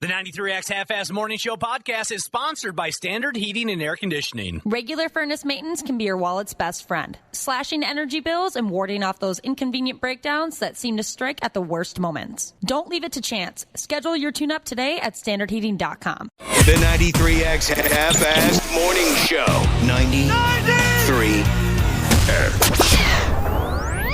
The 93X Half-Ass Morning Show podcast is sponsored by Standard Heating and Air Conditioning. Regular furnace maintenance can be your wallet's best friend, slashing energy bills and warding off those inconvenient breakdowns that seem to strike at the worst moments. Don't leave it to chance. Schedule your tune-up today at standardheating.com. The 93X Half-Ass Morning Show. 93.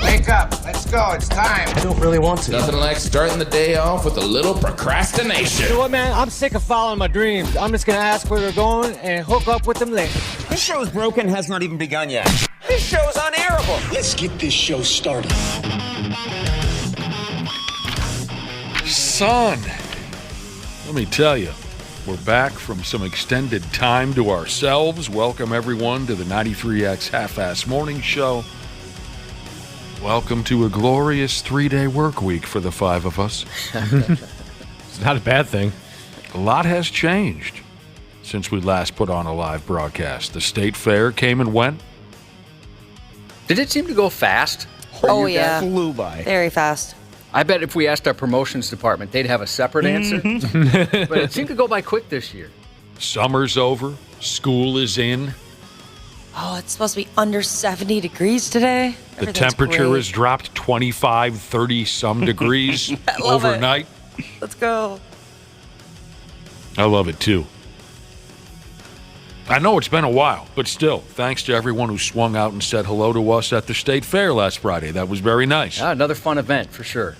Wake up. Let's go. It's time. I don't really want to. Nothing like starting the day off with a little procrastination. You know what, man? I'm sick of following my dreams. I'm just going to ask where they're going and hook up with them later. This show's broken, has not even begun yet. This show's unairable. Let's get this show started. Son, let me tell you, we're back from some extended time to ourselves. Welcome, everyone, to the 93X Half-Ass Morning Show. Welcome to a glorious 3-day work week for the five of us. It's not a bad thing. A lot has changed since we last put on a live broadcast. The state fair came and went. Did it seem to go fast? Oh, yeah. Flew by. Very fast. I bet if we asked our promotions department, they'd have a separate answer. But it seemed to go by quick this year. Summer's over. School is in. Oh, it's supposed to be under 70 degrees today. The temperature has dropped 25, 30-some degrees overnight. Let's go. I love it, too. I know it's been a while, but still, thanks to everyone who swung out and said hello to us at the State Fair last Friday. That was very nice. Yeah, another fun event, for sure.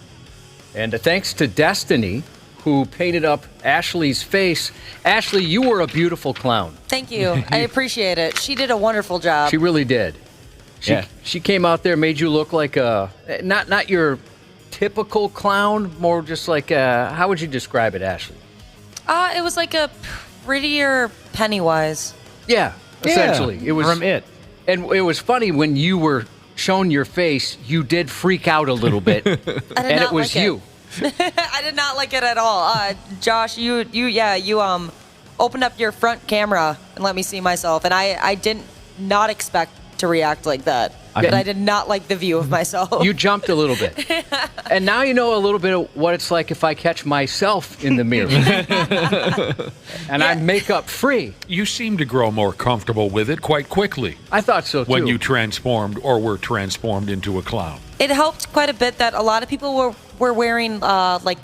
And thanks to Destiny, who painted up Ashley's face. Ashley, you were a beautiful clown. Thank you. I appreciate it. She did a wonderful job. She really did. She came out there, made you look like not your typical clown, more just like how would you describe it, Ashley? It was like a prettier Pennywise. Yeah, essentially. It was from It. And it was funny when you were shown your face, you did freak out a little bit. And it was you. I did not like it at all. Josh, you opened up your front camera and let me see myself, and I did not expect to react like that. But I did not like the view of myself. You jumped a little bit. And now you know a little bit of what it's like if I catch myself in the mirror. And I'm makeup free. You seem to grow more comfortable with it quite quickly. I thought so, too. When you transformed or were transformed into a clown. It helped quite a bit that a lot of people were wearing like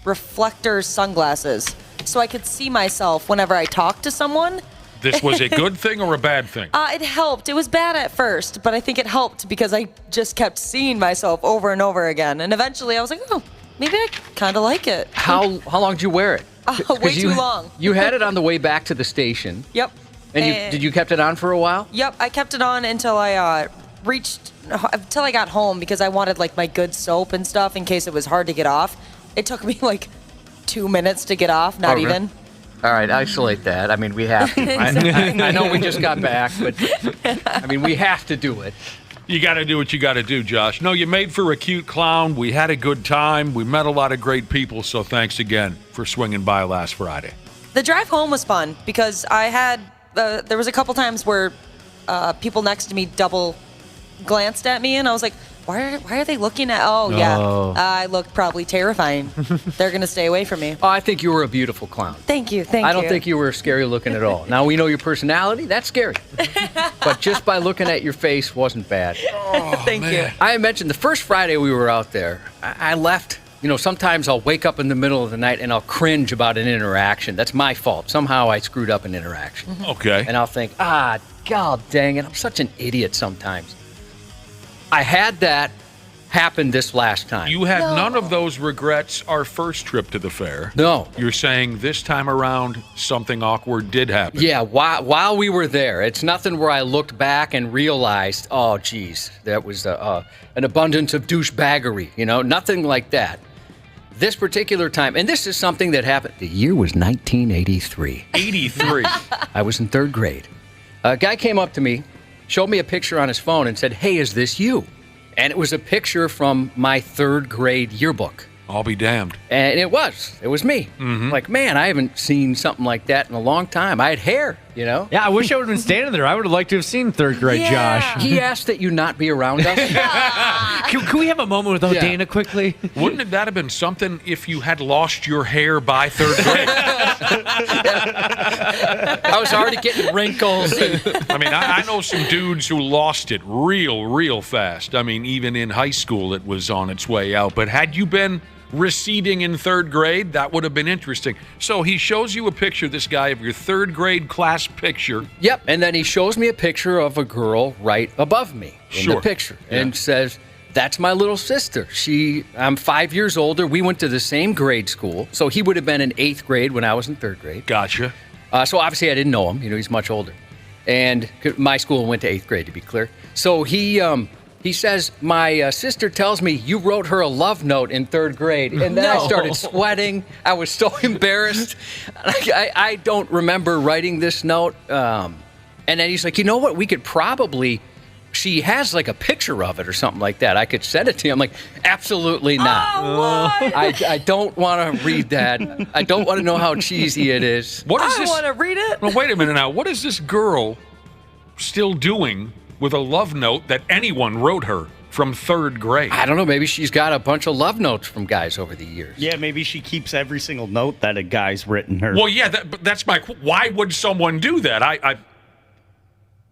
reflector sunglasses, so I could see myself whenever I talked to someone. This was a good thing or a bad thing? It helped. It was bad at first, but I think it helped because I just kept seeing myself over and over again. And eventually I was like, oh, maybe I kind of like it. How long did you wear it? Way too long. You had it on the way back to the station. Yep. And did you kept it on for a while? Yep. I kept it on until I until I got home because I wanted like my good soap and stuff in case it was hard to get off. It took me like 2 minutes to get off, not even. All right, isolate that. I mean, we have to. I know we just got back, but I mean, we have to do it. You got to do what you got to do, Josh. No, you made for a cute clown. We had a good time. We met a lot of great people, so thanks again for swinging by last Friday. The drive home was fun because I had, there was a couple times where people next to me double glanced at me, and I was like, why are they looking at? I look probably terrifying. They're going to stay away from me. Oh, I think you were a beautiful clown. Thank you. I don't think you were scary looking at all. Now we know your personality. That's scary. But just by looking at your face wasn't bad. Thank you. I mentioned the first Friday we were out there, I left. You know, sometimes I'll wake up in the middle of the night and I'll cringe about an interaction. That's my fault. Somehow I screwed up an interaction. Okay. And I'll think, God dang it, I'm such an idiot sometimes. I had that happen this last time. You had none of those regrets our first trip to the fair. No. You're saying this time around something awkward did happen. Yeah, while we were there. It's nothing where I looked back and realized, oh, geez, that was an abundance of douchebaggery. You know, nothing like that. This particular time, and this is something that happened, the year was 1983. 83. I was in third grade. A guy came up to me, showed me a picture on his phone and said, hey, is this you? And it was a picture from my third grade yearbook. I'll be damned. And it was me. Like, man, I haven't seen something like that in a long time. I had hair, you know? Yeah, I wish I would have been standing there. I would have liked to have seen third grade Josh. He asked that you not be around us. Can we have a moment without Yeah. Dana quickly? Wouldn't that have been something if you had lost your hair by third grade? I was already getting wrinkles. I mean, I know some dudes who lost it real fast. I mean, even in high school, it was on its way out. But had you been receding in third grade, that would have been interesting. So he shows you a picture, this guy, of your third grade class picture. Yep, and then he shows me a picture of a girl right above me in the picture and says, that's my little sister. I'm 5 years older. We went to the same grade school. So he would have been in 8th grade when I was in 3rd grade. Gotcha. So obviously I didn't know him. You know, he's much older. And my school went to 8th grade, to be clear. So he says, my sister tells me you wrote her a love note in 3rd grade. And then I started sweating. I was so embarrassed. I don't remember writing this note. And then he's like, you know what? We could probably... She has like a picture of it or something like that. I could send it to you. I'm like, absolutely not. I don't want to read that. I don't want to know how cheesy it is. What is this? I want to read it. Well, wait a minute now. What is this girl still doing with a love note that anyone wrote her from 3rd grade? I don't know. Maybe she's got a bunch of love notes from guys over the years. Yeah, maybe she keeps every single note that a guy's written her. Well, yeah, that's my... Why would someone do that?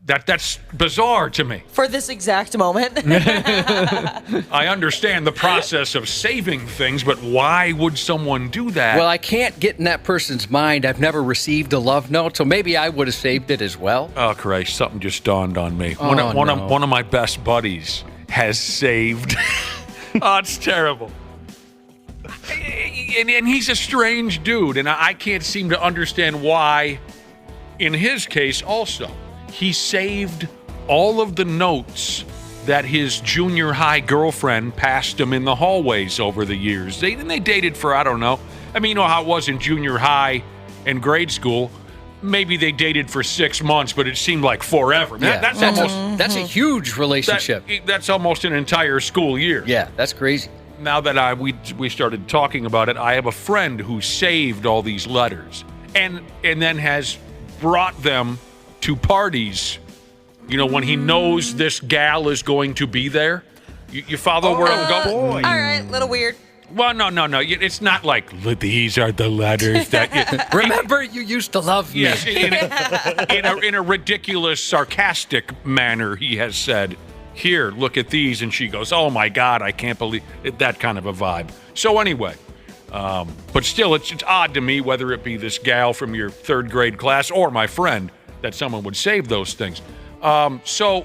That's bizarre to me. For this exact moment. I understand the process of saving things, but why would someone do that? Well, I can't get in that person's mind. I've never received a love note, so maybe I would have saved it as well. Oh, Christ, something just dawned on me. Oh, One of my best buddies has saved... Oh, it's terrible. And he's a strange dude, and I can't seem to understand why, in his case also, he saved all of the notes that his junior high girlfriend passed him in the hallways over the years. They dated for, I don't know. I mean, you know how it was in junior high and grade school. Maybe they dated for 6 months, but it seemed like forever. Yeah. That's a huge relationship. That's almost an entire school year. Yeah, that's crazy. Now that we started talking about it, I have a friend who saved all these letters and then has brought them to parties, you know, when he knows this gal is going to be there. You follow where I'm going? All right, little weird. Well, no. It's not like, these are the letters that... Remember, you used to love me. Yes, in a ridiculous, sarcastic manner, he has said, here, look at these. And she goes, oh, my God, I can't believe it. That kind of a vibe. So anyway, but still, it's odd to me, whether it be this gal from your 3rd grade class or my friend, that someone would save those things. So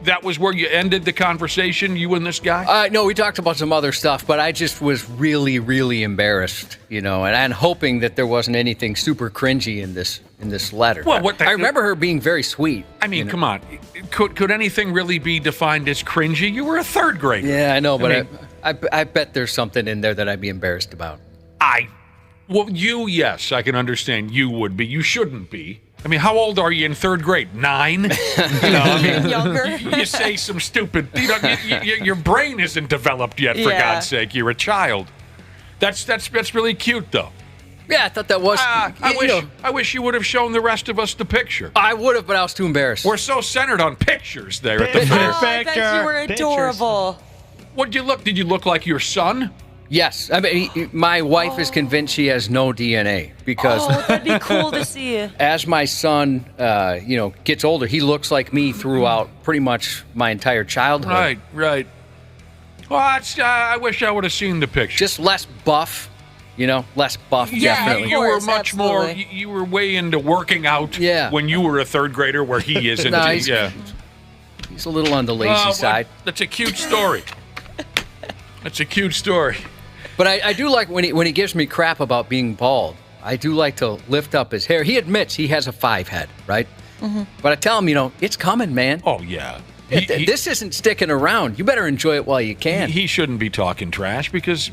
that was where you ended the conversation, you and this guy? No, we talked about some other stuff, but I just was really, really embarrassed, you know, and hoping that there wasn't anything super cringy in this letter. Well, I remember her being very sweet. I mean, come on. Could anything really be defined as cringy? You were a 3rd grader. Yeah, I know, but I bet there's something in there that I'd be embarrassed about. Well, yes, I can understand you would be. You shouldn't be. I mean, how old are you in 3rd grade? 9? You know, I mean, younger. You say some stupid. You know, your brain isn't developed yet. For God's sake, you're a child. That's really cute, though. Yeah, I thought that was. I wish you would have shown the rest of us the picture. I would have, but I was too embarrassed. We're so centered on pictures there at the fair. Oh, I bet you were adorable. Did you look like your son? Yes. I mean, my wife is convinced she has no DNA because that'd be cool to see. As my son, gets older, he looks like me throughout pretty much my entire childhood. Right. Well, I wish I would have seen the picture. Just less buff, less buff. Yeah, definitely. You were much more. You were way into working out. Yeah. When you were a 3rd grader, where he isn't. No, he's a little on the lazy side. That's a cute story. That's a cute story. But I do like when he gives me crap about being bald. I do like to lift up his hair. He admits he has a 5 head, right? Mm-hmm. But I tell him, it's coming, man. Oh, yeah. This isn't sticking around. You better enjoy it while you can. He shouldn't be talking trash because,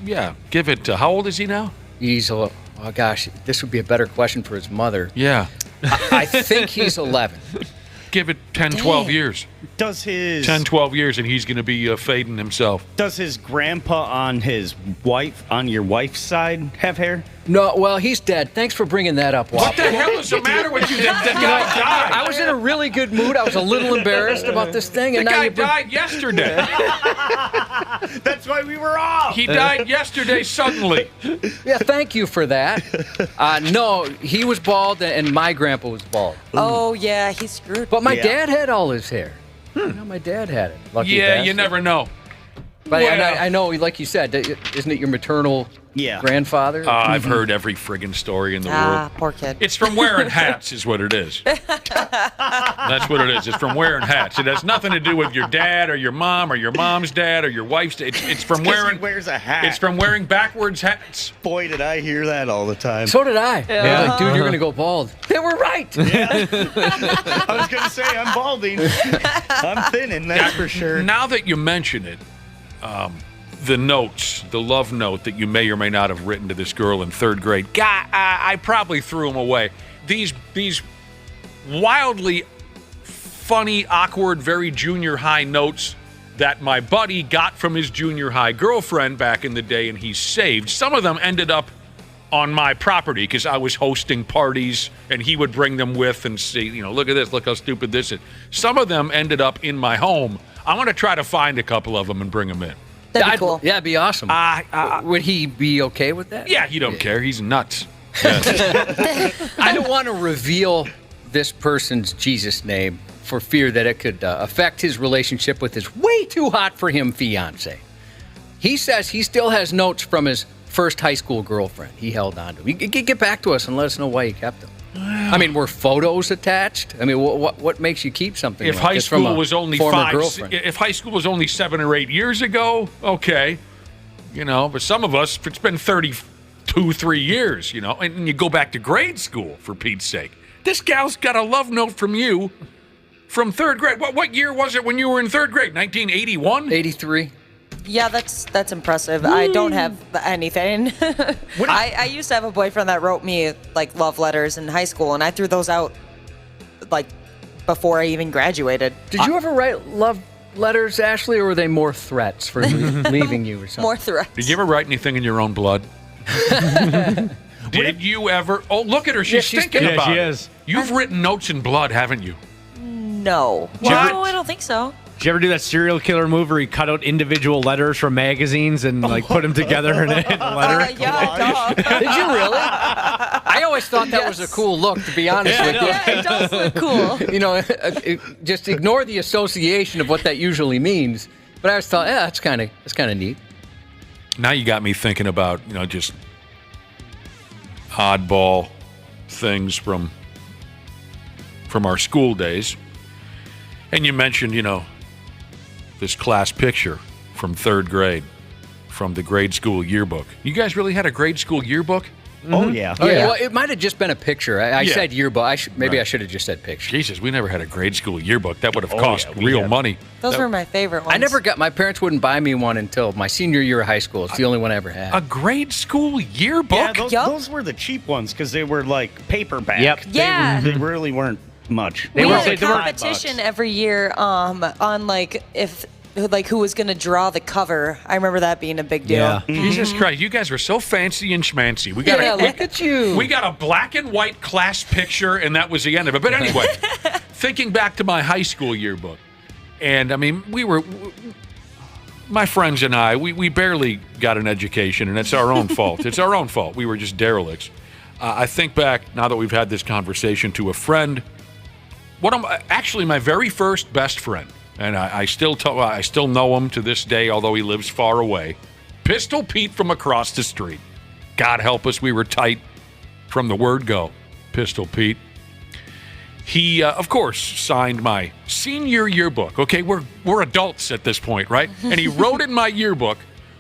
give it to... How old is he now? He's, oh gosh, this would be a better question for his mother. Yeah. I think he's 11. give it 10, 12 years. Does his 10, 12 years, and he's going to be fading himself. Does his grandpa on your wife's side have hair? No, well, he's dead. Thanks for bringing that up, Walt. What the hell is the matter with you? The guy died. I was in a really good mood. I was a little embarrassed about this thing. And The now guy you died yesterday. That's why we were off. He died yesterday suddenly. Yeah, thank you for that. No, he was bald, and my grandpa was bald. Oh, yeah, he's screwed. But my Yeah. dad had all his hair. You know, my dad had it. Lucky Yeah, bastard. you never know. But Well- I know, like you said, isn't it your maternal grandfather? I've heard every friggin' story in the world. Poor kid. It's from wearing hats is what it is. That's what it is. It's from wearing hats. It has nothing to do with your dad or your mom or your mom's dad or your wife's dad. It's from wearing... He wears a hat. It's from wearing backwards hats. Boy, did I hear that all the time. So did I. I was like, dude, you're going to go bald. They were right. I was going to say, I'm balding. I'm thinning, that's for sure. Now that you mention it, the notes, the love note that you may or may not have written to this girl in third grade, I probably threw them away. These wildly funny, awkward, very junior high notes that my buddy got from his junior high girlfriend back in the day, and he saved. Some of them ended up on my property because I was hosting parties, and he would bring them with and see, look at this, look how stupid this is. Some of them ended up in my home. I want to try to find a couple of them and bring them in. That'd be cool. Yeah, it'd be awesome. Would he be okay with that? Yeah, he don't care. He's nuts. I don't want to reveal this person's Jesus name for fear that it could affect his relationship with his way too hot for him fiance. He says he still has notes from his first high school girlfriend he held on to. Get back to us and let us know why he kept them. I mean, were photos attached? I mean, what makes you keep something? If like high this from school a was only former girlfriend? if high school was only 7 or 8 years ago, okay, but some of us, it's been 32, 3 years, and you go back to grade school for Pete's sake. This gal's got a love note from you from third grade. What year was it when you were in third grade? 1981? 83. Yeah, that's impressive. I don't have anything. I used to have a boyfriend that wrote me like love letters in high school, and I threw those out like before I even graduated. Did you ever write love letters, Ashley, or were they more threats for leaving you or something? More threats. Did you ever write anything in your own blood? Did you ever? Oh, look at her. She's thinking about it. She is. You've written notes in blood, haven't you? No. you ever- No, I don't think so. Did you ever do that serial killer move where he cut out individual letters from magazines and put them together in a letter? Yeah, Did you really? I always thought that was a cool look, to be honest with you. Yeah, it does look cool. Just ignore the association of what that usually means. But I always thought, yeah, that's kind of neat. Now you got me thinking about, just oddball things from our school days. And you mentioned, this class picture from third grade from the grade school yearbook. You guys really had a grade school yearbook? Mm-hmm. Oh, yeah. Well, it might have just been a picture. I Yeah. said yearbook. I should have just said picture. Jesus, we never had a grade school yearbook. That would have cost real money. Those were my favorite ones. I never got. My parents wouldn't buy me one until my senior year of high school. It's the only one I ever had. A grade school yearbook? Yeah, those were the cheap ones because they were like paperback. Yep. Yeah. They really weren't much. We were- had a they were competition every year on who was going to draw the cover. I remember that being a big deal. Yeah. Jesus Christ, you guys were so fancy and schmancy. We got Yeah, a, look at you. We got a black and white class picture, and that was the end of it. But anyway, thinking back to my high school yearbook, and I mean, my friends and I, we barely got an education, and it's our own fault. It's our own fault. We were just derelicts. I think back, now that we've had this conversation, to a friend, actually my very first best friend, and I still know him to this day, although he lives far away. Pistol Pete from across the street. God help us, we were tight from the word go. Pistol Pete. He, of course, signed my senior yearbook. Okay, we're adults at this point, right? And he wrote in my yearbook,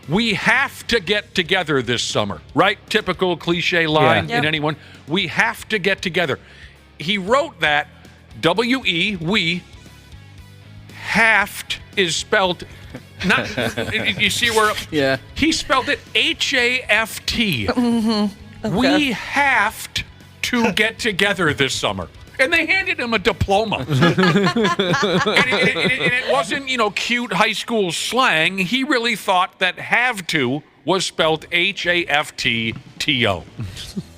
"We have to get together this summer," right? Typical cliche line in anyone. We have to get together. He wrote that, W-E, we, haft is spelled, not, you see where? Yeah. He spelled it H-A-F-T. Mm-hmm. Okay. We have to get together this summer. And they handed him a diploma. and it wasn't, cute high school slang. He really thought that have to was spelled HAFTTO.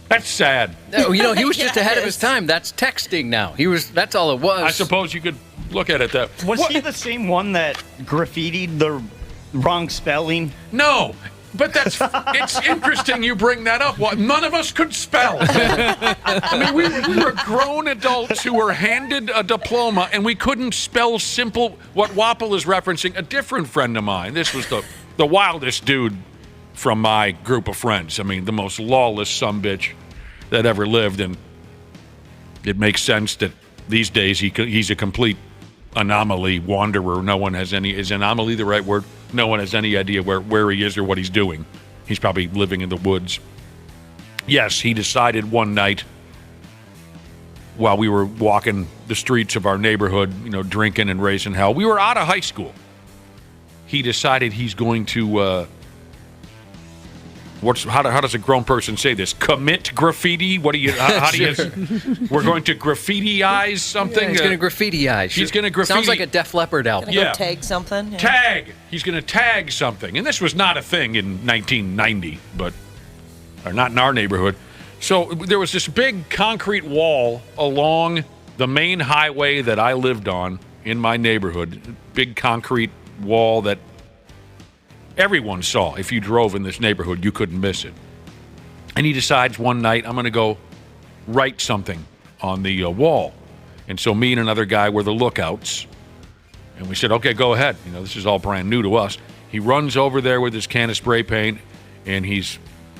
That's sad. No, he was just ahead of his time. That's texting now. That's all it was. I suppose you could look at it that. Was he the same one that graffitied the wrong spelling? No. But it's interesting you bring that up. Well, none of us could spell. I mean, we were grown adults who were handed a diploma, and we couldn't spell simple, what Wapple is referencing, a different friend of mine. This was the wildest dude from my group of friends. I mean, the most lawless sumbitch that ever lived, and it makes sense that these days he's a complete anomaly, wanderer. No one has any, is anomaly the right word? No one has any idea where he is or what he's doing. He's probably living in the woods. Yes, he decided one night while we were walking the streets of our neighborhood, drinking and raising hell. We were out of high school. He decided he's going to, how does a grown person say this? Commit graffiti? What do you, how do you, we're going to graffiti-ize something? Yeah, he's going to graffiti-ize. He's going to graffiti. Sounds like a Def Leppard album. Gonna go tag something. Yeah. Tag. He's going to tag something. And this was not a thing in 1990, or not in our neighborhood. So there was this big concrete wall along the main highway that I lived on in my neighborhood. Big concrete wall that everyone saw. If you drove in this neighborhood, you couldn't miss it. And he decides one night, I'm going to go write something on the wall. And so me and another guy were the lookouts. And we said, okay, go ahead. This is all brand new to us. He runs over there with his can of spray paint, and he's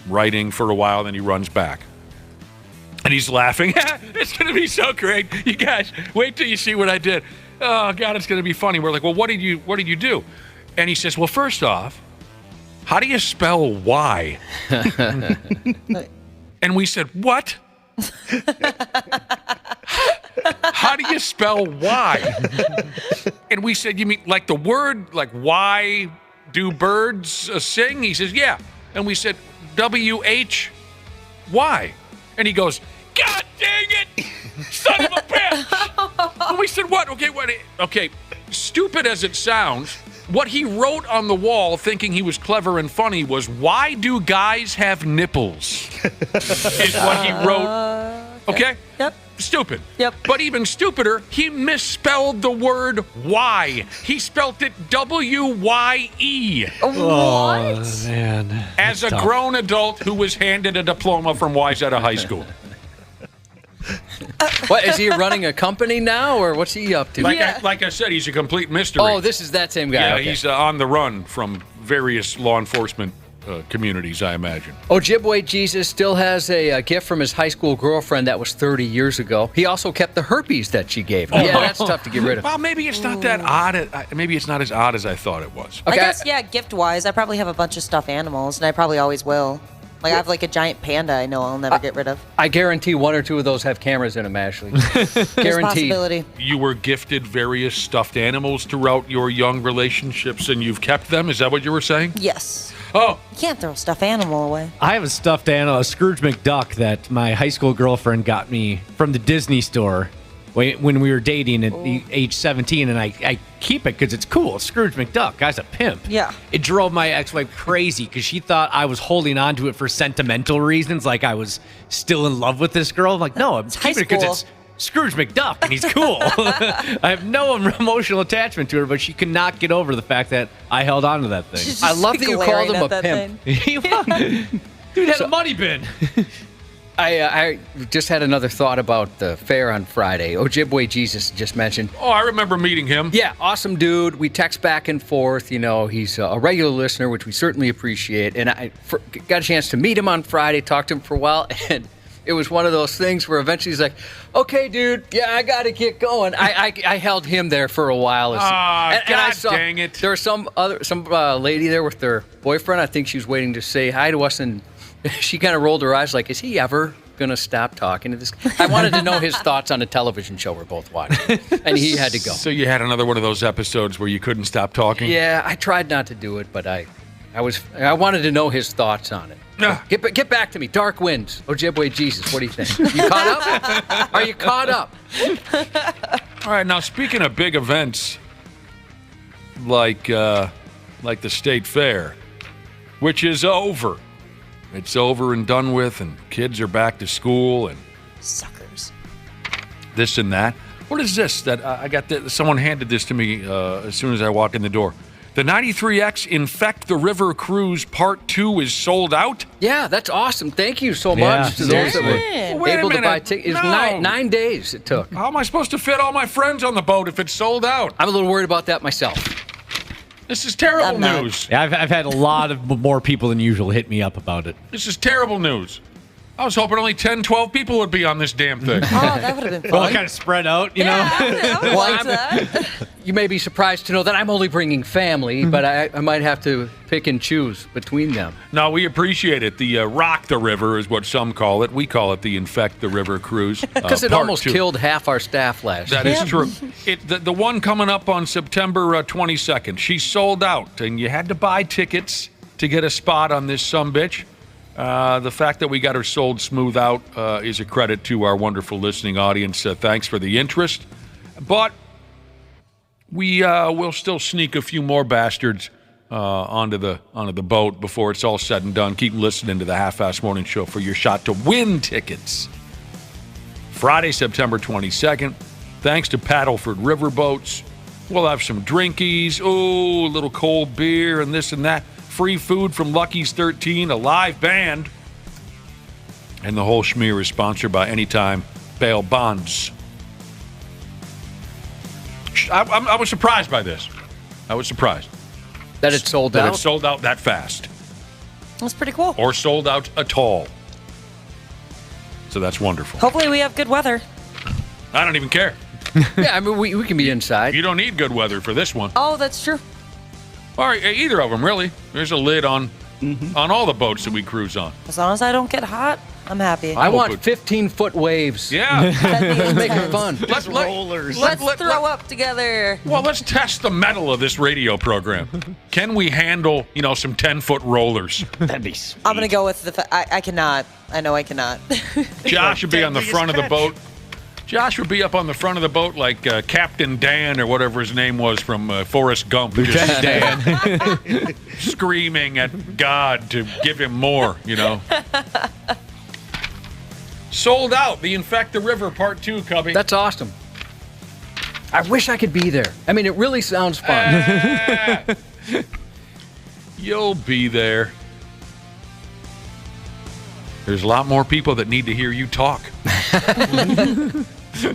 writing for a while, then he runs back. And he's laughing. It's going to be so great. You guys, wait till you see what I did. Oh, God, it's going to be funny. We're like, well, what did you do? And he says, well, first off, how do you spell Y? And we said, what? How do you spell Y? And we said, you mean like the word, like why do birds sing? He says, yeah. And we said, W-H-Y. And he goes, God dang it, son of a bitch. And we said, what? Okay, stupid as it sounds, what he wrote on the wall, thinking he was clever and funny, was, why do guys have nipples? Is what he wrote. Okay? Yep. Stupid. Yep. But even stupider, he misspelled the word why. He spelt it W-Y-E. What? Oh, man. As That's a tough. grown adult who was handed a diploma from Wayzata High School. What, is he running a company now, or what's he up to? Like I said, he's a complete mystery. Oh, this is that same guy. Yeah, Okay. he's on the run from various law enforcement communities, I imagine. Ojibwe Jesus still has a gift from his high school girlfriend that was 30 years ago. He also kept the herpes that she gave him. Yeah, that's tough to get rid of. Well, maybe it's not that odd. Maybe it's not as odd as I thought it was. I guess, gift-wise, I probably have a bunch of stuffed animals, and I probably always will. Like, I have like a giant panda I know I'll never get rid of. I guarantee one or two of those have cameras in them, Ashley. Guaranteed. Possibility. You were gifted various stuffed animals throughout your young relationships, and you've kept them? Is that what you were saying? Yes. Oh. You can't throw a stuffed animal away. I have a stuffed animal, a Scrooge McDuck, that my high school girlfriend got me from the Disney store when we were dating at age 17, and I keep it because it's cool. Scrooge McDuck, guy's a pimp. Yeah. It drove my ex-wife crazy because she thought I was holding on to it for sentimental reasons, like I was still in love with this girl. I'm like, no, I'm keeping it because it's Scrooge McDuck, and he's cool. I have no emotional attachment to her, but she could not get over the fact that I held on to that thing. I love that you called him a pimp. Dude had a money bin. I just had another thought about the fair on Friday. Ojibwe Jesus just mentioned. Oh, I remember meeting him. Yeah, awesome dude. We text back and forth. He's a regular listener, which we certainly appreciate. And I got a chance to meet him on Friday, talk to him for a while, and it was one of those things where eventually he's like, okay, dude, yeah, I got to get going. I held him there for a while. Dang it. There was some lady there with their boyfriend. I think she was waiting to say hi to us, and she kind of rolled her eyes like, is he ever going to stop talking to this guy? I wanted to know his thoughts on a television show we're both watching, and he had to go. So you had another one of those episodes where you couldn't stop talking? Yeah, I tried not to do it, but I I wanted to know his thoughts on it. Get back to me. Dark Winds. Ojibwe Jesus. What do you think? You caught up? Are you caught up? All right. Now, speaking of big events like the State Fair, which is over. It's over and done with, and kids are back to school and Suckers. This and that. What is this that I got? Someone handed this to me as soon as I walked in the door. The 93X Infect the River Cruise Part 2 is sold out? Yeah, that's awesome. Thank you so much to those that were able to buy tickets. It was 9 days it took. How am I supposed to fit all my friends on the boat if it's sold out? I'm a little worried about that myself. This is terrible news. Yeah, I've had a lot of more people than usual hit me up about it. This is terrible news. I was hoping only 10, 12 people would be on this damn thing. Oh, that would have been fun. Well, kind of spread out, you know? I would like that. You may be surprised to know that I'm only bringing family, but I might have to pick and choose between them. No, we appreciate it. The Rock the River is what some call it. We call it the Infect the River Cruise. Because it almost killed half our staff last year. That is true. The one coming up on September 22nd, she sold out, and you had to buy tickets to get a spot on this sumbitch. The fact that we got her sold smooth out is a credit to our wonderful listening audience. Thanks for the interest. But we will still sneak a few more bastards onto the boat before it's all said and done. Keep listening to the Half-Ass Morning Show for your shot to win tickets. Friday, September 22nd, thanks to Paddleford Riverboats. We'll have some drinkies, a little cold beer and this and that. Free food from Lucky's 13, a live band. And the whole schmear is sponsored by Anytime Bail Bonds. I was surprised by this. I was surprised. That it sold out? That it sold out that fast. That's pretty cool. Or sold out at all. So that's wonderful. Hopefully we have good weather. I don't even care. Yeah, I mean, we can be inside. You don't need good weather for this one. Oh, that's true. All right, either of them, really. There's a lid on all the boats that we cruise on. As long as I don't get hot, I'm happy. I want 15-foot waves. Yeah. Let's make it fun. Let's rollers. Let's throw up together. Well, let's test the metal of this radio program. Can we handle, some 10-foot rollers? That'd be sweet. I'm going to go with I cannot. I know I cannot. Josh would be on the front of the boat. Josh would be up on the front of the boat like Captain Dan or whatever his name was from Forrest Gump. Lieutenant Dan. Screaming at God to give him more, Sold out. The Infect the River Part 2, Cubby. That's awesome. I wish I could be there. I mean, it really sounds fun. You'll be there. There's a lot more people that need to hear you talk.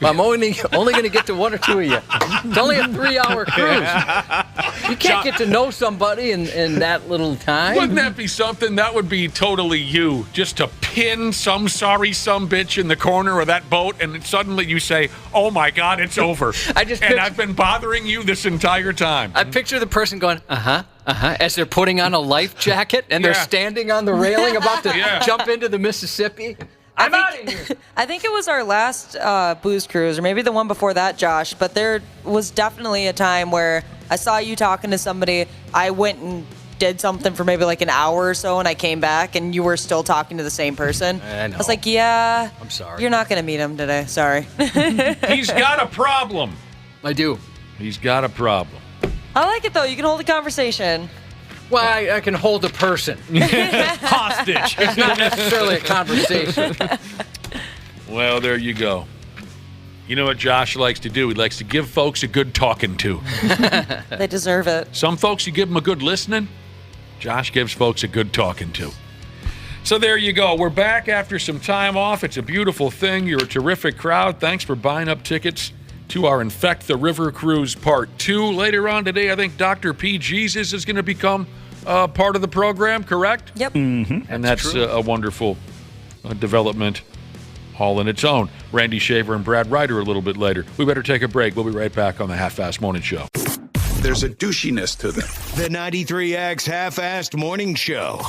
I'm only going to get to one or two of you. It's only a 3-hour cruise. You can't get to know somebody in that little time. Wouldn't that be something? That would be totally you. Just to pin some sorry sumbitch in the corner of that boat, and suddenly you say, "Oh my God, it's over." I've been bothering you this entire time. I picture the person going, as they're putting on a life jacket and they're standing on the railing about to jump into the Mississippi. I'm out of here. I think it was our last booze cruise, or maybe the one before that, Josh. But there was definitely a time where I saw you talking to somebody. I went and did something for maybe like an hour or so, and I came back, and you were still talking to the same person. I know. I was like, yeah. I'm sorry. You're not going to meet him today. Sorry. He's got a problem. I do. He's got a problem. I like it, though. You can hold a conversation. Well, I can hold a person. Hostage. It's not necessarily a conversation. Well, there you go. You know what Josh likes to do? He likes to give folks a good talking to. They deserve it. Some folks, you give them a good listening. Josh gives folks a good talking to. So there you go. We're back after some time off. It's a beautiful thing. You're a terrific crowd. Thanks for buying up tickets to our Infect the River Cruise Part 2. Later on today, I think Dr. P. Jesus is going to become part of the program, correct? Yep. Mm-hmm. And that's a wonderful development all in its own. Randy Shaver and Brad Ryder a little bit later. We better take a break. We'll be right back on the Half-Assed Morning Show. There's a douchiness to them. The 93X Half-Assed Morning Show.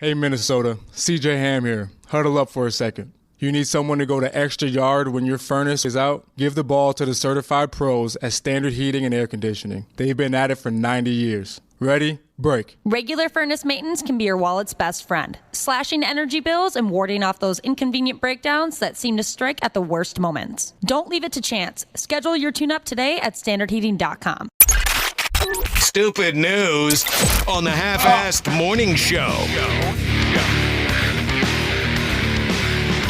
Hey, Minnesota. CJ Ham here. Huddle up for a second. You need someone to go the extra yard when your furnace is out? Give the ball to the certified pros at Standard Heating and Air Conditioning. They've been at it for 90 years. Ready? Break. Regular furnace maintenance can be your wallet's best friend, slashing energy bills and warding off those inconvenient breakdowns that seem to strike at the worst moments. Don't leave it to chance. Schedule your tune-up today at standardheating.com. Stupid news on the Half-Assed Morning Show.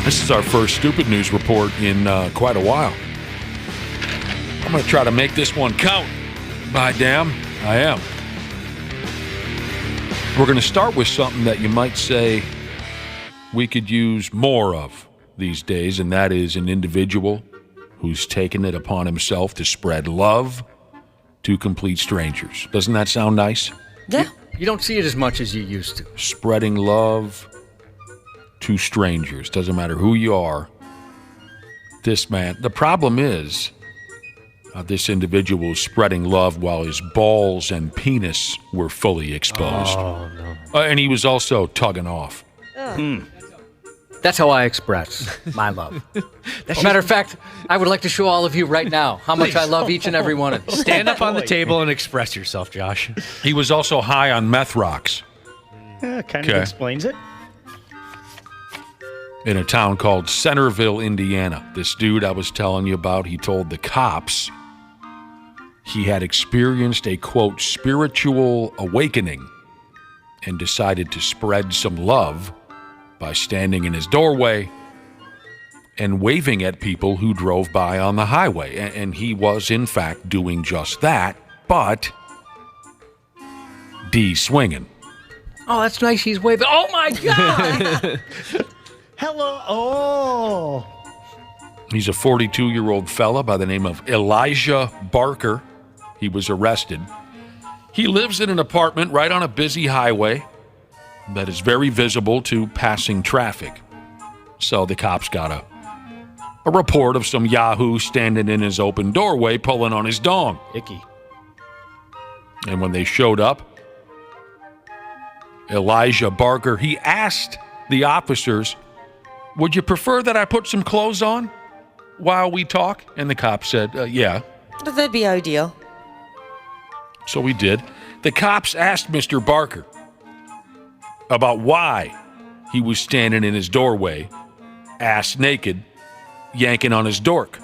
This is our first stupid news report in quite a while. I'm going to try to make this one count. By damn, I am. We're going to start with something that you might say we could use more of these days, and that is an individual who's taken it upon himself to spread love to complete strangers. Doesn't that sound nice? Yeah. You don't see it as much as you used to. Spreading love to strangers. Doesn't matter who you are. This man, the problem is, this individual was spreading love while his balls and penis were fully exposed. Oh, no. And he was also tugging off. That's how I express my love. Matter of fact, I would like to show all of you right now how much I love each and every one of you. Stand up on the table and express yourself, Josh. He was also high on meth rocks. Kind of explains it. In a town called Centerville, Indiana. This dude I was telling you about, he told the cops he had experienced a, quote, spiritual awakening and decided to spread some love by standing in his doorway and waving at people who drove by on the highway. And he was, in fact, doing just that, but D swinging. Oh, that's nice. He's waving. Oh, my God! Hello. Oh. He's a 42-year-old fella by the name of Elijah Barker. He was arrested. He lives in an apartment right on a busy highway that is very visible to passing traffic. So the cops got a report of some yahoo standing in his open doorway pulling on his dong. Icky. And when they showed up, Elijah Barker, he asked the officers, "Would you prefer that I put some clothes on while we talk?" And the cop said, yeah. That'd be ideal. So we did. The cops asked Mr. Barker about why he was standing in his doorway, ass naked, yanking on his dork.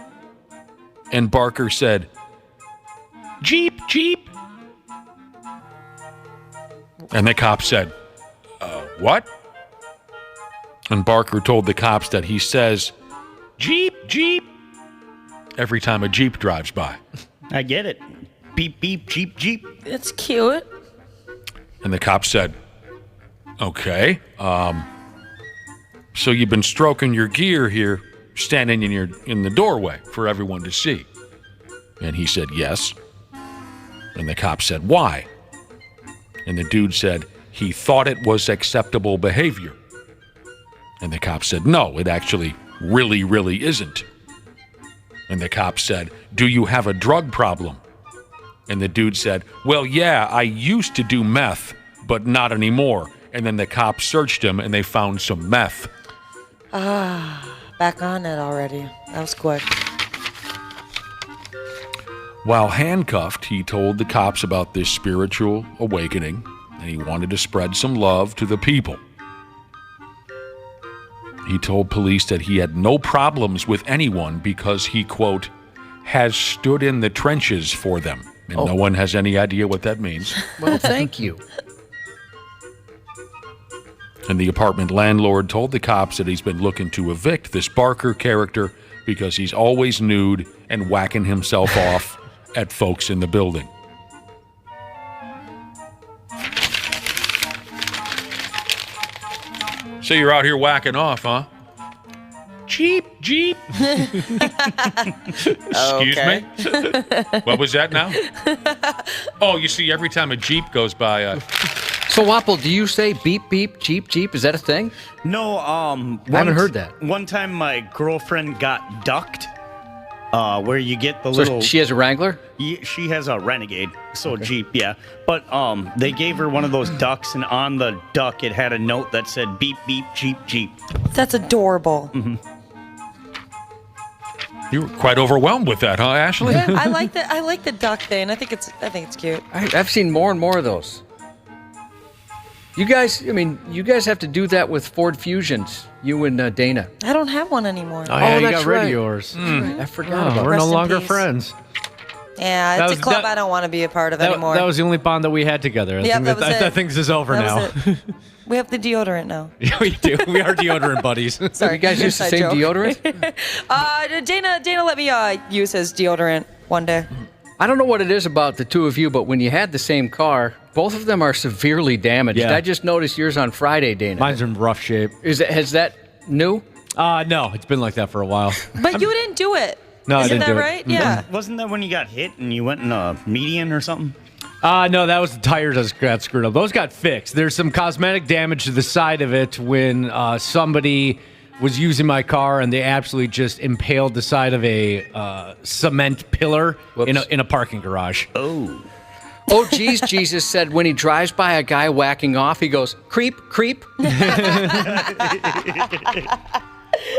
And Barker said, "Jeep, Jeep." And the cop said, what? And Barker told the cops that he says, "Jeep, Jeep," every time a Jeep drives by. I get it. Beep, beep, Jeep, Jeep. It's cute. And the cop said, "Okay, so you've been stroking your gear here, standing in the doorway for everyone to see?" And he said, "Yes." And the cop said, "Why?" And the dude said, he thought it was acceptable behavior. And the cop said, "No, it actually really, really isn't." And the cop said, "Do you have a drug problem?" And the dude said, "Well, yeah, I used to do meth, but not anymore." And then the cops searched him and they found some meth. Back on it already. That was quick. While handcuffed, he told the cops about this spiritual awakening, and he wanted to spread some love to the people. He told police that he had no problems with anyone because he, quote, has stood in the trenches for them. And no one has any idea what that means. Well, thank you. And the apartment landlord told the cops that he's been looking to evict this Barker character because he's always nude and whacking himself off at folks in the building. So you're out here whacking off, huh? Jeep, Jeep. Excuse me? What was that now? Oh, you see, every time a Jeep goes by... So, Wapple, do you say beep, beep, Jeep, Jeep? Is that a thing? No, I haven't heard that. One time my girlfriend got ducked, where you get the So little... she has a Wrangler? She has a Renegade, so okay. Jeep, yeah. But they gave her one of those ducks, and on the duck it had a note that said beep, beep, Jeep, Jeep. That's adorable. Mm-hmm. You were quite overwhelmed with that, huh, Ashley? I like the duck thing. I think it's cute. I've seen more and more of those. You guys have to do that with Ford Fusions. You and Dana. I don't have one anymore. Oh, yeah, you that's got rid right. of yours. I forgot about We're Rest no in longer peace. friends. Yeah, it's a club I don't want to be a part of anymore. That was the only bond that we had together. I think this is over now. We have the deodorant now. Yeah, we do. We are deodorant buddies. Sorry, You guys use the inside same joke. deodorant? Dana let me use his deodorant one day. I don't know what it is about the two of you, but when you had the same car, both of them are severely damaged. Yeah. I just noticed yours on Friday, Dana. Mine's in rough shape. Has that new? No, it's been like that for a while. But you didn't do it. No, I Isn't didn't that do it. right? Yeah. Wasn't that when you got hit and you went in a median or something? No, that was the tires that got screwed up. Those got fixed. There's some cosmetic damage to the side of it when somebody was using my car and they absolutely just impaled the side of a cement pillar in a parking garage. Oh, geez, Jesus said when he drives by a guy whacking off, he goes, creep, creep.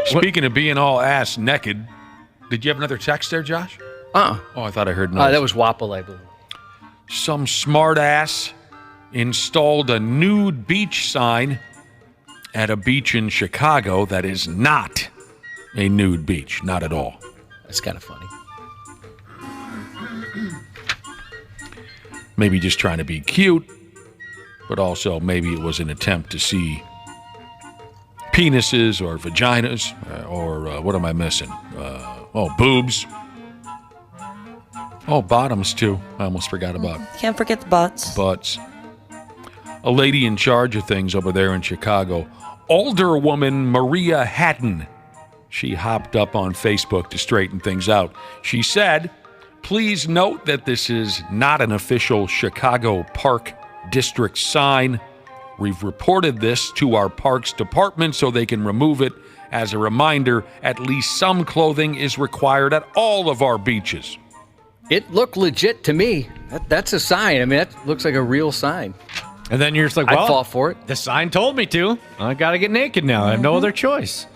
Speaking of being all ass naked, did you have another text there, Josh? Oh, I thought I heard noise. That was Wapple, I believe. Some smart ass installed a nude beach sign at a beach in Chicago that is not a nude beach. Not at all. That's kind of funny. Maybe just trying to be cute, but also maybe it was an attempt to see penises or vaginas or what am I missing? Boobs. Oh, bottoms, too. I almost forgot about Can't forget the butts. butts. A lady in charge of things over there in Chicago, Alderwoman Maria Hatton. She hopped up on Facebook to straighten things out. She said, "Please note that this is not an official Chicago Park District sign. We've reported this to our Parks Department so they can remove it. As a reminder, at least some clothing is required at all of our beaches." It looked legit to me. That's a sign. I mean, that looks like a real sign. And then you're just like, I'd well, fall for it. The sign told me to. I got to get naked now. I have no other choice.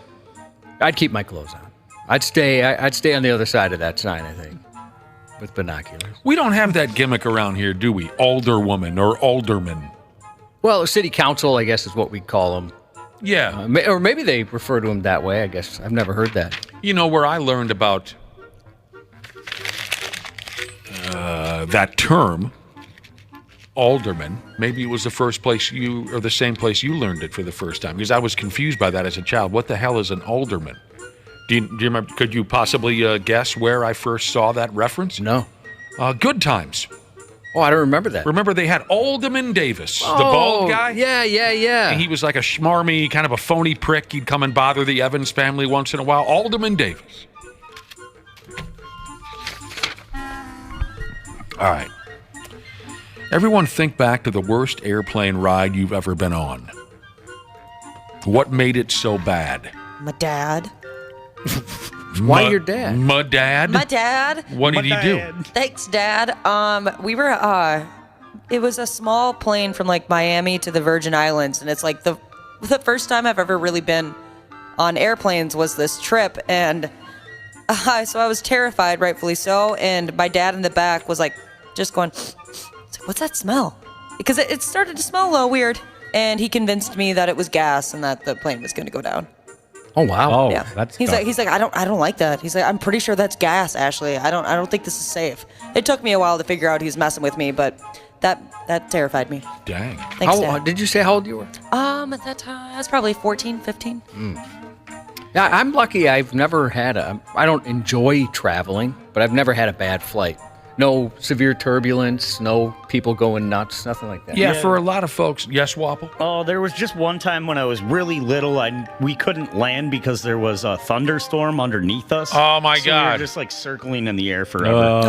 I'd keep my clothes on. I'd stay on the other side of that sign, I think, with binoculars. We don't have that gimmick around here, do we? Alderwoman or alderman. Well, the city council, I guess, is what we'd call them. Yeah. Or maybe they refer to them that way, I guess. I've never heard that. You know, where I learned about that term, alderman, maybe it was the first place or the same place you learned it for the first time, because I was confused by that as a child. What the hell is an alderman? Do you remember? Could you possibly guess where I first saw that reference? No. Good Times. Oh, I don't remember that. Remember they had Alderman Davis, the bald guy? Yeah. And he was like a schmarmy, kind of a phony prick. He'd come and bother the Evans family once in a while. Alderman Davis. All right. Everyone think back to the worst airplane ride you've ever been on. What made it so bad? My dad. Why your dad? My dad? My dad. What did he do? Thanks, Dad. We were it was a small plane from like Miami to the Virgin Islands, and it's like the first time I've ever really been on airplanes was this trip, and so I was terrified, rightfully so, and my dad in the back was like just going, "What's that smell?" Because it started to smell a little weird, and he convinced me that it was gas and that the plane was going to go down. Oh wow! Oh, Yeah. that's he's like I don't like that. He's like, I'm pretty sure that's gas, Ashley. I don't think this is safe. It took me a while to figure out he's messing with me, but that terrified me. Dang. Thanks, Dad. Did you say how old you were? At that time I was probably 14, 15. Yeah, I'm lucky. I've never had I don't enjoy traveling, but I've never had a bad flight. No severe turbulence, no people going nuts, nothing like that. Yeah, for a lot of folks. Yes, Wapple? Oh, there was just one time when I was really little, we couldn't land because there was a thunderstorm underneath us. Oh, my so God. we were just like circling in the air forever.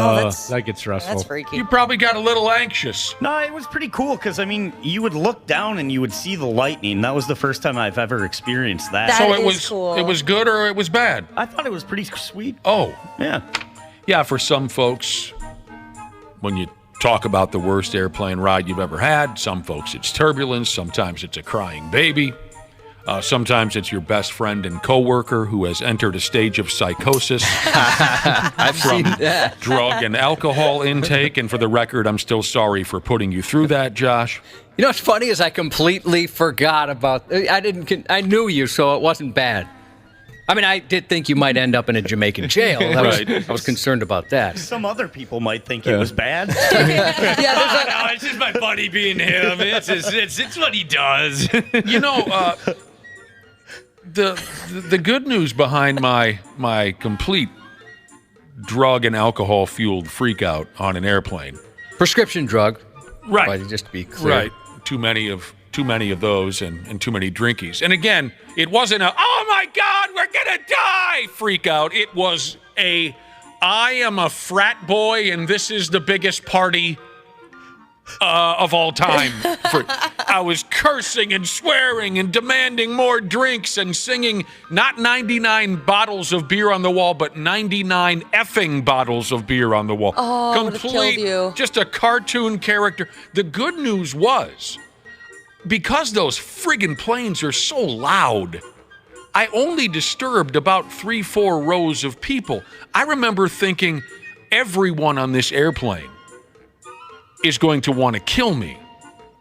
That gets stressful. That's freaky. You probably got a little anxious. No, it was pretty cool because, I mean, you would look down and you would see the lightning. That was the first time I've ever experienced that. So That it is was cool. It was good or it was bad? I thought it was pretty sweet. Oh. Yeah. Yeah, for some folks, when you talk about the worst airplane ride you've ever had, some folks it's turbulence, sometimes it's a crying baby. Sometimes it's your best friend and coworker who has entered a stage of psychosis I've from seen that. drug and alcohol intake. And for the record, I'm still sorry for putting you through that, Josh. You know what's funny is I completely forgot about. I knew you, so it wasn't bad. I mean, I did think you might end up in a Jamaican jail. I was concerned about that. Some other people might think it was bad. No, it's just my buddy being him. It's what he does. You know, the good news behind my complete drug and alcohol fueled freak out on an airplane. Prescription drug. Right. Just to be clear. Right. Too many of those and too many drinkies. And again, it wasn't a, oh my God, we're going to die freak out. It was I am a frat boy and this is the biggest party of all time. I was cursing and swearing and demanding more drinks and singing not 99 bottles of beer on the wall, but 99 effing bottles of beer on the wall. Oh, I would've killed you. Just a cartoon character. The good news was, because those friggin' planes are so loud, I only disturbed about 3-4 rows of people. I remember thinking everyone on this airplane is going to want to kill me.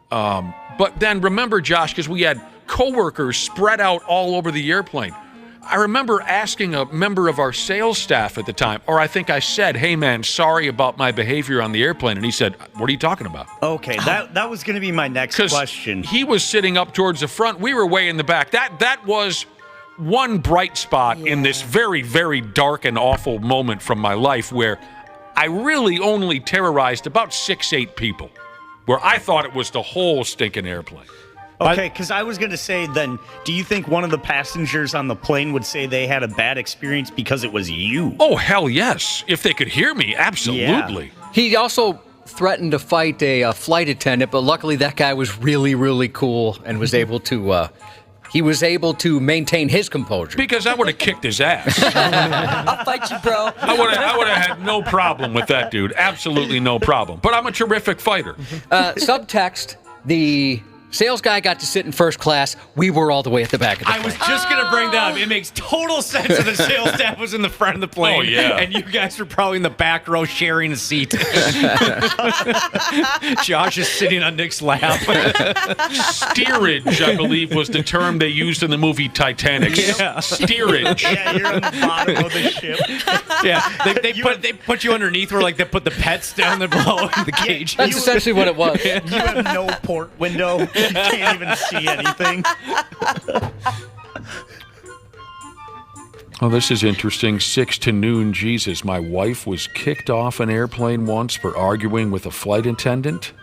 But then remember, Josh, because we had coworkers spread out all over the airplane. I remember asking a member of our sales staff at the time, or I think I said, hey man, sorry about my behavior on the airplane. And he said, what are you talking about? Okay, that was going to be my next question. He was sitting up towards the front. We were way in the back. That was one bright spot in this very, very dark and awful moment from my life where I really only terrorized about 6-8 people, where I thought it was the whole stinking airplane. Okay, because I was going to say then, do you think one of the passengers on the plane would say they had a bad experience because it was you? Oh, hell yes. If they could hear me, absolutely. Yeah. He also threatened to fight a flight attendant, but luckily that guy was really, really cool and was able to... He was able to maintain his composure. Because I would have kicked his ass. I'll fight you, bro. I would have had no problem with that dude. Absolutely no problem. But I'm a terrific fighter. Subtext, the sales guy got to sit in first class. We were all the way at the back of the plane. I was just going to bring that up. It makes total sense that the sales staff was in the front of the plane. Oh, yeah. And you guys were probably in the back row sharing a seat. Josh is sitting on Nick's lap. Steerage, I believe, was the term they used in the movie Titanic. Yeah. Steerage. Yeah, you're on the bottom of the ship. Yeah, they put you underneath where like they put the pets down there below in the cage. That's essentially what it was. You have no port window. You can't even see anything. Oh, this is interesting. 6 to noon, Jesus. My wife was kicked off an airplane once for arguing with a flight attendant.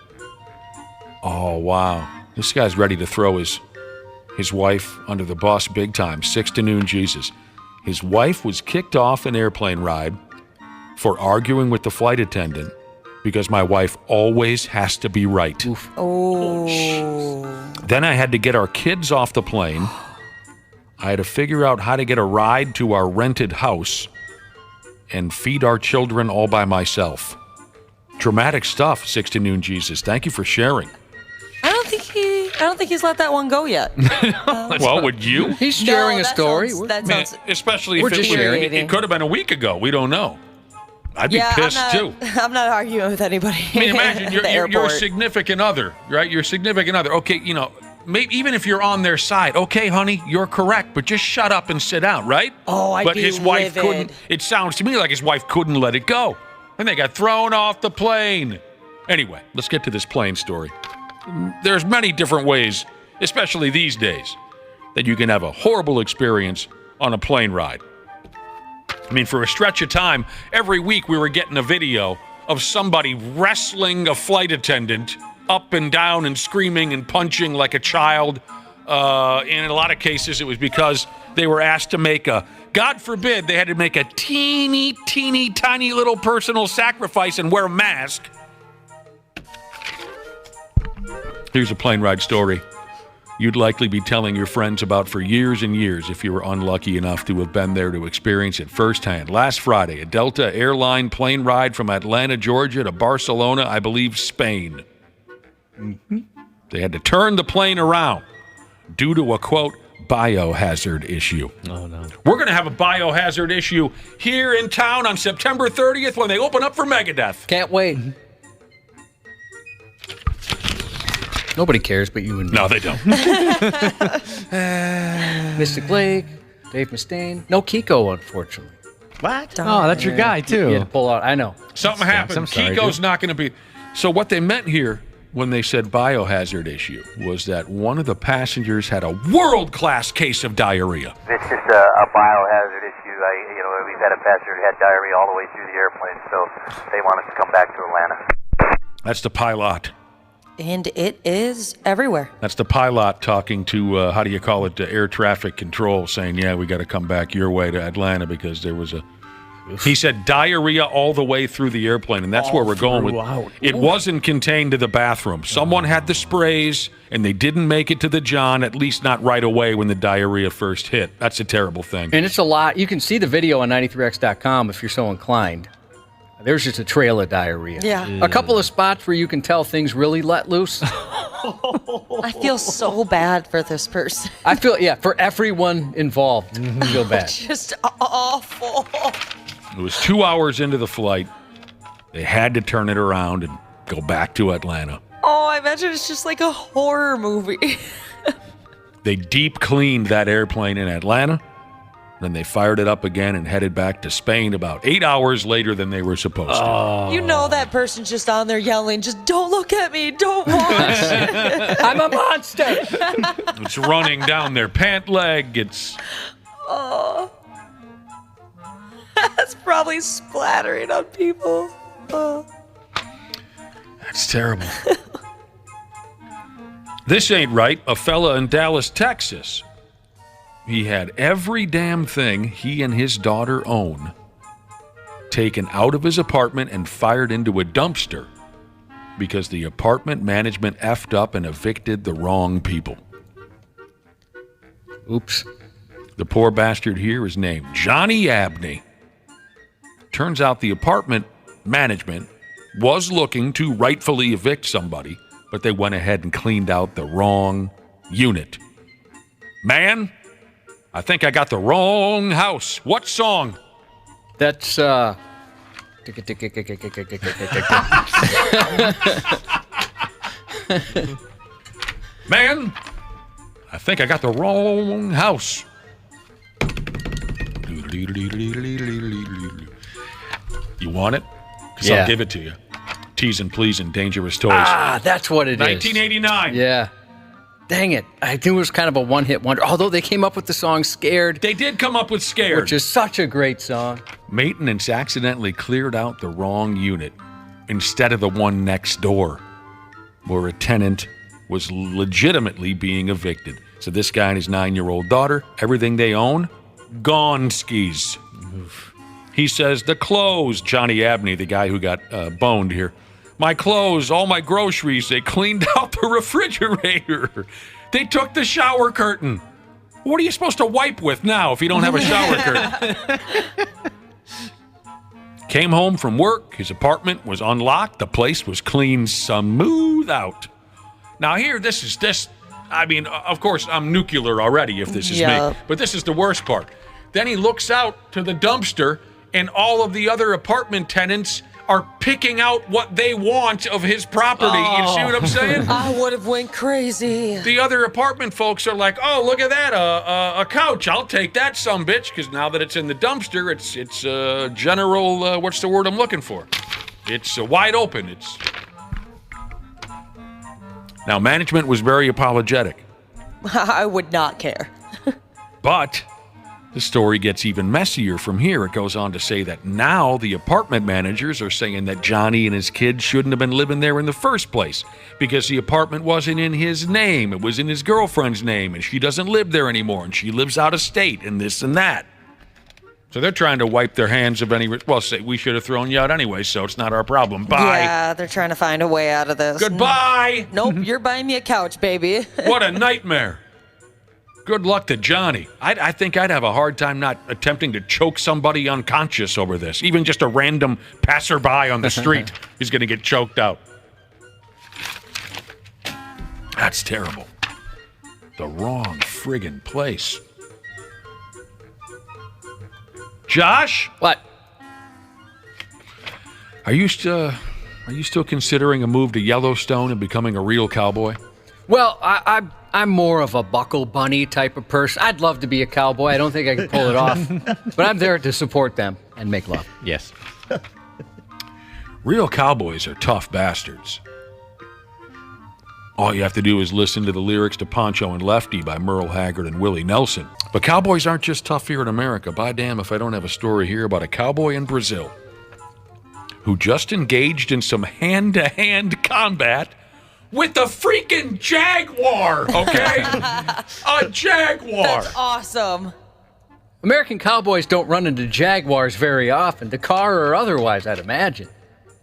Oh, wow. This guy's ready to throw his wife under the bus big time. 6 to noon, Jesus. His wife was kicked off an airplane ride for arguing with the flight attendant because my wife always has to be right. Oh. Then I had to get our kids off the plane. I had to figure out how to get a ride to our rented house and feed our children all by myself. Dramatic stuff, 6 to noon, Jesus. Thank you for sharing. I don't think he's let that one go yet. Well, would you? He's sharing a story. Especially if We're just sharing. it could have been a week ago. We don't know. I'd be pissed too. I'm not arguing with anybody. I mean, imagine your significant other, right? Your significant other. Okay, you know, maybe even if you're on their side, okay, honey, you're correct, but just shut up and sit down, right? Oh, I'd But be his wife livid. couldn't. It sounds to me like his wife couldn't let it go, and they got thrown off the plane. Anyway, let's get to this plane story. There's many different ways, especially these days, that you can have a horrible experience on a plane ride. I mean, for a stretch of time, every week we were getting a video of somebody wrestling a flight attendant up and down and screaming and punching like a child. And in a lot of cases, it was because they were asked to make God forbid, they had to make a teeny, tiny little personal sacrifice and wear a mask. Here's a plane ride story you'd likely be telling your friends about for years and years if you were unlucky enough to have been there to experience it firsthand. Last Friday, a Delta airline plane ride from Atlanta, Georgia to Barcelona, I believe Spain. They had to turn the plane around due to a, quote, biohazard issue. Oh, no. We're going to have a biohazard issue here in town on September 30th when they open up for Megadeth. Can't wait. Nobody cares but you and me. No, they don't. Mystic Lake, Dave Mustaine. No Kiko, unfortunately. What? Oh, that's your guy, too. You had to pull out. I know. Something happened. I'm sorry, Kiko's dude. not going to be. So what they meant here when they said biohazard issue was that one of the passengers had a world-class case of diarrhea. It's just a biohazard issue. We've had a passenger who had diarrhea all the way through the airplane, so they want us to come back to Atlanta. That's the pilot. And it is everywhere. That's the pilot talking to, how do you call it, air traffic control, saying, yeah, we got to come back your way to Atlanta because there was a... He said diarrhea all the way through the airplane, and that's where we're going with it. Wasn't contained to the bathroom. Someone had the sprays, and they didn't make it to the John, at least not right away when the diarrhea first hit. That's a terrible thing. And it's a lot. You can see the video on 93x.com if you're so inclined. There's just a trail of diarrhea. Yeah. A couple of spots where you can tell things really let loose. I feel so bad for this person. I feel, for everyone involved, I feel bad. Just awful. It was 2 hours into the flight. They had to turn it around and go back to Atlanta. Oh, I imagine it's just like a horror movie. They deep cleaned that airplane in Atlanta. Then they fired it up again and headed back to Spain about 8 hours later than they were supposed to. You know that person's just on there yelling, just don't look at me, don't watch. I'm a monster. It's running down their pant leg. It's... Oh. That's probably splattering on people. Oh. That's terrible. This ain't right. A fella in Dallas, Texas. He had every damn thing he and his daughter own taken out of his apartment and fired into a dumpster because the apartment management effed up and evicted the wrong people. Oops. The poor bastard here is named Johnny Abney. Turns out the apartment management was looking to rightfully evict somebody, but they went ahead and cleaned out the wrong unit. Man, I think I got the wrong house. What song? That's, Man, I think I got the wrong house. You want it? Because I'll give it to you. Tease and Please and Dangerous Toys. Ah, that's what it is. 1989. Yeah. Dang it. I think it was kind of a one-hit wonder. Although they came up with the song Scared. They did come up with Scared. Which is such a great song. Maintenance accidentally cleared out the wrong unit instead of the one next door where a tenant was legitimately being evicted. So this guy and his 9-year-old daughter, everything they own, gone skis. He says, the clothes, Johnny Abney, the guy who got boned here, my clothes, all my groceries, they cleaned out the refrigerator. They took the shower curtain. What are you supposed to wipe with now if you don't have a shower curtain? Came home from work. His apartment was unlocked. The place was clean smooth out. Now here, I mean, of course, I'm nuclear already if this is me. But this is the worst part. Then he looks out to the dumpster, and all of the other apartment tenants are picking out what they want of his property. You see what I'm saying? I would have went crazy. The other apartment folks are like, oh, look at that, a couch. I'll take that sumbitch, because now that it's in the dumpster, it's general, what's the word I'm looking for? It's wide open. Now, management was very apologetic. I would not care. But the story gets even messier from here. It goes on to say that now the apartment managers are saying that Johnny and his kids shouldn't have been living there in the first place because the apartment wasn't in his name. It was in his girlfriend's name, and she doesn't live there anymore, and she lives out of state, and this and that. So they're trying to wipe their hands of any... Well, say we should have thrown you out anyway, so it's not our problem. Bye. Yeah, they're trying to find a way out of this. Goodbye. Nope, you're buying me a couch, baby. What a nightmare. Good luck to Johnny. I think I'd have a hard time not attempting to choke somebody unconscious over this. Even just a random passerby on the street is going to get choked out. That's terrible. The wrong friggin' place. Josh? What? Are you still considering a move to Yellowstone and becoming a real cowboy? Well, I'm more of a buckle bunny type of person. I'd love to be a cowboy. I don't think I could pull it off. But I'm there to support them and make love. Yes. Real cowboys are tough bastards. All you have to do is listen to the lyrics to Poncho and Lefty by Merle Haggard and Willie Nelson. But cowboys aren't just tough here in America. By damn if I don't have a story here about a cowboy in Brazil who just engaged in some hand-to-hand combat with a freaking Jaguar, okay? A Jaguar. That's awesome. American cowboys don't run into Jaguars very often, the car or otherwise, I'd imagine.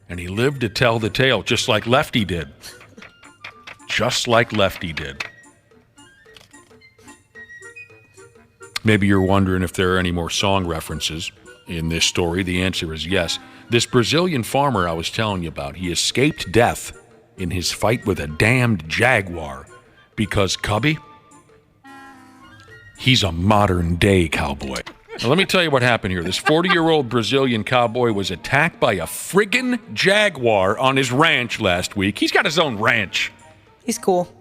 And he lived to tell the tale, just like Lefty did. Just like Lefty did. Maybe you're wondering if there are any more song references in this story. The answer is yes. This Brazilian farmer I was telling you about, he escaped death in his fight with a damned Jaguar because, Cubby, he's a modern-day cowboy. Now, let me tell you what happened here. This 40-year-old Brazilian cowboy was attacked by a friggin' Jaguar on his ranch last week. He's got his own ranch. He's cool.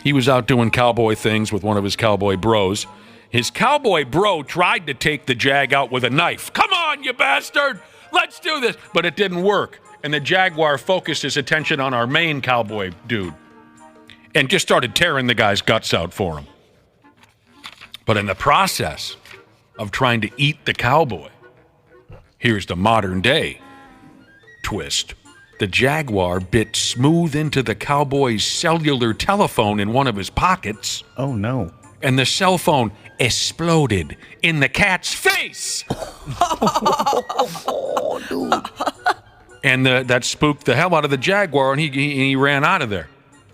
He was out doing cowboy things with one of his cowboy bros. His cowboy bro tried to take the Jag out with a knife. Come on, you bastard! Let's do this! But it didn't work. And the Jaguar focused his attention on our main cowboy dude and just started tearing the guy's guts out for him. But in the process of trying to eat the cowboy, here's the modern day twist. The Jaguar bit smooth into the cowboy's cellular telephone in one of his pockets. Oh, no. And the cell phone exploded in the cat's face. Oh, dude. And that spooked the hell out of the Jaguar, and he ran out of there.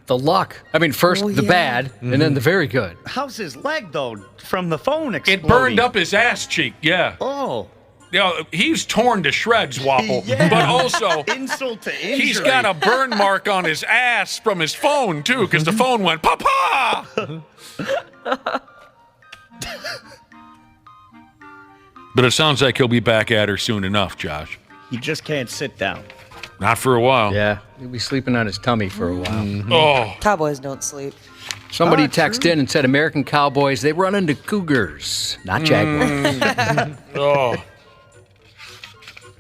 The luck. I mean, first the bad, and then the very good. How's his leg, though, from the phone exploding? It burned up his ass cheek, yeah. Oh. You know, he's torn to shreds, Wapple. Yeah. But also, insult to injury. He's got a burn mark on his ass from his phone, too, because the phone went, Papa! But it sounds like he'll be back at her soon enough, Josh. He just can't sit down. Not for a while. Yeah, he'll be sleeping on his tummy for a while. Mm-hmm. Oh. Cowboys don't sleep. Somebody texted in and said American cowboys, they run into cougars, not jaguars. Oh.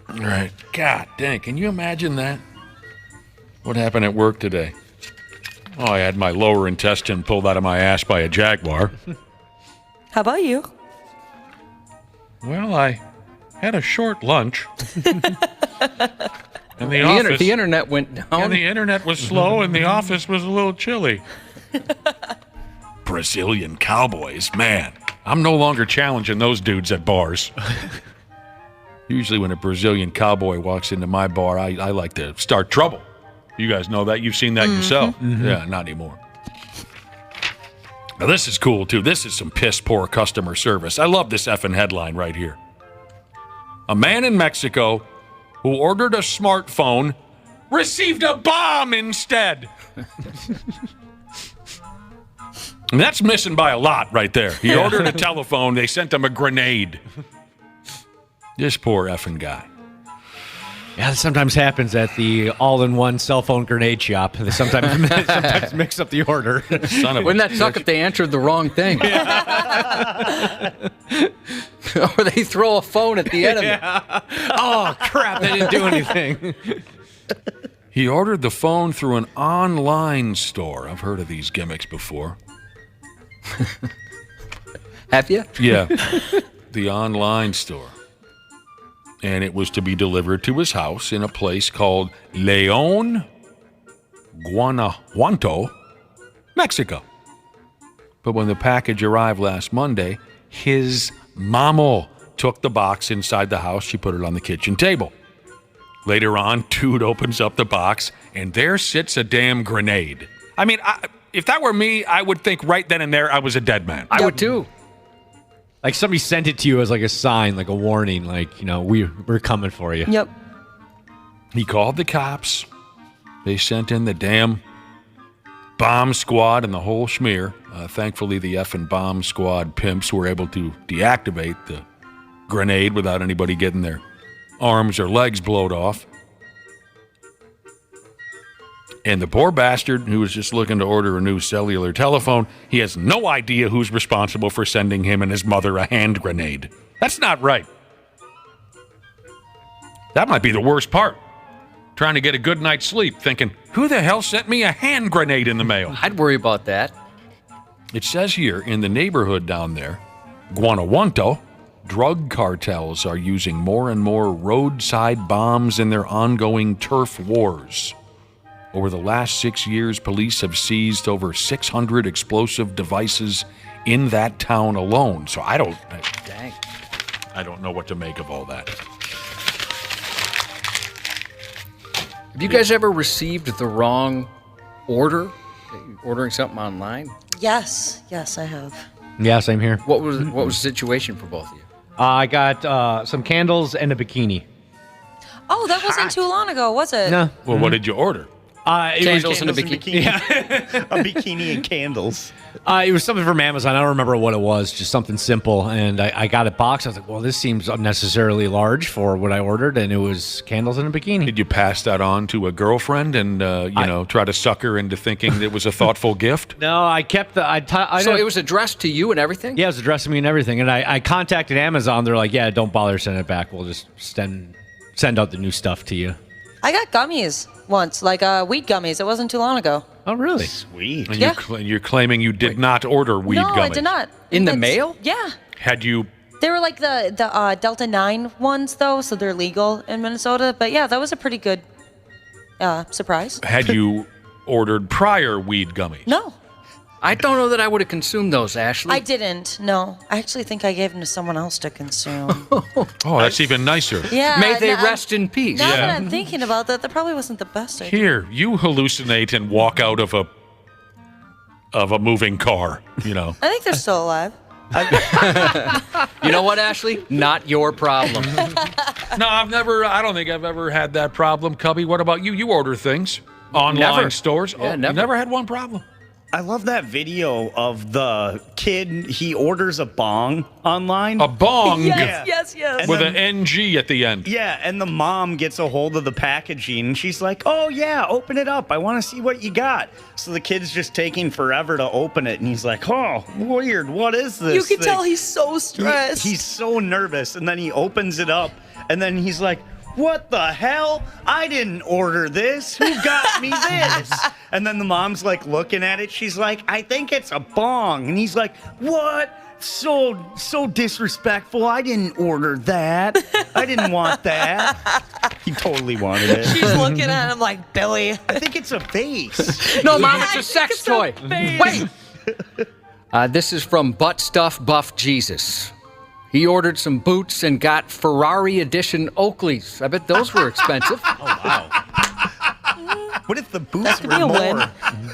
All right. God dang, can you imagine that? What happened at work today? Oh, I had my lower intestine pulled out of my ass by a Jaguar. How about you? Well, I had a short lunch. And the internet went down. And the internet was slow, and the office was a little chilly. Brazilian cowboys, man. I'm no longer challenging those dudes at bars. Usually when a Brazilian cowboy walks into my bar, I like to start trouble. You guys know that? You've seen that yourself? Mm-hmm. Yeah, not anymore. Now, this is cool, too. This is some piss-poor customer service. I love this effing headline right here. A man in Mexico who ordered a smartphone received a bomb instead. And that's missing by a lot right there. He ordered a telephone. They sent him a grenade. This poor effing guy. Yeah, that sometimes happens at the all-in-one cell phone grenade shop. They sometimes mix up the order. Wouldn't that suck if they answered the wrong thing? Or they throw a phone at the enemy. Yeah. Oh, crap, they didn't do anything. He ordered the phone through an online store. I've heard of these gimmicks before. Have you? Yeah. The online store. And it was to be delivered to his house in a place called León, Guanajuato, Mexico. But when the package arrived last Monday, his mama took the box inside the house. She put it on the kitchen table. Later on, dude opens up the box, and there sits a damn grenade. I mean, if that were me, I would think right then and there I was a dead man. I would too. Like somebody sent it to you as like a sign, like a warning, like, you know, we're coming for you. Yep. He called the cops. They sent in the damn bomb squad and the whole schmear. Thankfully, the effing bomb squad pimps were able to deactivate the grenade without anybody getting their arms or legs blowed off. And the poor bastard who was just looking to order a new cellular telephone, he has no idea who's responsible for sending him and his mother a hand grenade. That's not right. That might be the worst part. Trying to get a good night's sleep, thinking, who the hell sent me a hand grenade in the mail? I'd worry about that. It says here, in the neighborhood down there, Guanajuato, drug cartels are using more and more roadside bombs in their ongoing turf wars. Over the last 6 years, police have seized over 600 explosive devices in that town alone. So I don't know what to make of all that. Have you guys ever received the wrong order? Ordering something online? Yes, I have. Yeah, same here. What was the situation for both of you? I got some candles and a bikini. Oh, that wasn't too long ago, was it? No. Well, what did you order? Candles and a bikini. Yeah. A bikini and candles. It was something from Amazon. I don't remember what it was. Just something simple. And I got a box. I was like, well, this seems unnecessarily large for what I ordered. And it was candles and a bikini. Did you pass that on to a girlfriend and, try to suck her into thinking it was a thoughtful gift? No, I kept the... So it was addressed to you and everything? Yeah, it was addressed to me and everything. And I contacted Amazon. They're like, yeah, don't bother sending it back. We'll just send out the new stuff to you. I got gummies once, like weed gummies. It wasn't too long ago. Oh, really? Sweet. And Yeah. you're claiming you did not order weed No, gummies. I did not. In the mail? Yeah. Had you... They were like the Delta 9 ones, though, so they're legal in Minnesota. But yeah, that was a pretty good surprise. Had you ordered prior weed gummies? No. I don't know that I would have consumed those, Ashley. I didn't, no. I actually think I gave them to someone else to consume. Oh, that's even nicer. Yeah. May they rest in peace. Now that I'm thinking about that probably wasn't the best idea. Here, you hallucinate and walk out of a moving car, I think they're still alive. You know what, Ashley? Not your problem. No, I don't think I've ever had that problem. Cubby, what about you? You order things. Online Never. stores. Yeah, You never. never had one problem. I love that video of the kid. He orders a bong online. A bong? Yes. And With then- an NG at the end. Yeah, and the mom gets a hold of the packaging, and she's like, oh, yeah, open it up. I want to see what you got. So the kid's just taking forever to open it, and he's like, oh, weird, what is this? You can thing?" tell he's so stressed. He's so nervous, and then he opens it up, and then he's like, what the hell? I didn't order this. Who got me this? And then the mom's like looking at it. She's like, I think it's a bong. And he's like, what? So disrespectful. I didn't order that. I didn't want that. He totally wanted it. She's looking at him like, Billy. I think it's a vase. No, Mom, it's a sex toy. Wait. This is from Butt Stuff Buff Jesus. He ordered some boots and got Ferrari edition Oakleys. I bet those were expensive. Oh, wow. What if the boots Could were be a more? win.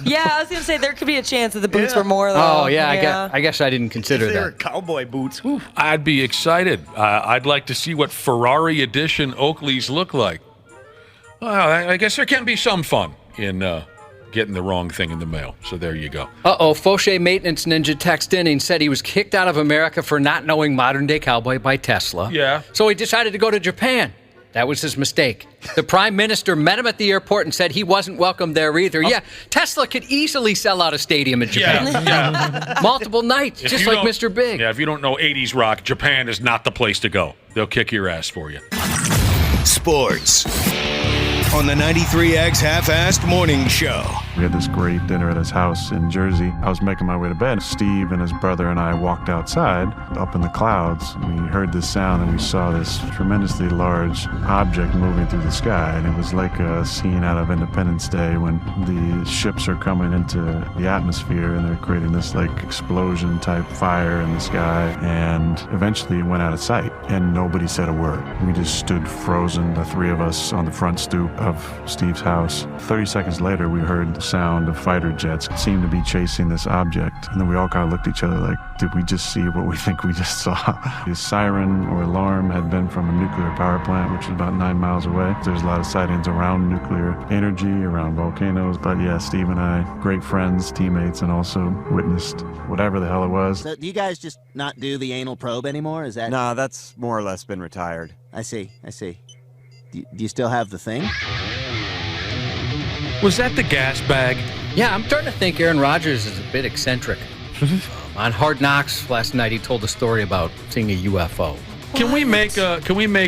Yeah, I was going to say there could be a chance that the boots were more, though. Oh, yeah, I guess I didn't consider If they were that. cowboy boots. Whew. I'd be excited. I'd like to see what Ferrari edition Oakleys look like. Well, I guess there can be some fun in getting the wrong thing in the mail. So there you go. Uh-oh, Fauché Maintenance Ninja texted in and said he was kicked out of America for not knowing Modern Day Cowboy by Tesla. Yeah. So he decided to go to Japan. That was his mistake. The prime minister met him at the airport and said he wasn't welcome there either. Yeah, Tesla could easily sell out a stadium in Japan. Yeah. Multiple nights, If just you like don't- Mr. Big. Yeah, if you don't know 80s rock, Japan is not the place to go. They'll kick your ass for you. Sports on the 93X Half-Assed Morning Show. We had this great dinner at his house in Jersey. I was making my way to bed. Steve and his brother and I walked outside up in the clouds. We heard this sound and we saw this tremendously large object moving through the sky. And it was like a scene out of Independence Day when the ships are coming into the atmosphere and they're creating this like explosion type fire in the sky. And eventually it went out of sight and nobody said a word. We just stood frozen, the three of us on the front stoop of Steve's house. 30 seconds later, we heard the sound of fighter jets seem to be chasing this object. And then we all kind of looked at each other like, did we just see what we think we just saw? The siren or alarm had been from a nuclear power plant, which is about 9 miles away. There's a lot of sightings around nuclear energy, around volcanoes. But yeah, Steve and I, great friends, teammates, and also witnessed whatever the hell it was. So do you guys just not do the anal probe anymore? Is that? Nah, that's more or less been retired. I see. Do you still have the thing? Was that the gas bag? Yeah, I'm starting to think Aaron Rodgers is a bit eccentric. On Hard Knocks last night, he told a story about seeing a UFO. Can we make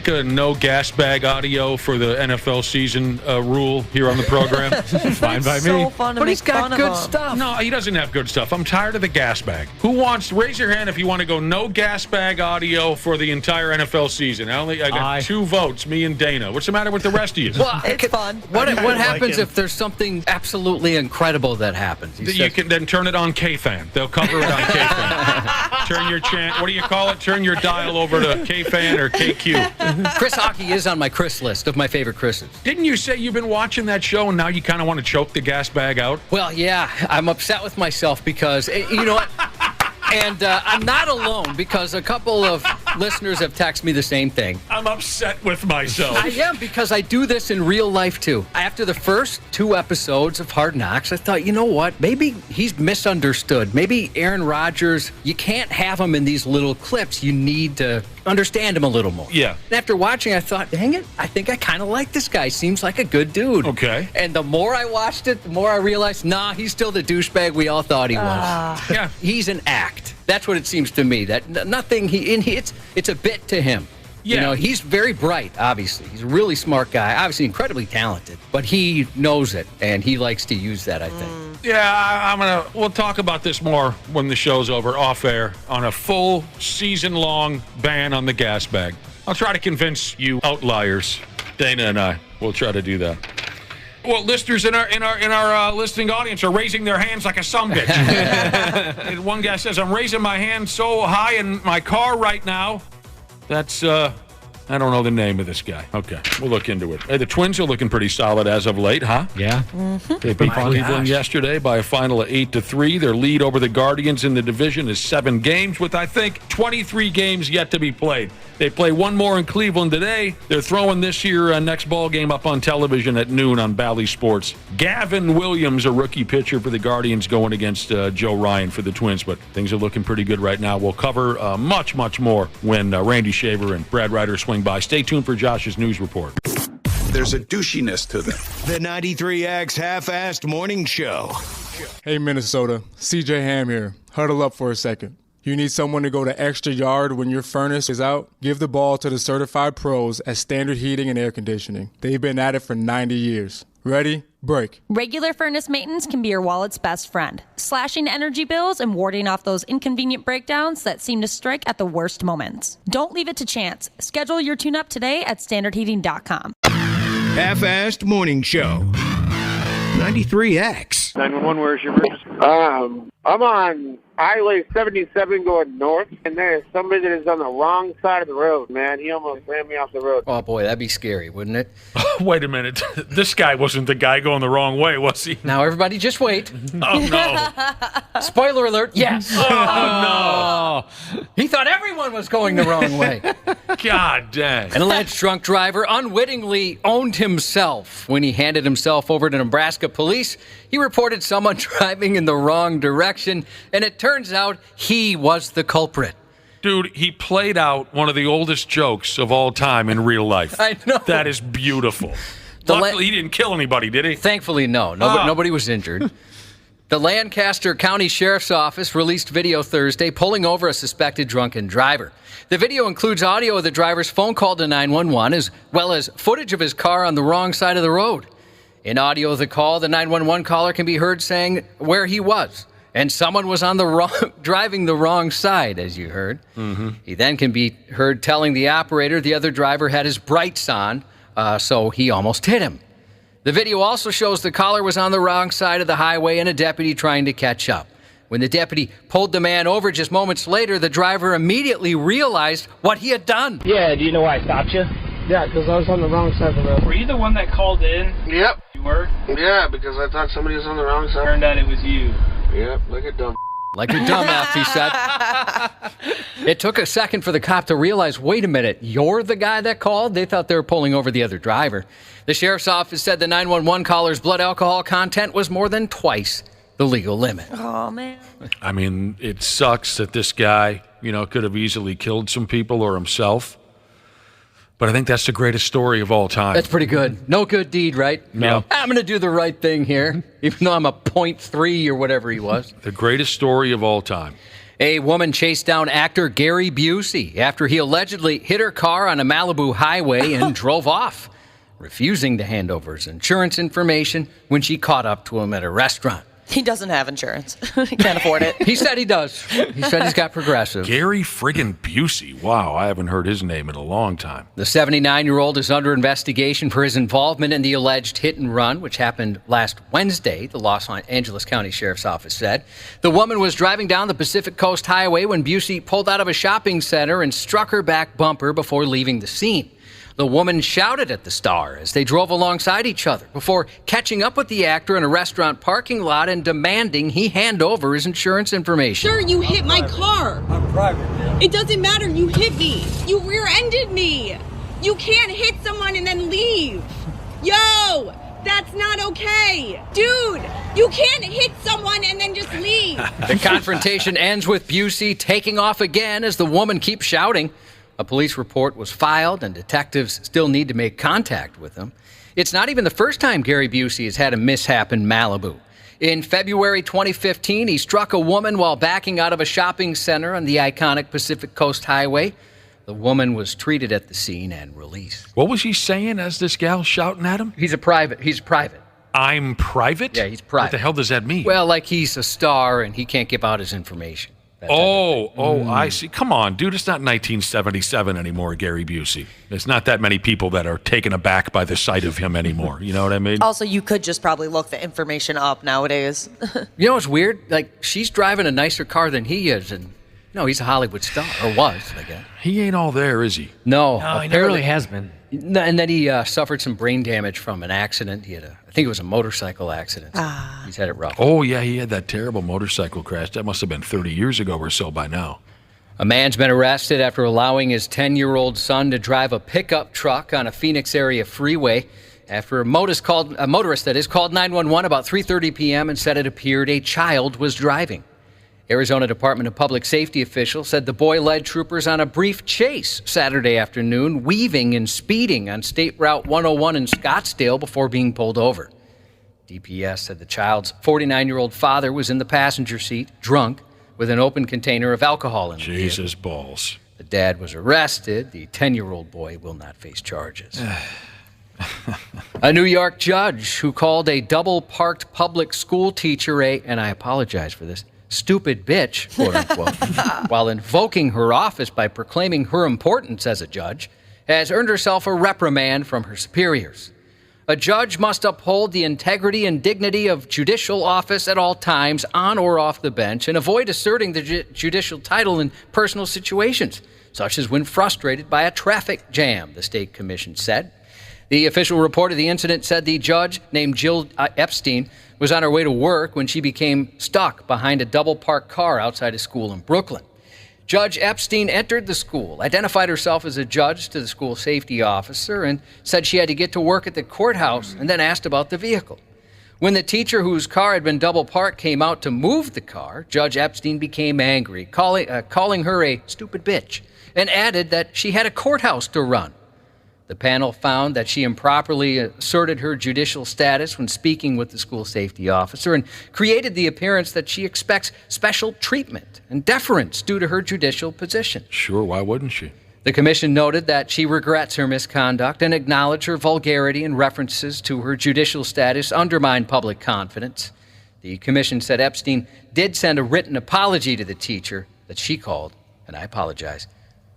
a no gas bag audio for the NFL season rule here on the program? Fine by me. So fun to But make he's got fun of good him. stuff. No, he doesn't have good stuff. I'm tired of the gas bag. Who wants? Raise your hand if you want to go no gas bag audio for the entire NFL season. I got 2 votes, me and Dana. What's the matter with the rest of you? Well, It's fun. What happens him. if there's something absolutely incredible that happens? He You says- can then turn it on KFan. They'll cover it on KFan. Turn your chant. What do you call it? Turn your dial over to KFan or KQ. Chris Hockey is on my Chris list of my favorite Chris's. Didn't you say you've been watching that show and now you kind of want to choke the gas bag out? Well, yeah, I'm upset with myself because, you know what? And I'm not alone because a couple of listeners have texted me the same thing. I'm upset with myself. I am, because I do this in real life, too. After the first 2 episodes of Hard Knocks, I thought, you know what? Maybe he's misunderstood. Maybe Aaron Rodgers, you can't have him in these little clips. You need to understand him a little more. Yeah. And after watching, I thought, dang it, I think I kind of like this guy. Seems like a good dude. Okay. And the more I watched it, the more I realized, nah, he's still the douchebag we all thought he was. Yeah. He's an act. That's what it seems to me. That nothing. It's a bit to him. Yeah. You know, he's very bright. Obviously, he's a really smart guy. Obviously, incredibly talented. But he knows it, and he likes to use that, I think. Yeah, we'll talk about this more when the show's over, off air, on a full season-long ban on the gas bag. I'll try to convince you outliers, Dana and I. We'll try to do that. Well, listeners in our listening audience are raising their hands like a sumbitch. And one guy says, "I'm raising my hand so high in my car right now." That's I don't know the name of this guy. Okay, we'll look into it. Hey, the Twins are looking pretty solid as of late, huh? Yeah. They beat Cleveland yesterday by a final of 8-3. Their lead over the Guardians in the division is 7 games, with I think 23 games yet to be played. They play one more in Cleveland today. They're throwing this year next ball game up on television at noon on Bally Sports. Gavin Williams, a rookie pitcher for the Guardians, going against Joe Ryan for the Twins. But things are looking pretty good right now. We'll cover much more when Randy Shaver and Brad Ryder swing by. Stay tuned for Josh's news report. There's a douchiness to them. The 93X Half-Assed Morning Show. Hey, Minnesota. CJ Ham here. Huddle up for a second. You need someone to go the extra yard when your furnace is out? Give the ball to the certified pros at Standard Heating and Air Conditioning. They've been at it for 90 years. Ready? Break. Regular furnace maintenance can be your wallet's best friend, slashing energy bills and warding off those inconvenient breakdowns that seem to strike at the worst moments. Don't leave it to chance. Schedule your tune-up today at standardheating.com. Half-Assed Morning Show. 93X. 911, where's your emergency? I'm on Highway 77 going north, and there's somebody that is on the wrong side of the road, man. He almost ran me off the road. Oh, boy, that'd be scary, wouldn't it? Wait a minute. This guy wasn't the guy going the wrong way, was he? Now, everybody just wait. Oh, no. Spoiler alert, yes. Oh, no. He thought everyone was going the wrong way. God dang. An alleged drunk driver unwittingly owned himself when he handed himself over to Nebraska police. He reported someone driving in the wrong direction, and it turns out he was the culprit. Dude, he played out one of the oldest jokes of all time in real life. I know. That is beautiful. Luckily, he didn't kill anybody, did he? Thankfully, no. Nobody was injured. The Lancaster County Sheriff's Office released video Thursday pulling over a suspected drunken driver. The video includes audio of the driver's phone call to 911, as well as footage of his car on the wrong side of the road. In audio of the call, the 911 caller can be heard saying where he was, and someone was on the driving the wrong side, as you heard. Mm-hmm. He then can be heard telling the operator the other driver had his brights on, so he almost hit him. The video also shows the caller was on the wrong side of the highway and a deputy trying to catch up. When the deputy pulled the man over just moments later, the driver immediately realized what he had done. Yeah, do you know why I stopped you? Yeah, because I was on the wrong side of the road. Were you the one that called in? Yep. You were? Yeah, because I thought somebody was on the wrong side. Turned out it was you. Yep, like a dumb. Like a dumbass, he said. It took a second for the cop to realize, wait a minute, you're the guy that called? They thought they were pulling over the other driver. The sheriff's office said the 911 caller's blood alcohol content was more than twice the legal limit. Oh, man. I mean, it sucks that this guy, could have easily killed some people or himself. But I think that's the greatest story of all time. That's pretty good. No good deed, right? No. I'm going to do the right thing here, even though I'm a 0.3 or whatever he was. The greatest story of all time. A woman chased down actor Gary Busey after he allegedly hit her car on a Malibu highway and drove off, refusing to hand over his insurance information when she caught up to him at a restaurant. He doesn't have insurance. He can't afford it. He said he does. He said he's got Progressive. Gary friggin' Busey. Wow, I haven't heard his name in a long time. The 79-year-old is under investigation for his involvement in the alleged hit and run, which happened last Wednesday, the Los Angeles County Sheriff's Office said. The woman was driving down the Pacific Coast Highway when Busey pulled out of a shopping center and struck her back bumper before leaving the scene. The woman shouted at the star as they drove alongside each other before catching up with the actor in a restaurant parking lot and demanding he hand over his insurance information. Sir, you hit my car. I'm private, yeah. It doesn't matter. You hit me. You rear-ended me. You can't hit someone and then leave. Yo, that's not okay. Dude, you can't hit someone and then just leave. The confrontation ends with Busey taking off again as the woman keeps shouting. A police report was filed, and detectives still need to make contact with him. It's not even the first time Gary Busey has had a mishap in Malibu. In February 2015, he struck a woman while backing out of a shopping center on the iconic Pacific Coast Highway. The woman was treated at the scene and released. What was he saying as this gal shouting at him? He's private. I'm private? Yeah, he's private. What the hell does that mean? Well, like he's a star and he can't give out his information. I see. Come on, dude. It's not 1977 anymore, Gary Busey. There's not that many people that are taken aback by the sight of him anymore. You know what I mean? Also, you could just probably look the information up nowadays. You know what's weird? Like, she's driving a nicer car than he is, and no, he's a Hollywood star, or was, I guess. He ain't all there, is he? No, he never really has been. And then he suffered some brain damage from an accident. He had I think it was a motorcycle accident. He's had it rough. Oh, yeah, he had that terrible motorcycle crash. That must have been 30 years ago or so by now. A man's been arrested after allowing his 10-year-old son to drive a pickup truck on a Phoenix area freeway after a motorist called 911 about 3:30 p.m. and said it appeared a child was driving. Arizona Department of Public Safety officials said the boy led troopers on a brief chase Saturday afternoon, weaving and speeding on State Route 101 in Scottsdale before being pulled over. DPS said the child's 49-year-old father was in the passenger seat, drunk, with an open container of alcohol in the vehicle. Jesus balls. The dad was arrested. The 10-year-old boy will not face charges. A New York judge who called a double-parked public school teacher and I apologize for this, stupid bitch, quote unquote, while invoking her office by proclaiming her importance as a judge, has earned herself a reprimand from her superiors. A judge must uphold the integrity and dignity of judicial office at all times, on or off the bench, and avoid asserting the judicial title in personal situations, such as when frustrated by a traffic jam, the state commission said. The official report of the incident said the judge, named Jill Epstein, was on her way to work when she became stuck behind a double-parked car outside a school in Brooklyn. Judge Epstein entered the school, identified herself as a judge to the school safety officer, and said she had to get to work at the courthouse, and then asked about the vehicle. When the teacher whose car had been double-parked came out to move the car, Judge Epstein became angry, calling her a stupid bitch, and added that she had a courthouse to run. The panel found that she improperly asserted her judicial status when speaking with the school safety officer and created the appearance that she expects special treatment and deference due to her judicial position. Sure, why wouldn't she? The commission noted that she regrets her misconduct and acknowledged her vulgarity and references to her judicial status undermined public confidence. The commission said Epstein did send a written apology to the teacher that she called, and I apologize,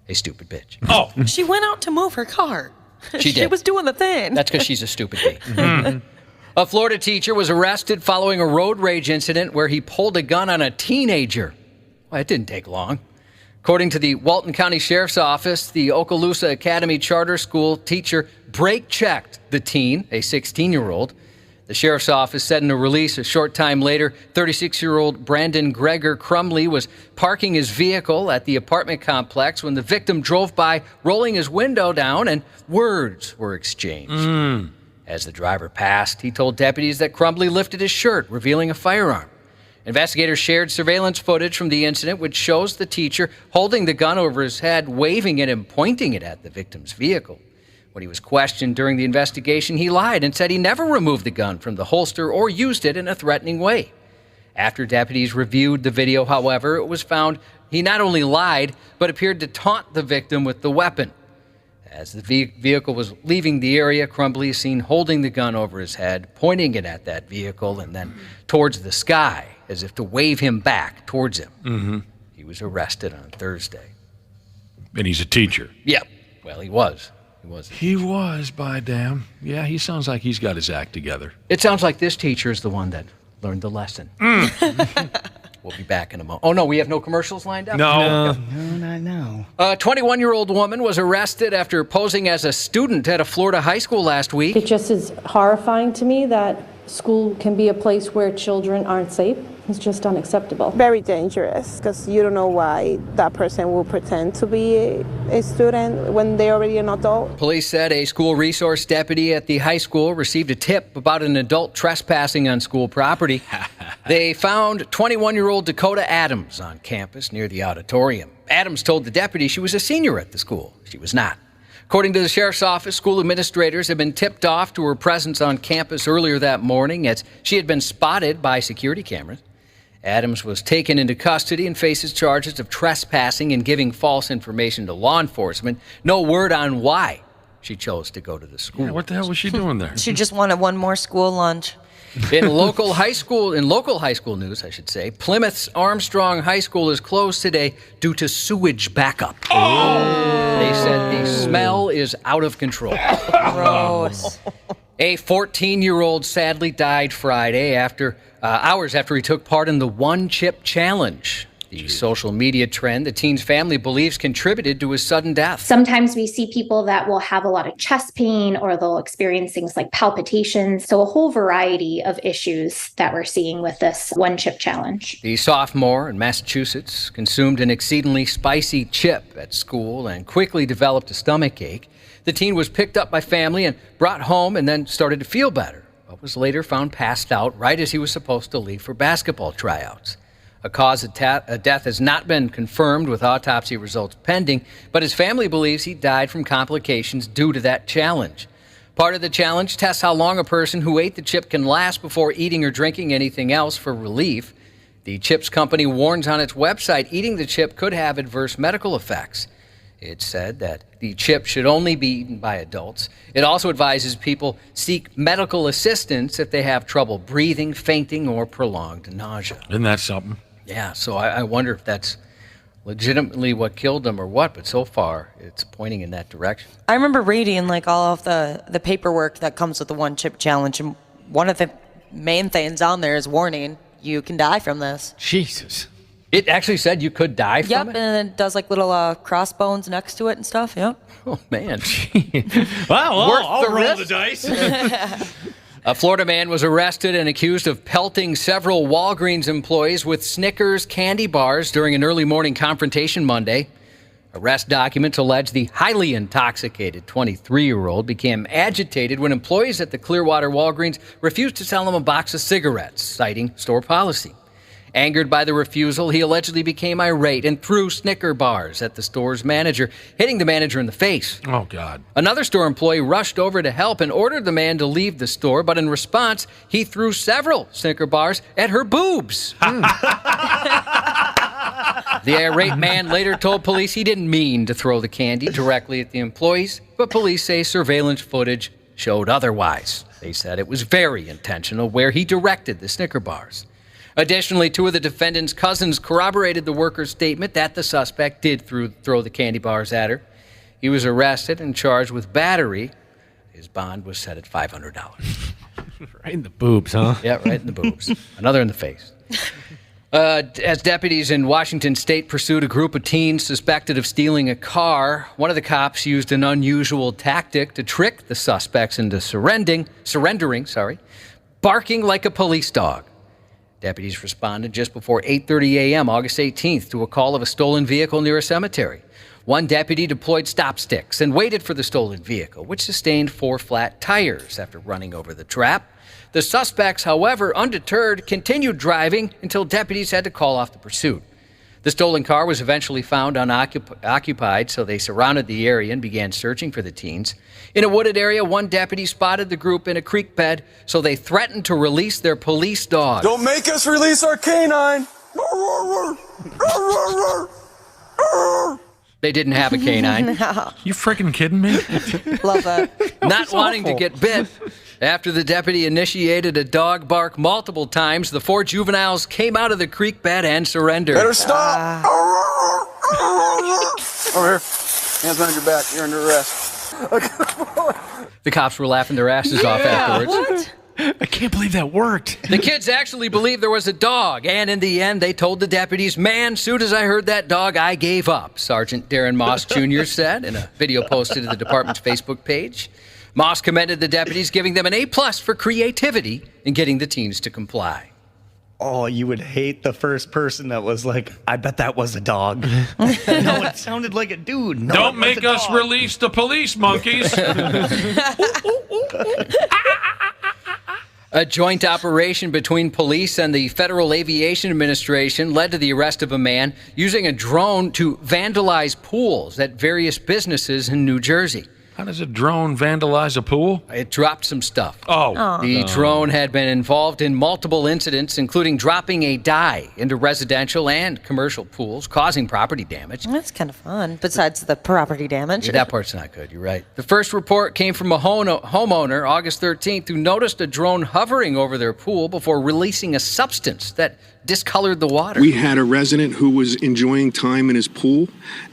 a stupid bitch. Oh. She went out to move her car. She did. She was doing the thing. That's because she's a stupid bee. A Florida teacher was arrested following a road rage incident where he pulled a gun on a teenager. Well, it didn't take long. According to the Walton County Sheriff's Office, the Okaloosa Academy Charter School teacher brake-checked the teen, a 16-year-old. The Sheriff's Office said in a release a short time later, 36-year-old Brandon Gregor Crumley was parking his vehicle at the apartment complex when the victim drove by, rolling his window down, and words were exchanged. As the driver passed, he told deputies that Crumley lifted his shirt, revealing a firearm. Investigators shared surveillance footage from the incident, which shows the teacher holding the gun over his head, waving it and pointing it at the victim's vehicle. When he was questioned during the investigation, he lied and said he never removed the gun from the holster or used it in a threatening way. After deputies reviewed the video, however, it was found he not only lied, but appeared to taunt the victim with the weapon. As the vehicle was leaving the area, Crumley is seen holding the gun over his head, pointing it at that vehicle and then towards the sky, as if to wave him back towards him. He was arrested on Thursday. And he's a teacher. Yep. Well, he was. He was, by damn. Yeah, he sounds like he's got his act together. It sounds like this teacher is the one that learned the lesson. We'll be back in a moment. Oh, no, we have no commercials lined up? No, not now. A 21-year-old woman was arrested after posing as a student at a Florida high school last week. It just is horrifying to me that school can be a place where children aren't safe. It's just unacceptable. Very dangerous, because you don't know why that person will pretend to be a student when they're already an adult. Police said a school resource deputy at the high school received a tip about an adult trespassing on school property. They found 21-year-old Dakota Adams on campus near the auditorium. Adams told the deputy she was a senior at the school. She was not. According to the sheriff's office, school administrators had been tipped off to her presence on campus earlier that morning as she had been spotted by security cameras. Adams was taken into custody and faces charges of trespassing and giving false information to law enforcement. No word on why she chose to go to the school. Yeah, what the hell was she doing there? She just wanted one more school lunch. In local high school news, I should say, Plymouth's Armstrong High School is closed today due to sewage backup. They said the smell is out of control. Gross. A 14-year-old sadly died Friday hours after he took part in the One Chip Challenge. The social media trend the teen's family believes contributed to his sudden death. Sometimes we see people that will have a lot of chest pain or they'll experience things like palpitations. So a whole variety of issues that we're seeing with this One Chip Challenge. The sophomore in Massachusetts consumed an exceedingly spicy chip at school and quickly developed a stomachache. The teen was picked up by family and brought home and then started to feel better, but was later found passed out right as he was supposed to leave for basketball tryouts. A cause of death has not been confirmed with autopsy results pending, but his family believes he died from complications due to that challenge. Part of the challenge tests how long a person who ate the chip can last before eating or drinking anything else for relief. The chips company warns on its website eating the chip could have adverse medical effects. It said that the chip should only be eaten by adults. It also advises people seek medical assistance if they have trouble breathing, fainting, or prolonged nausea. Isn't that something? Yeah, so I wonder if that's legitimately what killed him or what, but so far it's pointing in that direction. I remember reading like all of the paperwork that comes with the One Chip Challenge, and one of the main things on there is warning, you can die from this. Jesus. It actually said you could die from it? Yep, and then it does like little crossbones next to it and stuff, yep. Oh, man. Well, I'll roll risk. the dice. A Florida man was arrested and accused of pelting several Walgreens employees with Snickers candy bars during an early morning confrontation Monday. Arrest documents allege the highly intoxicated 23-year-old became agitated when employees at the Clearwater Walgreens refused to sell him a box of cigarettes, citing store policy. Angered by the refusal, he allegedly became irate and threw Snicker bars at the store's manager, hitting the manager in the face. Oh, God. Another store employee rushed over to help and ordered the man to leave the store, but in response, he threw several Snicker bars at her boobs. The irate man later told police he didn't mean to throw the candy directly at the employees, but police say surveillance footage showed otherwise. They said it was very intentional where he directed the Snicker bars. Additionally, two of the defendant's cousins corroborated the worker's statement that the suspect did throw the candy bars at her. He was arrested and charged with battery. His bond was set at $500. Right in the boobs, huh? Yeah, right in the boobs. Another in the face. As deputies in Washington State pursued a group of teens suspected of stealing a car, one of the cops used an unusual tactic to trick the suspects into surrendering, barking like a police dog. Deputies responded just before 8:30 a.m. August 18th to a call of a stolen vehicle near a cemetery. One deputy deployed stop sticks and waited for the stolen vehicle, which sustained 4 flat tires after running over the trap. The suspects, however, undeterred, continued driving until deputies had to call off the pursuit. The stolen car was eventually found unoccupied, so they surrounded the area and began searching for the teens. In a wooded area, one deputy spotted the group in a creek bed, so they threatened to release their police dog. Don't make us release our canine! They didn't have a canine. No. You freaking kidding me? Love that. Not wanting to get bit. After the deputy initiated a dog bark multiple times, the 4 juveniles came out of the creek bed and surrendered. Better stop! Over here. Hands behind your back. You're under arrest. The cops were laughing their asses off afterwards. What? I can't believe that worked. The kids actually believed there was a dog, and in the end, they told the deputies, "Man, soon as I heard that dog, I gave up," Sergeant Darren Moss Jr. said in a video posted to the department's Facebook page. Moss commended the deputies, giving them an A+ for creativity in getting the teens to comply. Oh, you would hate the first person that was like, I bet that was a dog. No, it sounded like a dude. No, Don't make us release the police monkeys. A joint operation between police and the Federal Aviation Administration led to the arrest of a man using a drone to vandalize pools at various businesses in New Jersey. How does a drone vandalize a pool? It dropped some stuff. Oh. The drone had been involved in multiple incidents, including dropping a dye into residential and commercial pools, causing property damage. That's kind of fun, besides the property damage. Yeah, that part's not good, you're right. The first report came from a homeowner, August 13th, who noticed a drone hovering over their pool before releasing a substance that discolored the water. We had a resident who was enjoying time in his pool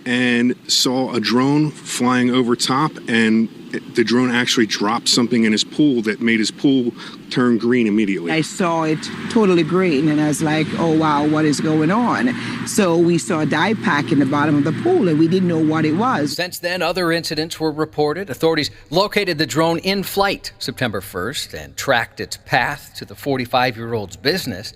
and saw a drone flying over top, and the drone actually dropped something in his pool that made his pool turn green immediately. I saw it totally green, and I was like, oh, wow, what is going on? So we saw a dye pack in the bottom of the pool, and we didn't know what it was. Since then, other incidents were reported. Authorities located the drone in flight September 1st and tracked its path to the 45-year-old's business.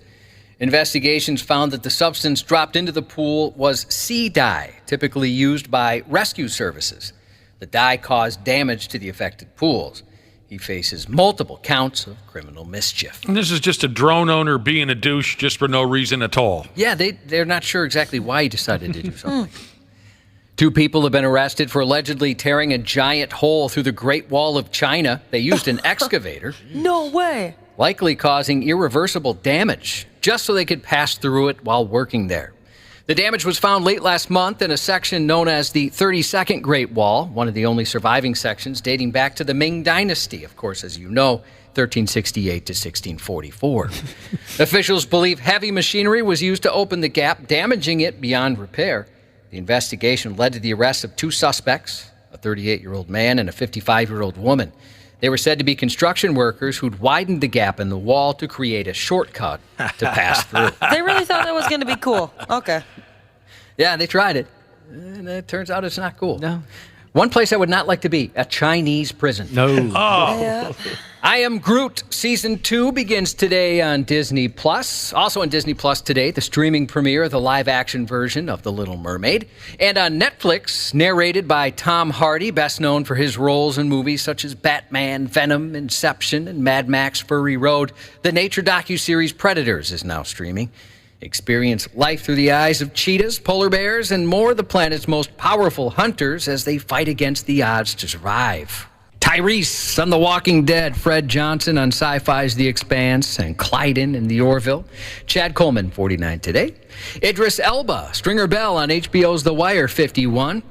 Investigations found that the substance dropped into the pool was sea dye, typically used by rescue services. The dye caused damage to the affected pools. He faces multiple counts of criminal mischief. And this is just a drone owner being a douche just for no reason at all. Yeah, they're not sure exactly why he decided to do something. 2 people have been arrested for allegedly tearing a giant hole through the Great Wall of China. They used an excavator. No way. Likely causing irreversible damage, just so they could pass through it while working there. The damage was found late last month in a section known as the 32nd Great Wall, one of the only surviving sections dating back to the Ming Dynasty, of course, as you know, 1368 to 1644. Officials believe heavy machinery was used to open the gap, damaging it beyond repair. The investigation led to the arrest of 2 suspects, a 38-year-old man and a 55-year-old woman. They were said to be construction workers who'd widened the gap in the wall to create a shortcut to pass through. They really thought that was going to be cool. Okay. Yeah, they tried it. And it turns out it's not cool. No. One place I would not like to be, a Chinese prison. No. Oh. Yeah. I Am Groot Season 2 begins today on Disney+. Also on Disney+ today, the streaming premiere of the live-action version of The Little Mermaid. And on Netflix, narrated by Tom Hardy, best known for his roles in movies such as Batman, Venom, Inception, and Mad Max Fury Road, the nature docuseries Predators is now streaming. Experience life through the eyes of cheetahs, polar bears, and more of the planet's most powerful hunters as they fight against the odds to survive. Tyrese on The Walking Dead, Fred Johnson on Sci-Fi's The Expanse, and Clyden in The Orville. Chad Coleman, 49 today. Idris Elba, Stringer Bell on HBO's The Wire, 51.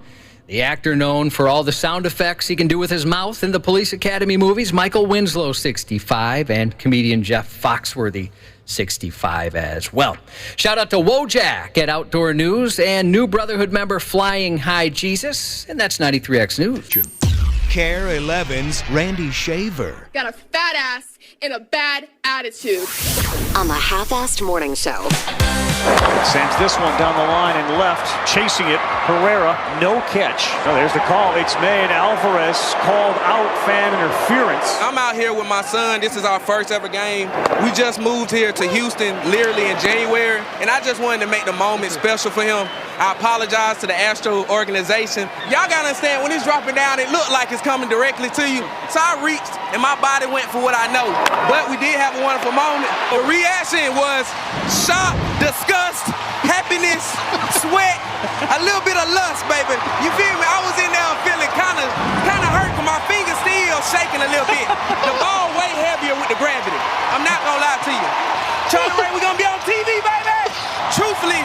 The actor known for all the sound effects he can do with his mouth in the Police Academy movies, Michael Winslow, 65, and comedian Jeff Foxworthy, 65 as well. Shout out to Wojak at Outdoor News and new Brotherhood member Flying High Jesus, and that's 93X News. Care 11's Randy Shaver. Got a fat badass and a bad attitude. On the Half-Assed Morning Show. Sends this one down the line and left, chasing it. Herrera, no catch. Oh, there's the call. It's made. Alvarez called out fan interference. I'm out here with my son. This is our first ever game. We just moved here to Houston literally in January, and I just wanted to make the moment special for him. I apologize to the Astro organization. Y'all gotta understand, when it's dropping down, it looked like it's coming directly to you. So I reached, and my body went for what I know. But we did have a wonderful moment. The reaction was shock, disgust, happiness, sweat, a little bit of lust, baby. You feel me? I was in there feeling kind of hurt, because my fingers still shaking a little bit. The ball way heavier with the gravity. I'm not gonna lie to you. Charlie Ray, we're gonna be on TV, baby. Truthfully,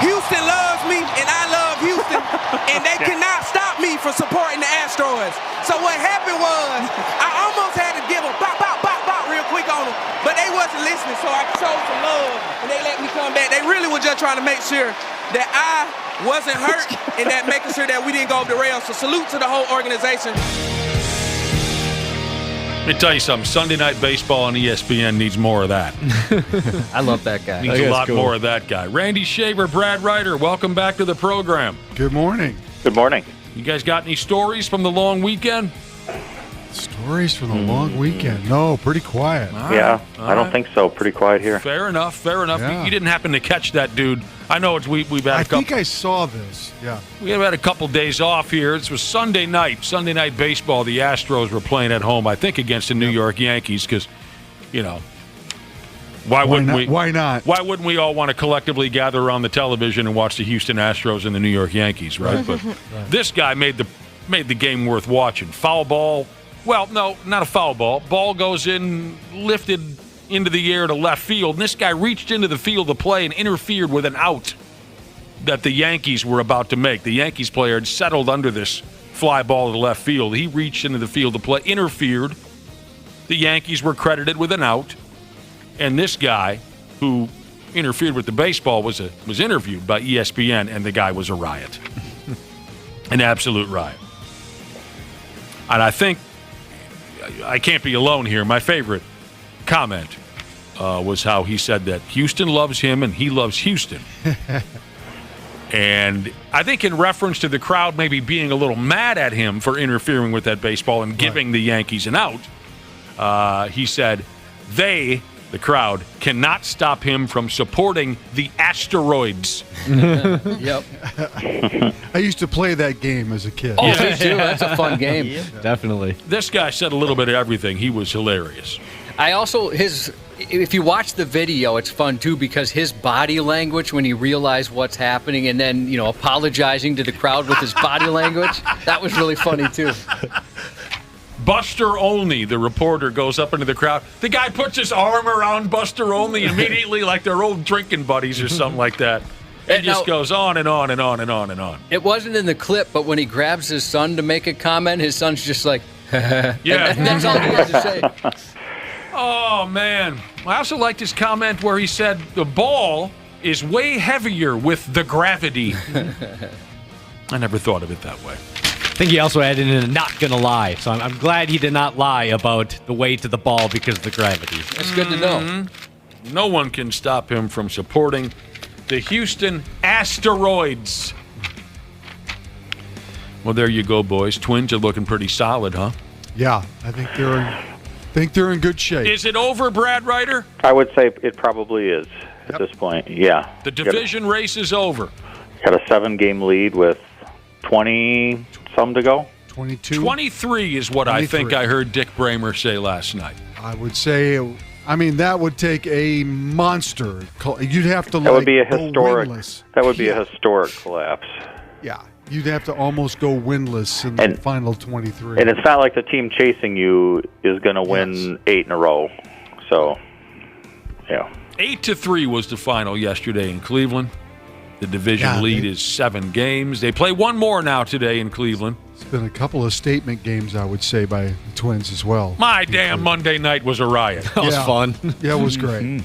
Houston loves me, and I love Houston, and they cannot stop me from supporting the Astros. So what happened was, I almost had to give them pop real quick on them, but they wasn't listening, so I showed some love, and they let me come back. They really were just trying to make sure that I wasn't hurt, and that making sure that we didn't go over the rails. So salute to the whole organization. Let me tell you something. Sunday Night Baseball on ESPN needs more of that. I love that guy. Needs a lot more of that guy. Randy Shaver, Brad Ryder, welcome back to the program. Good morning. Good morning. You guys got any stories from the long weekend? Stories from the long weekend? No, pretty quiet. Yeah, I don't think so. Pretty quiet here. Fair enough. Yeah. You didn't happen to catch that dude. I know we've had a couple. I think I saw this. Yeah. We have had a couple days off here. This was Sunday night baseball. The Astros were playing at home, I think, against the New York Yankees because, why wouldn't we? Why not? Why wouldn't we all want to collectively gather around the television and watch the Houston Astros and the New York Yankees, right? But this guy made the game worth watching. Foul ball. Well, no, not a foul ball. Ball goes in, lifted into the air to left field. And this guy reached into the field to play and interfered with an out that the Yankees were about to make. The Yankees player had settled under this fly ball to left field. He reached into the field to play, interfered. The Yankees were credited with an out. And this guy who interfered with the baseball was interviewed by ESPN, and the guy was a riot. An absolute riot. And I think I can't be alone here. My favorite comment was how he said that Houston loves him and he loves Houston. And I think in reference to the crowd maybe being a little mad at him for interfering with that baseball and giving the Yankees an out, he said, the crowd, cannot stop him from supporting the asteroids. Yep. I used to play that game as a kid. Oh, me too. That's a fun game. Definitely. This guy said a little bit of everything. He was hilarious. I also, if you watch the video, it's fun too because his body language when he realized what's happening and then, apologizing to the crowd with his body language, that was really funny too. Buster Olney, the reporter, goes up into the crowd. The guy puts his arm around Buster Olney immediately like they're old drinking buddies or something like that. And just goes on and on and on and on and on. It wasn't in the clip, but when he grabs his son to make a comment, his son's just like, yeah. And that's all he has to say. Oh, man. I also liked his comment where he said the ball is way heavier with the gravity. I never thought of it that way. I think he also added in a not gonna lie. So I'm glad he did not lie about the weight of the ball because of the gravity. That's good to know. No one can stop him from supporting the Houston Asteroids. Well, there you go, boys. Twins are looking pretty solid, huh? Yeah, I think they're in good shape. Is it over, Brad Ryder? I would say it probably is at this point. Yeah. The division race is over. Got a 7-game lead with 20-some to go. 22. 23 is what 23. I think I heard Dick Bramer say last night. I would say, that would take a monster. You'd have to that would be a go historic. Winless. That would be a historic collapse. Yeah, you'd have to almost go winless in the final 23. And it's not like the team chasing you is going to win 8 in a row. So, yeah. 8-3 was the final yesterday in Cleveland. The division lead is 7 games. They play one more now today in Cleveland. It's been a couple of statement games, I would say, by the Twins as well. My damn Monday night was a riot. That was fun. Yeah, it was great.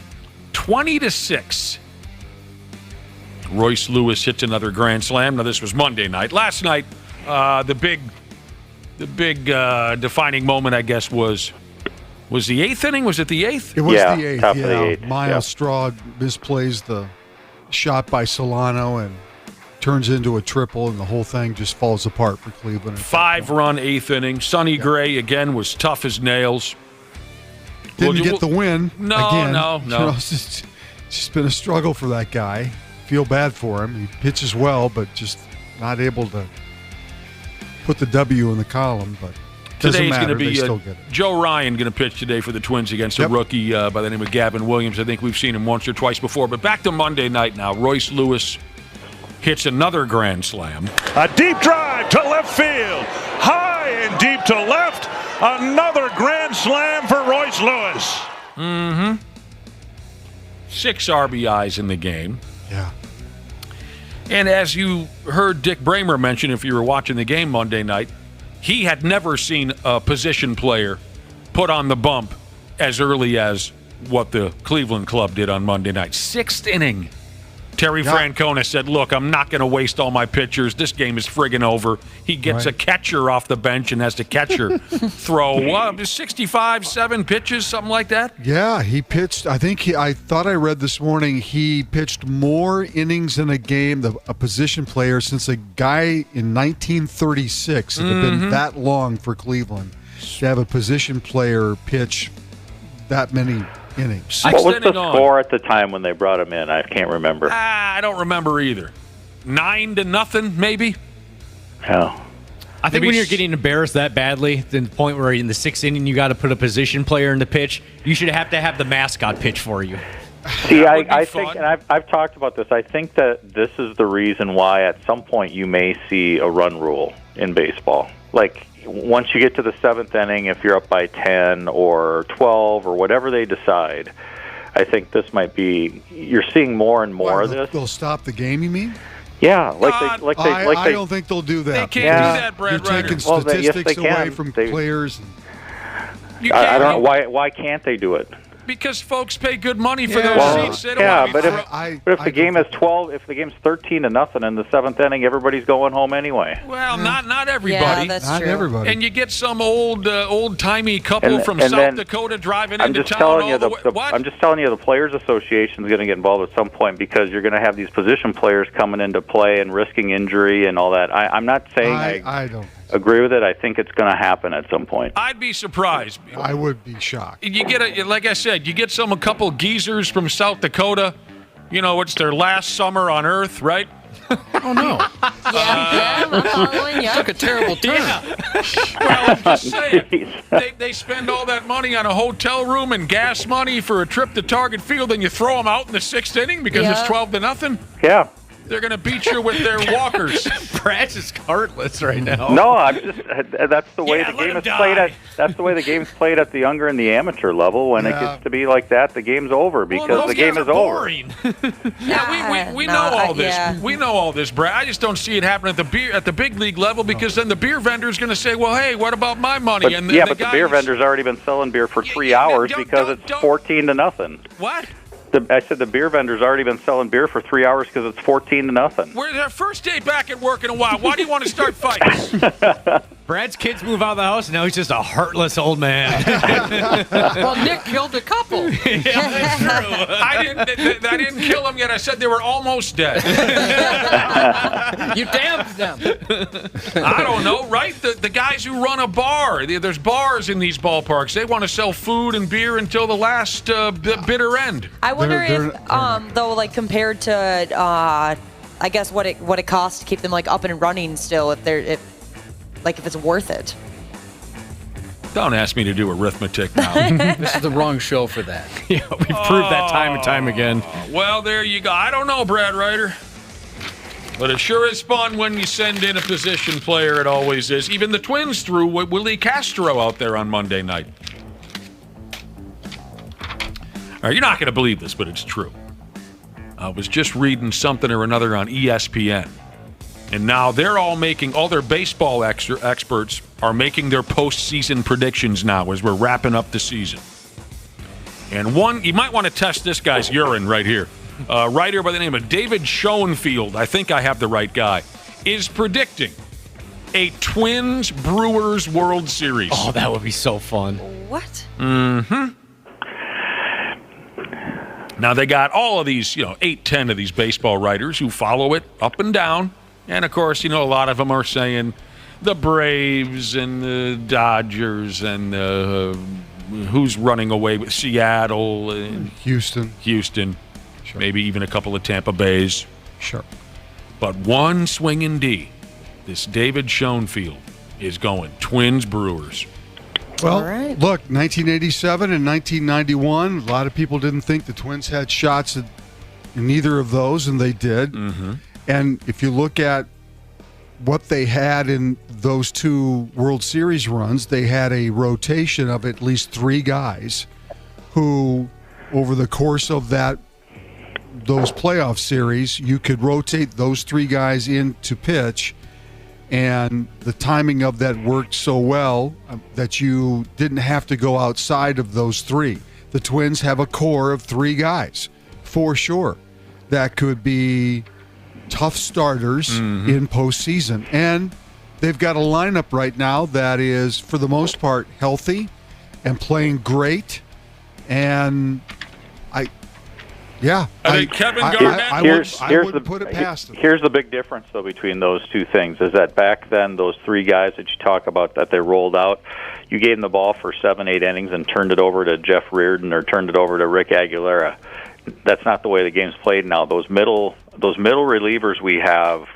20-6. Royce Lewis hits another grand slam. Now, this was Monday night. Last night, the big defining moment, I guess, was Was the 8th inning? Was it the 8th? It was the 8th, top of the 8th, Miles Straw misplays the shot by Solano and turns into a triple, and the whole thing just falls apart for Cleveland. 5-run 8th inning. Sonny Gray, again, was tough as nails. Didn't get the win. No, again. no. You know, it's just been a struggle for that guy. Feel bad for him. He pitches well, but just not able to put the W in the column. But doesn't Today's going matter. to be They still get it. Joe Ryan going to pitch today for the Twins against a rookie by the name of Gavin Williams. I think we've seen him once or twice before. But back to Monday night now. Royce Lewis hits another grand slam. A deep drive to left field. High and deep to left. Another grand slam for Royce Lewis. Mm-hmm. 6 RBIs in the game. Yeah. And as you heard Dick Bramer mention, if you were watching the game Monday night, he had never seen a position player put on the bump as early as what the Cleveland Club did on Monday night. 6th inning. Terry Francona said, look, I'm not going to waste all my pitchers. This game is friggin' over. He gets a catcher off the bench and has the catcher throw 65, 7 pitches, something like that? Yeah, he pitched. I thought I read this morning he pitched more innings in a game, a position player, since a guy in 1936. It had been that long for Cleveland to have a position player pitch that many innings. What was the score at the time when they brought him in? I can't remember. I don't remember either. 9-0, maybe? Yeah. I think when you're getting embarrassed that badly, to the point where in the 6th inning you got to put a position player in the pitch, you should have to have the mascot pitch for you. See, I think, and I've talked about this, I think that this is the reason why at some point you may see a run rule in baseball. Like, once you get to the 7th inning, if you're up by 10 or 12 or whatever they decide, I think this might be, you're seeing more and more of this. They'll stop the game, you mean? Yeah, I don't think they'll do that. They can't do that, Brad You're taking Well, statistics yes, they away can. from players. I don't know why can't they do it? Because folks pay good money for those seats. They don't want but to be if the game is 12, if the game's 13-0 in the 7th inning, everybody's going home anyway. Well, not everybody. Yeah, that's Not true. everybody. And you get some old-timey couple from and South then Dakota driving I'm into just town telling you all the way. What? I'm just telling you the Players Association is going to get involved at some point because you're going to have these position players coming into play and risking injury and all that. I'm not saying I don't agree with it. I think it's going to happen at some point. I'd be surprised. I would be shocked. You get like I said, you get a couple geezers from South Dakota. You know, it's their last summer on Earth, right? Oh, no. I'm following you. Took a terrible turn. Well, I'm just saying. They spend all that money on a hotel room and gas money for a trip to Target Field, and you throw them out in the 6th inning because it's 12-0? Yeah. They're going to beat you with their walkers. Brad's is heartless right now. No, that's the way the game is played that's the way the game's played at the younger and the amateur level. When it gets to be like that, the game's over because the game is over. Yeah, we know all this. Yeah. We know all this, Brad. I just don't see it happening at the big league level because then the beer vendor's going to say, "Well, hey, what about my money?" But, but the beer vendor's already been selling beer for 3 hours because it's 14-0. What? I said the beer vendor's already been selling beer for 3 hours because it's 14-0. We're our first day back at work in a while. Why do you want to start fights? Brad's kids move out of the house, and now he's just a heartless old man. Well, Nick killed a couple. Yeah, that's true. I didn't kill them yet. I said they were almost dead. You damned them. I don't know, right? The guys who run a bar, there's bars in these ballparks. They want to sell food and beer until the last bitter end. I wonder if, though, like compared to, I guess what it costs to keep them like up and running still, if it's worth it. Don't ask me to do arithmetic now. This is the wrong show for that. Yeah, we've proved that time and time again. Well, there you go. I don't know, Brad Ryder. But it sure is fun when you send in a position player. It always is. Even the Twins threw Willie Castro out there on Monday night. All right, you're not going to believe this, but it's true. I was just reading something or another on ESPN. And now they're all their baseball experts are making their postseason predictions now as we're wrapping up the season. And you might want to test this guy's urine right here. A writer by the name of David Schoenfield, I think I have the right guy, is predicting a Twins-Brewers World Series. Oh, that would be so fun. What? Mm-hmm. Now, they got all of these, 8, 10 of these baseball writers who follow it up and down. And, of course, a lot of them are saying the Braves and the Dodgers and who's running away with Seattle and Houston. Sure. Maybe even a couple of Tampa Bays. Sure. But one swinging D, this David Schoenfield, is going Twins-Brewers. Well, look, 1987 and 1991, a lot of people didn't think the Twins had shots in either of those, and they did. Mm-hmm. And if you look at what they had in those 2 World Series runs, they had a rotation of at least 3 guys who, over the course of those playoff series, you could rotate those 3 guys in to pitch. And the timing of that worked so well that you didn't have to go outside of those 3. The Twins have a core of 3 guys, for sure, that could be tough starters in postseason. And they've got a lineup right now that is, for the most part, healthy and playing great. And Kevin Garnett. I wouldn't put it past them. Here's the big difference, though, between those 2 things, is that back then, those 3 guys that you talk about that they rolled out, you gave them the ball for 7, 8 innings and turned it over to Jeff Reardon or turned it over to Rick Aguilera. That's not the way the game's played now. Those middle relievers we have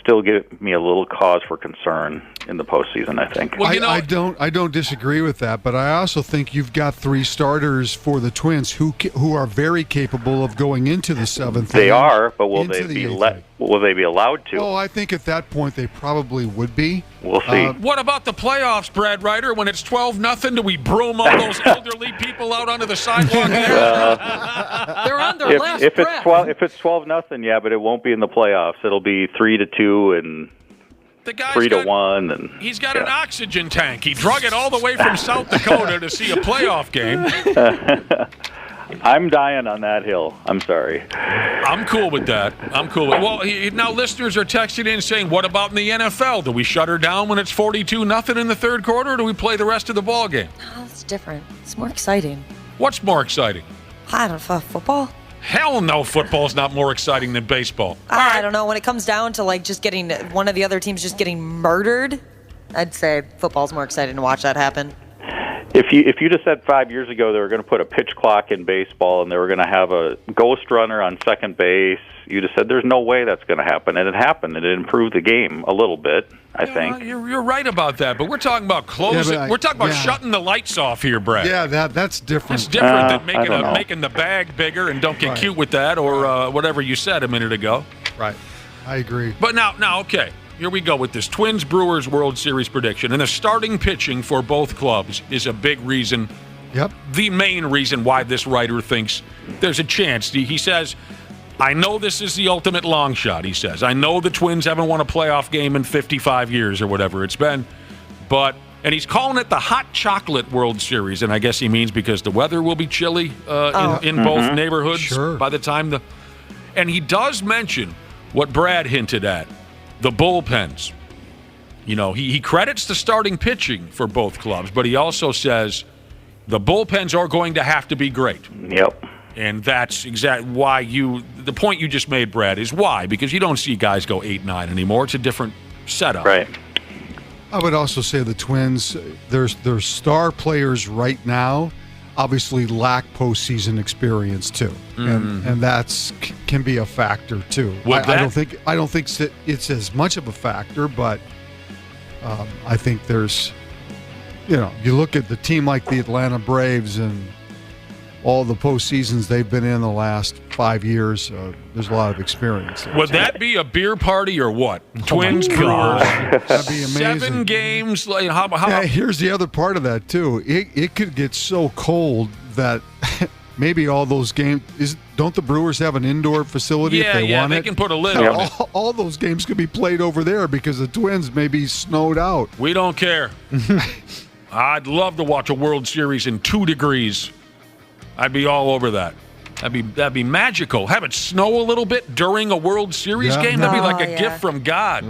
still give me a little cause for concern in the postseason, I think. Well, I don't disagree with that, but I also think you've got 3 starters for the Twins who are very capable of going into the 7th. They are, but will they be allowed to? Oh, I think at that point they probably would be. We'll see. What about the playoffs, Brad Ryder? When it's 12-0, do we broom all those elderly people out onto the sidewalk there? They're on their last if breath. It's 12-0, yeah, but it won't be in the playoffs. It'll be 3-2 and 3-1, and he's got an oxygen tank. He drug it all the way from South Dakota to see a playoff game. I'm dying on that hill. I'm sorry. I'm cool with that. Well, now listeners are texting in saying, what about in the NFL? Do we shut her down when it's 42-0 in the third quarter, or do we play the rest of the ball game? Oh, it's different. It's more exciting. What's more exciting? I don't know, football. Hell no, football's not more exciting than baseball. I don't know. When it comes down to just getting one of the other teams just getting murdered, I'd say football's more exciting to watch that happen. If you'd have said 5 years ago they were going to put a pitch clock in baseball and they were going to have a ghost runner on second base, you'd have said there's no way that's going to happen. And it happened, and it improved the game a little bit, I think. You're right about that, but we're talking about closing. We're talking about shutting the lights off here, Brad. Yeah, that's different. It's different than making the bag bigger, and don't get cute with that, or whatever you said a minute ago. Right. I agree. But now, okay. Here we go with this Twins-Brewers World Series prediction. And the starting pitching for both clubs is a big reason, the main reason why this writer thinks there's a chance. He says, I know this is the ultimate long shot, he says. I know the Twins haven't won a playoff game in 55 years or whatever it's been. And he's calling it the Hot Chocolate World Series. And I guess he means because the weather will be chilly in both neighborhoods by the time And he does mention what Brad hinted at. The bullpens. He credits the starting pitching for both clubs, but he also says the bullpens are going to have to be great. Yep. And that's exactly why the point you just made, Brad, is why, because you don't see guys go 8-9 anymore. It's a different setup. Right. I would also say the Twins, their star players right now obviously lack postseason experience too, and that's can be a factor too. I don't think it's as much of a factor, but I think there's, you look at the team like the Atlanta Braves and all the postseasons they've been in the last 5 years. There's a lot of experience there. Would that be a beer party or what? Twins, Brewers, that'd be amazing. 7 games. Here's the other part of that too. It could get so cold that maybe all those games don't the Brewers have an indoor facility if they want they it? can put a lid on it. All those games could be played over there because the Twins may be snowed out. We don't care. I'd love to watch a World Series in 2 degrees. I'd be all over that. That'd be magical. Have it snow a little bit during a World Series game. That'd be like a gift from God.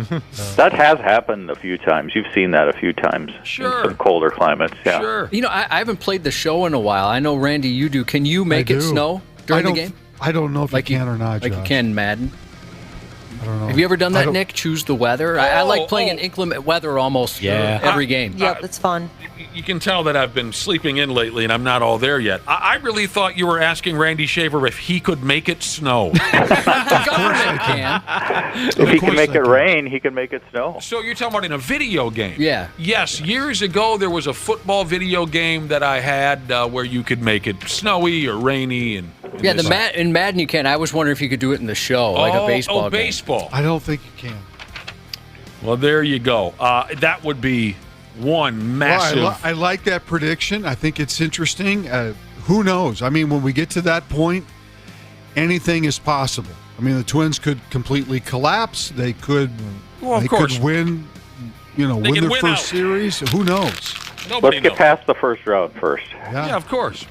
That has happened a few times. You've seen that a few times. Sure. In some colder climates. Yeah. Sure. You know, I haven't played the show in a while. I know, Randy, you do. Can you make it snow during the game? I don't know if you can or not, Like Josh. you can in Madden? I don't know. Have you ever done that, Nick? Choose the weather? I like playing in inclement weather almost every game. Yep, it's fun. You can tell that I've been sleeping in lately, and I'm not all there yet. I really thought you were asking Randy Shaver if he could make it snow. The government can. If he can make it rain, he can make it snow. So you're talking about in a video game? Yeah. Yes. Years ago, there was a football video game that I had where you could make it snowy or rainy. And Yeah, in Madden you can. I was wondering if you could do it in the show, like a baseball game. Baseball. I don't think you can. Well, there you go. That would be one massive. Well, I like that prediction. I think it's interesting. Who knows? I mean, when we get to that point, anything is possible. I mean, the Twins could completely collapse. They could. Well, they course. could win. Win their first series. Who knows? Nobody Let's get past the first round first. Yeah, of course.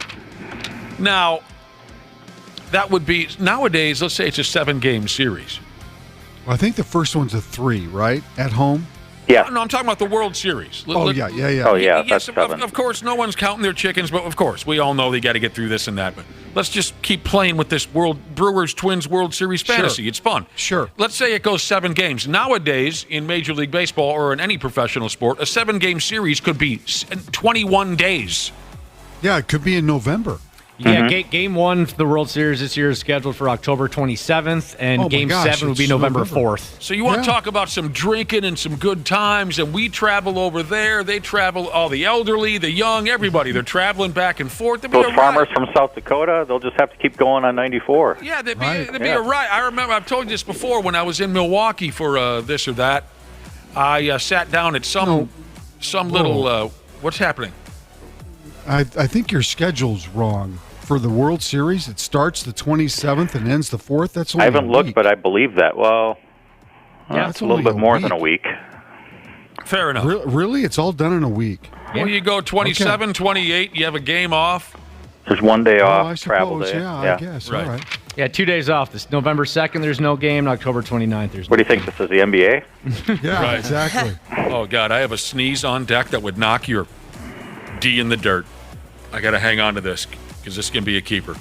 Now, that would be nowadays. Let's say it's a 7-game series. Well, I think the first one's a 3, right? At home. Yeah. No, I'm talking about the World Series. Yeah. Oh, yeah, Yes, that's 7. of course, no one's counting their chickens, but of course, we all know they got to get through this and that. But let's just keep playing with this Brewers-Twins World Series fantasy. It's fun. Sure. Let's say it goes 7 games. Nowadays, in Major League Baseball or in any professional sport, a 7-game series could be 21 days. Yeah, it could be in November. Yeah, game 1 for the World Series this year is scheduled for October 27th, and Game 7 will be November 4th. So you want to talk about some drinking and some good times, and we travel over there. They travel, all the elderly, the young, everybody. They're traveling back and forth. Those farmers from South Dakota, they'll just have to keep going on 94. Yeah, there'd be a riot. I remember, I've told you this before, when I was in Milwaukee for this or that, I sat down at some little, what's happening? I think your schedule's wrong. For the World Series, it starts the 27th and ends the 4th. That's only I haven't looked, but I believe that. Well, it's a little bit more than a week. Fair enough. Really? It's all done in a week. Well, you go 27, 28, you have a game off. There's one day off, I travel suppose, day. I guess. Right. All right. Yeah, 2 days off. This November 2nd, there's no game. October 29th, there's no What do you think? This is the NBA? Yeah, Right. exactly. Oh, God, I have a sneeze on deck that would knock your D in the dirt. I got to hang on to this because this can be a keeper.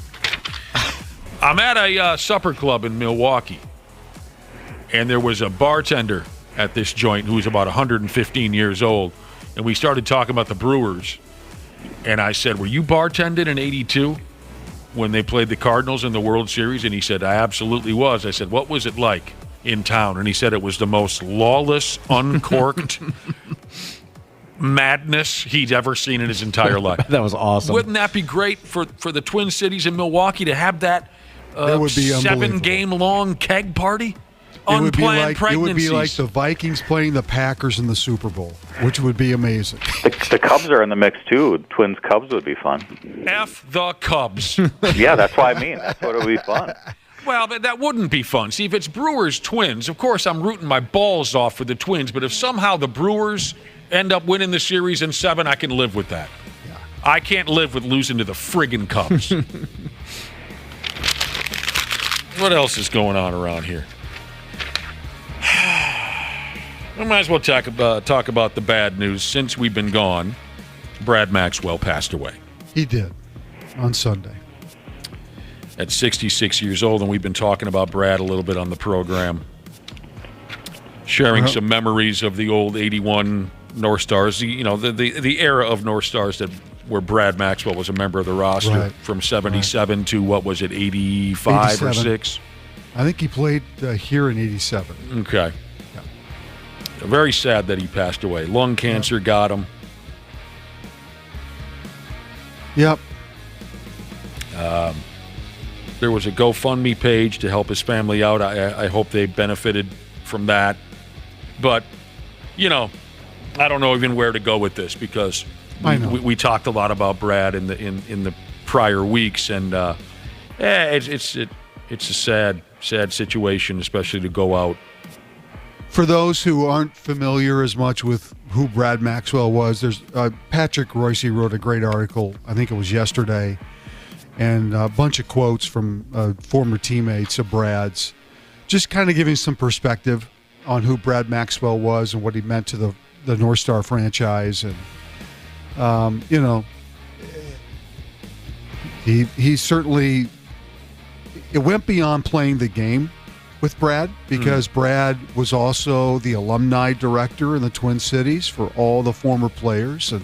I'm at a supper club in Milwaukee, and there was a bartender at this joint who was about 115 years old, and we started talking about the Brewers, and I said, were you bartending in 82 when they played the Cardinals in the World Series? And he said, I absolutely was. I said, what was it like in town? And he said it was the most lawless, uncorked madness he'd ever seen in his entire life. That was awesome. Wouldn't that be great for the Twin Cities in Milwaukee to have that That would be 7-game-long keg party? Unplanned pregnancies. It would be like the Vikings playing the Packers in the Super Bowl, which would be amazing. The Cubs are in the mix, too. Twins Cubs would be fun. F the Cubs. Yeah, that's what I mean. That's what would be fun. Well, that wouldn't be fun. See, if it's Brewers Twins, of course I'm rooting my balls off for the Twins, but if somehow the Brewers end up winning the series in 7, I can live with that. Yeah. I can't live with losing to the friggin' Cubs. What else is going on around here? We might as well talk about the bad news. Since we've been gone, Brad Maxwell passed away. He did on Sunday. At 66 years old, and we've been talking about Brad a little bit on the program, sharing some memories of the old 81 North Stars, the era of North Stars where Brad Maxwell was a member of the roster from 77 to, what was it, 85 or 6? I think he played here in 87. Okay. Yeah. Very sad that he passed away. Lung cancer got him. Yep. There was a GoFundMe page to help his family out. I hope they benefited from that. But, I don't know even where to go with this because we talked a lot about Brad in the prior weeks, and it's a sad situation, especially to go out. For those who aren't familiar as much with who Brad Maxwell was, there's Patrick Royce wrote a great article. I think it was yesterday, and a bunch of quotes from former teammates of Brad's, just kind of giving some perspective on who Brad Maxwell was and what he meant to the North Star franchise. And, he certainly, it went beyond playing the game with Brad, because Brad was also the alumni director in the Twin Cities for all the former players, and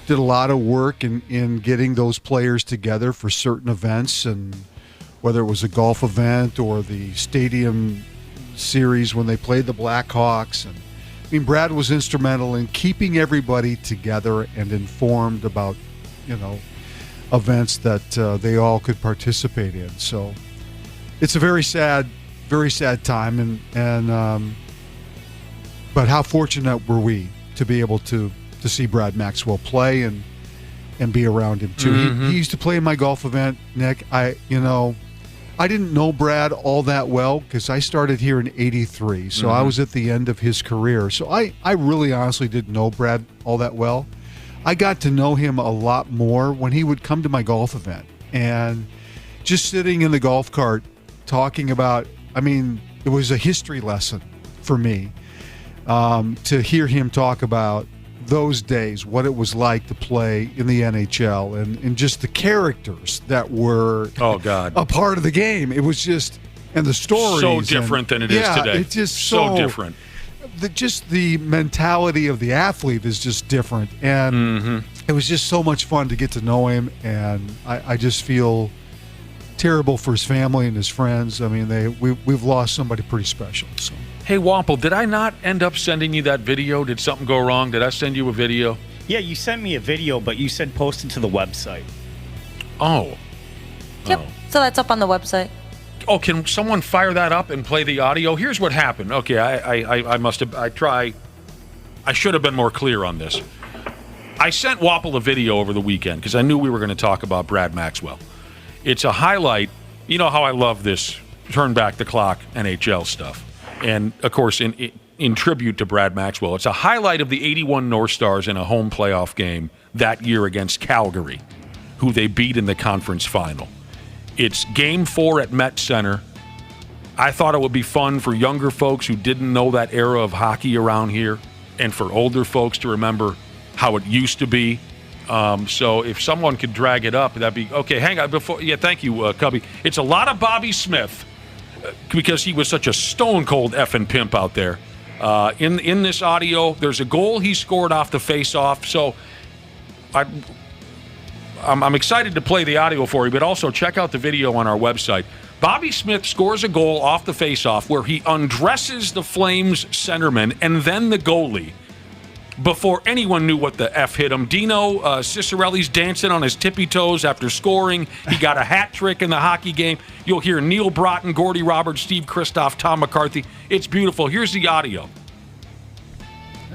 did a lot of work in getting those players together for certain events, and whether it was a golf event or the stadium series when they played the Blackhawks. And I mean, Brad was instrumental in keeping everybody together and informed about, events that they all could participate in. So it's a very sad time, and but how fortunate were we to be able to see Brad Maxwell play and be around him too. He used to play in my golf event, Nick. I didn't know Brad all that well because I started here in '83, so I was at the end of his career. So I really honestly didn't know Brad all that well. I got to know him a lot more when he would come to my golf event, and just sitting in the golf cart talking about, it was a history lesson for me to hear him talk about those days, what it was like to play in the NHL, and just the characters that were a part of the game. It was just, and the stories. So different than it is today. It's just so different. Just the mentality of the athlete is just different. And it was just so much fun to get to know him. And I just feel terrible for his family and his friends. We've lost somebody pretty special. So. Hey, Wample, did I not end up sending you that video? Did something go wrong? Did I send you a video? Yeah, you sent me a video, but you said post it to the website. Oh. Yep. So that's up on the website. Oh, can someone fire that up and play the audio? Here's what happened. Okay, I should have been more clear on this. I sent Wapple a video over the weekend because I knew we were going to talk about Brad Maxwell. It's a highlight. You know how I love this turn back the clock NHL stuff. And, of course, in tribute to Brad Maxwell, it's a highlight of the 81 North Stars in a home playoff game that year against Calgary, who they beat in the conference final. It's Game 4 at Met Center. I thought it would be fun for younger folks who didn't know that era of hockey around here, and for older folks to remember how it used to be. So if someone could drag it up, that'd be okay. Hang on, thank you, Cubby. It's a lot of Bobby Smith because he was such a stone cold effing pimp out there. In this audio, there's a goal he scored off the face-off. So I'm excited to play the audio for you, but also check out the video on our website. Bobby Smith scores a goal off the faceoff where he undresses the Flames centerman and then the goalie before anyone knew what the F hit him. Dino Ciccarelli's dancing on his tippy toes after scoring. He got a hat trick in the hockey game. You'll hear Neil Broughton, Gordie Roberts, Steve Kristoff, Tom McCarthy. It's beautiful. Here's the audio.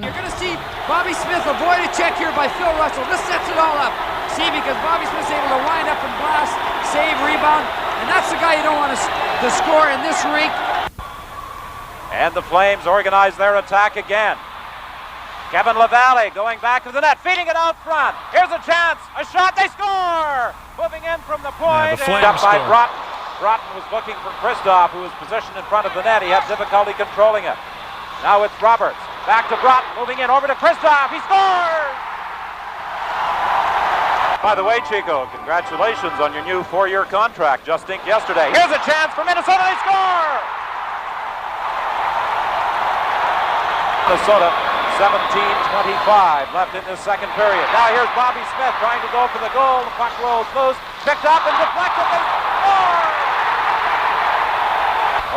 You're going to see Bobby Smith avoid a check here by Phil Russell. This sets it all up. See, because Bobby Smith's able to wind up and blast, save, rebound, and that's the guy you don't want to score in this rink. And the Flames organize their attack again. Kevin LaValle going back to the net, feeding it out front. Here's a chance, a shot, they score! Moving in from the point, and up by Broughton. Broughton was looking for Kristoff, who was positioned in front of the net. He had difficulty controlling it. Now it's Roberts. Back to Broughton, moving in over to Kristoff. He scores! By the way, Chico, congratulations on your new 4-year contract, just inked yesterday. Here's a chance for Minnesota, they score! Minnesota, 17-25 left in this second period. Now here's Bobby Smith trying to go for the goal. The puck rolls loose, picked up and deflected, they score!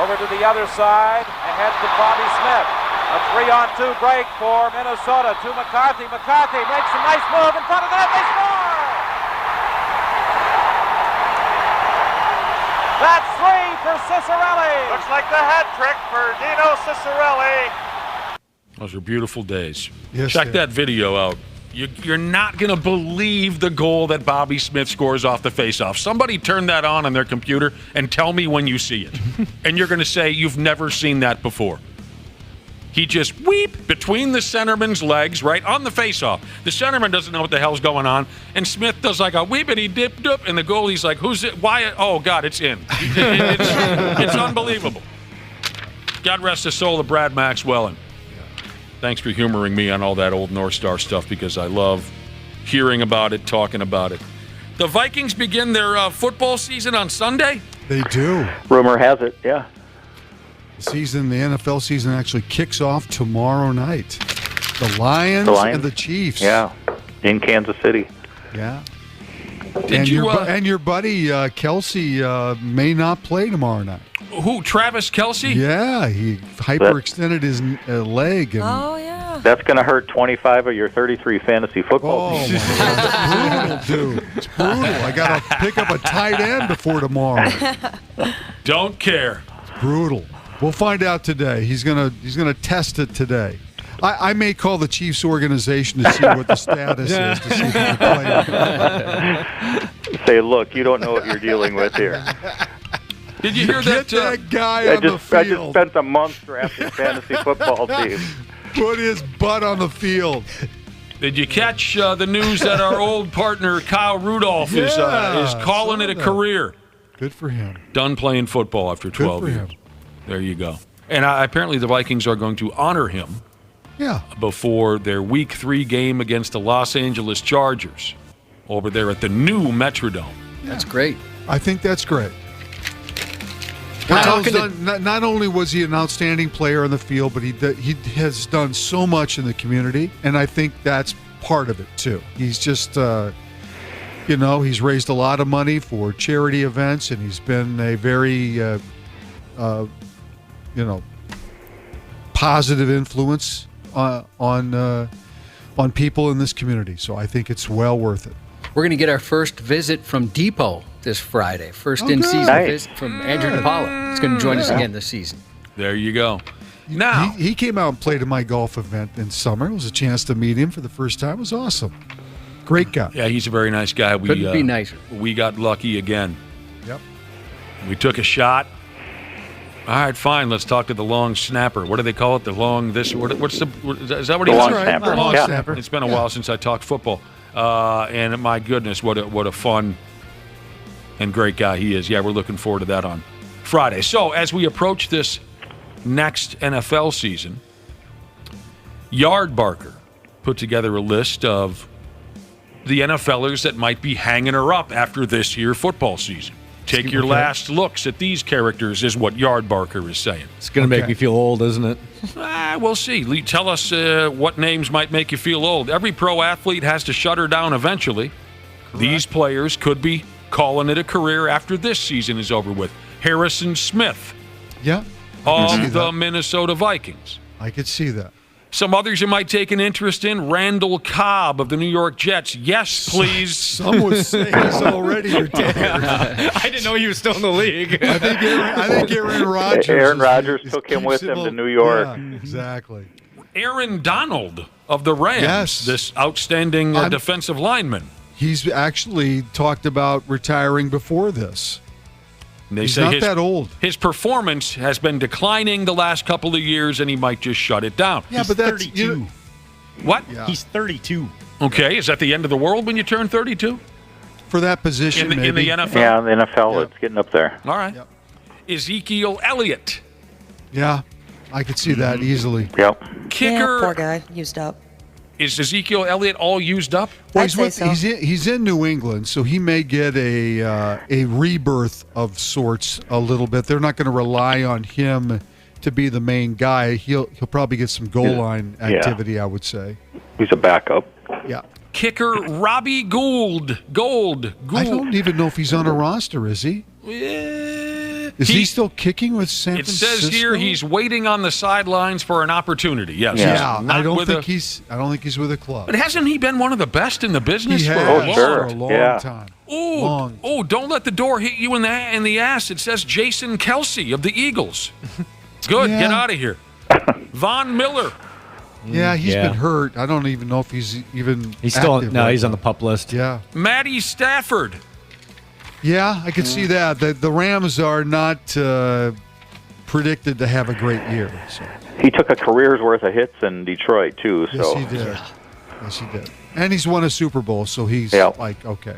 Over to the other side, ahead to Bobby Smith. A 3-on-2 break for Minnesota to McCarthy. McCarthy makes a nice move in front of the net, they score! That's 3 for Ciccarelli. Looks like the hat trick for Dino Ciccarelli. Those are beautiful days. Yes, check that video out. You're not going to believe the goal that Bobby Smith scores off the faceoff. Somebody turn that on their computer and tell me when you see it. And you're going to say you've never seen that before. He just weep between the centerman's legs, right, on the faceoff. The centerman doesn't know what the hell's going on, and Smith does like a weepity dip dip, and the goalie's like, "Who's it? Why? Oh God, it's in." It's unbelievable. God rest the soul of Brad Maxwell, and thanks for humoring me on all that old North Star stuff because I love hearing about it, talking about it. The Vikings begin their football season on Sunday. They do. Rumor has it, yeah. The NFL season actually kicks off tomorrow night. The Lions and the Chiefs. Yeah, in Kansas City. Yeah. Did And your buddy Kelsey may not play tomorrow night. Who, Travis Kelsey? Yeah, he hyperextended his leg. And yeah. That's going to hurt 25 of your 33 fantasy football teams. It's brutal, dude. It's brutal. I got to pick up a tight end before tomorrow. Don't care. Brutal. We'll find out today. He's gonna test it today. I may call the Chiefs organization to see what the status is to see if they play. Say, look, you don't know what you're dealing with here. Did you hear Get that guy on the field? I just spent a month drafting fantasy football team. Put his butt on the field. Did you catch the news that our old partner Kyle Rudolph is calling it a career? Good for him. Done playing football after 12 Good for years. him. There you go. And apparently the Vikings are going to honor him before their Week 3 game against the Los Angeles Chargers over there at the new Metrodome. That's great. I think that's great. Not only was he an outstanding player on the field, but he has done so much in the community, and I think that's part of it too. He's just, he's raised a lot of money for charity events, and he's been a very, positive influence on people in this community. So I think it's well worth it. We're going to get our first visit from Depot this Friday. First in-season visit from Andrew DePaula. He's going to join us again this season. There you go. Now he came out and played at my golf event in summer. It was a chance to meet him for the first time. It was awesome. Great guy. Yeah, he's a very nice guy. Couldn't be nicer. We got lucky again. Yep. We took a shot. All right, fine. Let's talk to the long snapper. What do they call it? The long this? What's the? Is that what he long calls it? snapper? Long Yeah. snapper. It's been a while since I talked football. And my goodness, what a fun and great guy he is. Yeah, we're looking forward to that on Friday. So as we approach this next NFL season, Yardbarker put together a list of the NFLers that might be hanging her up after this year football season. Take your last looks at these characters is what Yardbarker is saying. It's going to make me feel old, isn't it? We'll see. Tell us what names might make you feel old. Every pro athlete has to shut her down eventually. Correct. These players could be calling it a career after this season is over with. Harrison Smith of the Minnesota Vikings. I could see that. Some others you might take an interest in. Randall Cobb of the New York Jets. Yes, please. Some would say he's already retired. I didn't know he was still in the league. I think Aaron Rodgers. Aaron Rodgers took him with him to New York. Yeah, exactly. Aaron Donald of the Rams. Yes. This outstanding defensive lineman. He's actually talked about retiring before this. He's not that old. His performance has been declining the last couple of years, and he might just shut it down. Yeah, but that's 32. What? Yeah. He's 32. Okay, is that the end of the world when you turn 32? For that position, in the NFL? Yeah, in the NFL, it's getting up there. All right. Yep. Ezekiel Elliott. Yeah, I could see that easily. Yep. Kicker. Poor guy, used up. Is Ezekiel Elliott all used up? Well, I'd say so. He's in New England, so he may get a rebirth of sorts a little bit. They're not going to rely on him to be the main guy. He'll probably get some goal line activity, I would say. He's a backup. Yeah. Kicker Robbie Gould. I don't even know if he's on a roster, is he? Is he still kicking with San Francisco? It says here he's waiting on the sidelines for an opportunity. Yes. Yeah. I don't think he's with a club. But hasn't he been one of the best in the business for a long time? Don't let the door hit you in the ass. It says Jason Kelsey of the Eagles. Good. Get out of here. Von Miller. Yeah, he's been hurt. I don't even know if he's even. He's still he's on the PUP list. Yeah. Matty Stafford. Yeah, I could see that. The Rams are not predicted to have a great year. So. He took a career's worth of hits in Detroit too. Yes, So he did. Yes, he did. And he's won a Super Bowl, so he's like, okay,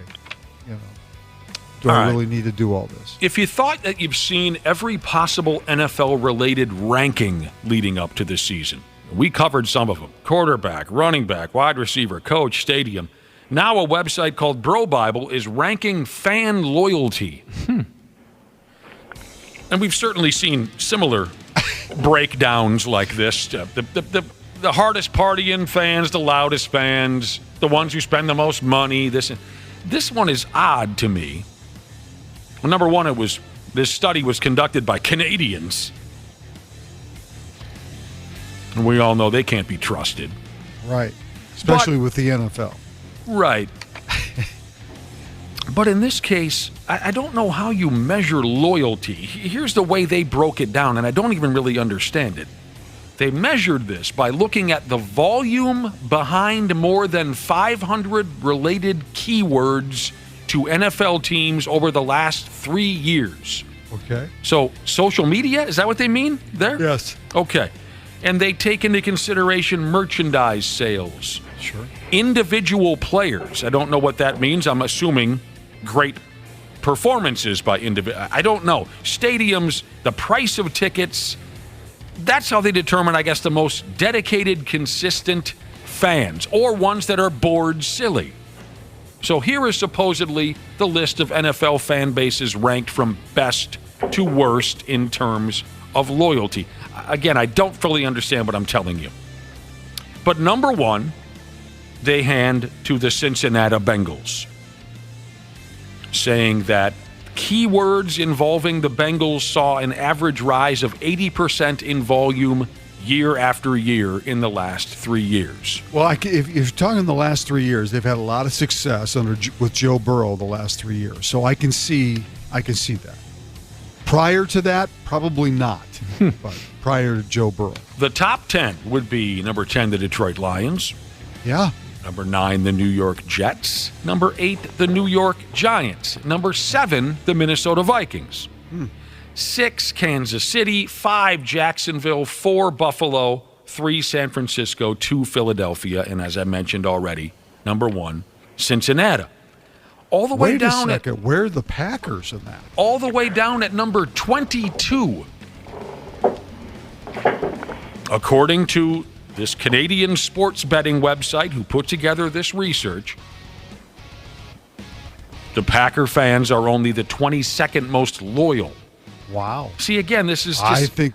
do I really need to do all this? If you thought that you've seen every possible NFL-related ranking leading up to this season, we covered some of them: quarterback, running back, wide receiver, coach, stadium. Now a website called Bro Bible is ranking fan loyalty. And we've certainly seen similar breakdowns like this. The hardest partying fans, the loudest fans, the ones who spend the most money. This one is odd to me. Well, number one, this study was conducted by Canadians. And we all know they can't be trusted. Right. Especially with the NFL. Right. But in this case, I don't know how you measure loyalty. Here's the way they broke it down, and I don't even really understand it. They measured this by looking at the volume behind more than 500 related keywords to NFL teams over the last 3 years. Okay. So social media, is that what they mean there? Yes. Okay. And they take into consideration merchandise sales. Sure. Individual players. I don't know what that means. I'm assuming great performances by individual. I don't know. Stadiums, the price of tickets. That's how they determine, I guess, the most dedicated, consistent fans, or ones that are bored silly. So here is supposedly the list of NFL fan bases ranked from best to worst in terms of loyalty. Again, I don't fully understand what I'm telling you. But number one, they hand to the Cincinnati Bengals, saying that keywords involving the Bengals saw an average rise of 80% in volume year after year in the last 3 years. Well, if you're talking the last 3 years, they've had a lot of success with Joe Burrow the last 3 years. So I can see that. Prior to that, probably not. But prior to Joe Burrow. The top 10 would be number 10, the Detroit Lions. Yeah. Number 9, the New York Jets. Number 8, the New York Giants. Number 7, the Minnesota Vikings. 6, Kansas City. 5, Jacksonville. 4, Buffalo. 3, San Francisco. 2, Philadelphia. And as I mentioned already, number 1, Cincinnati. All the way down. Wait a second. Where are the Packers in that? All the way down at number 22. According to this Canadian sports betting website who put together this research, the Packer fans are only the 22nd most loyal. Wow. See, again, this is just... I think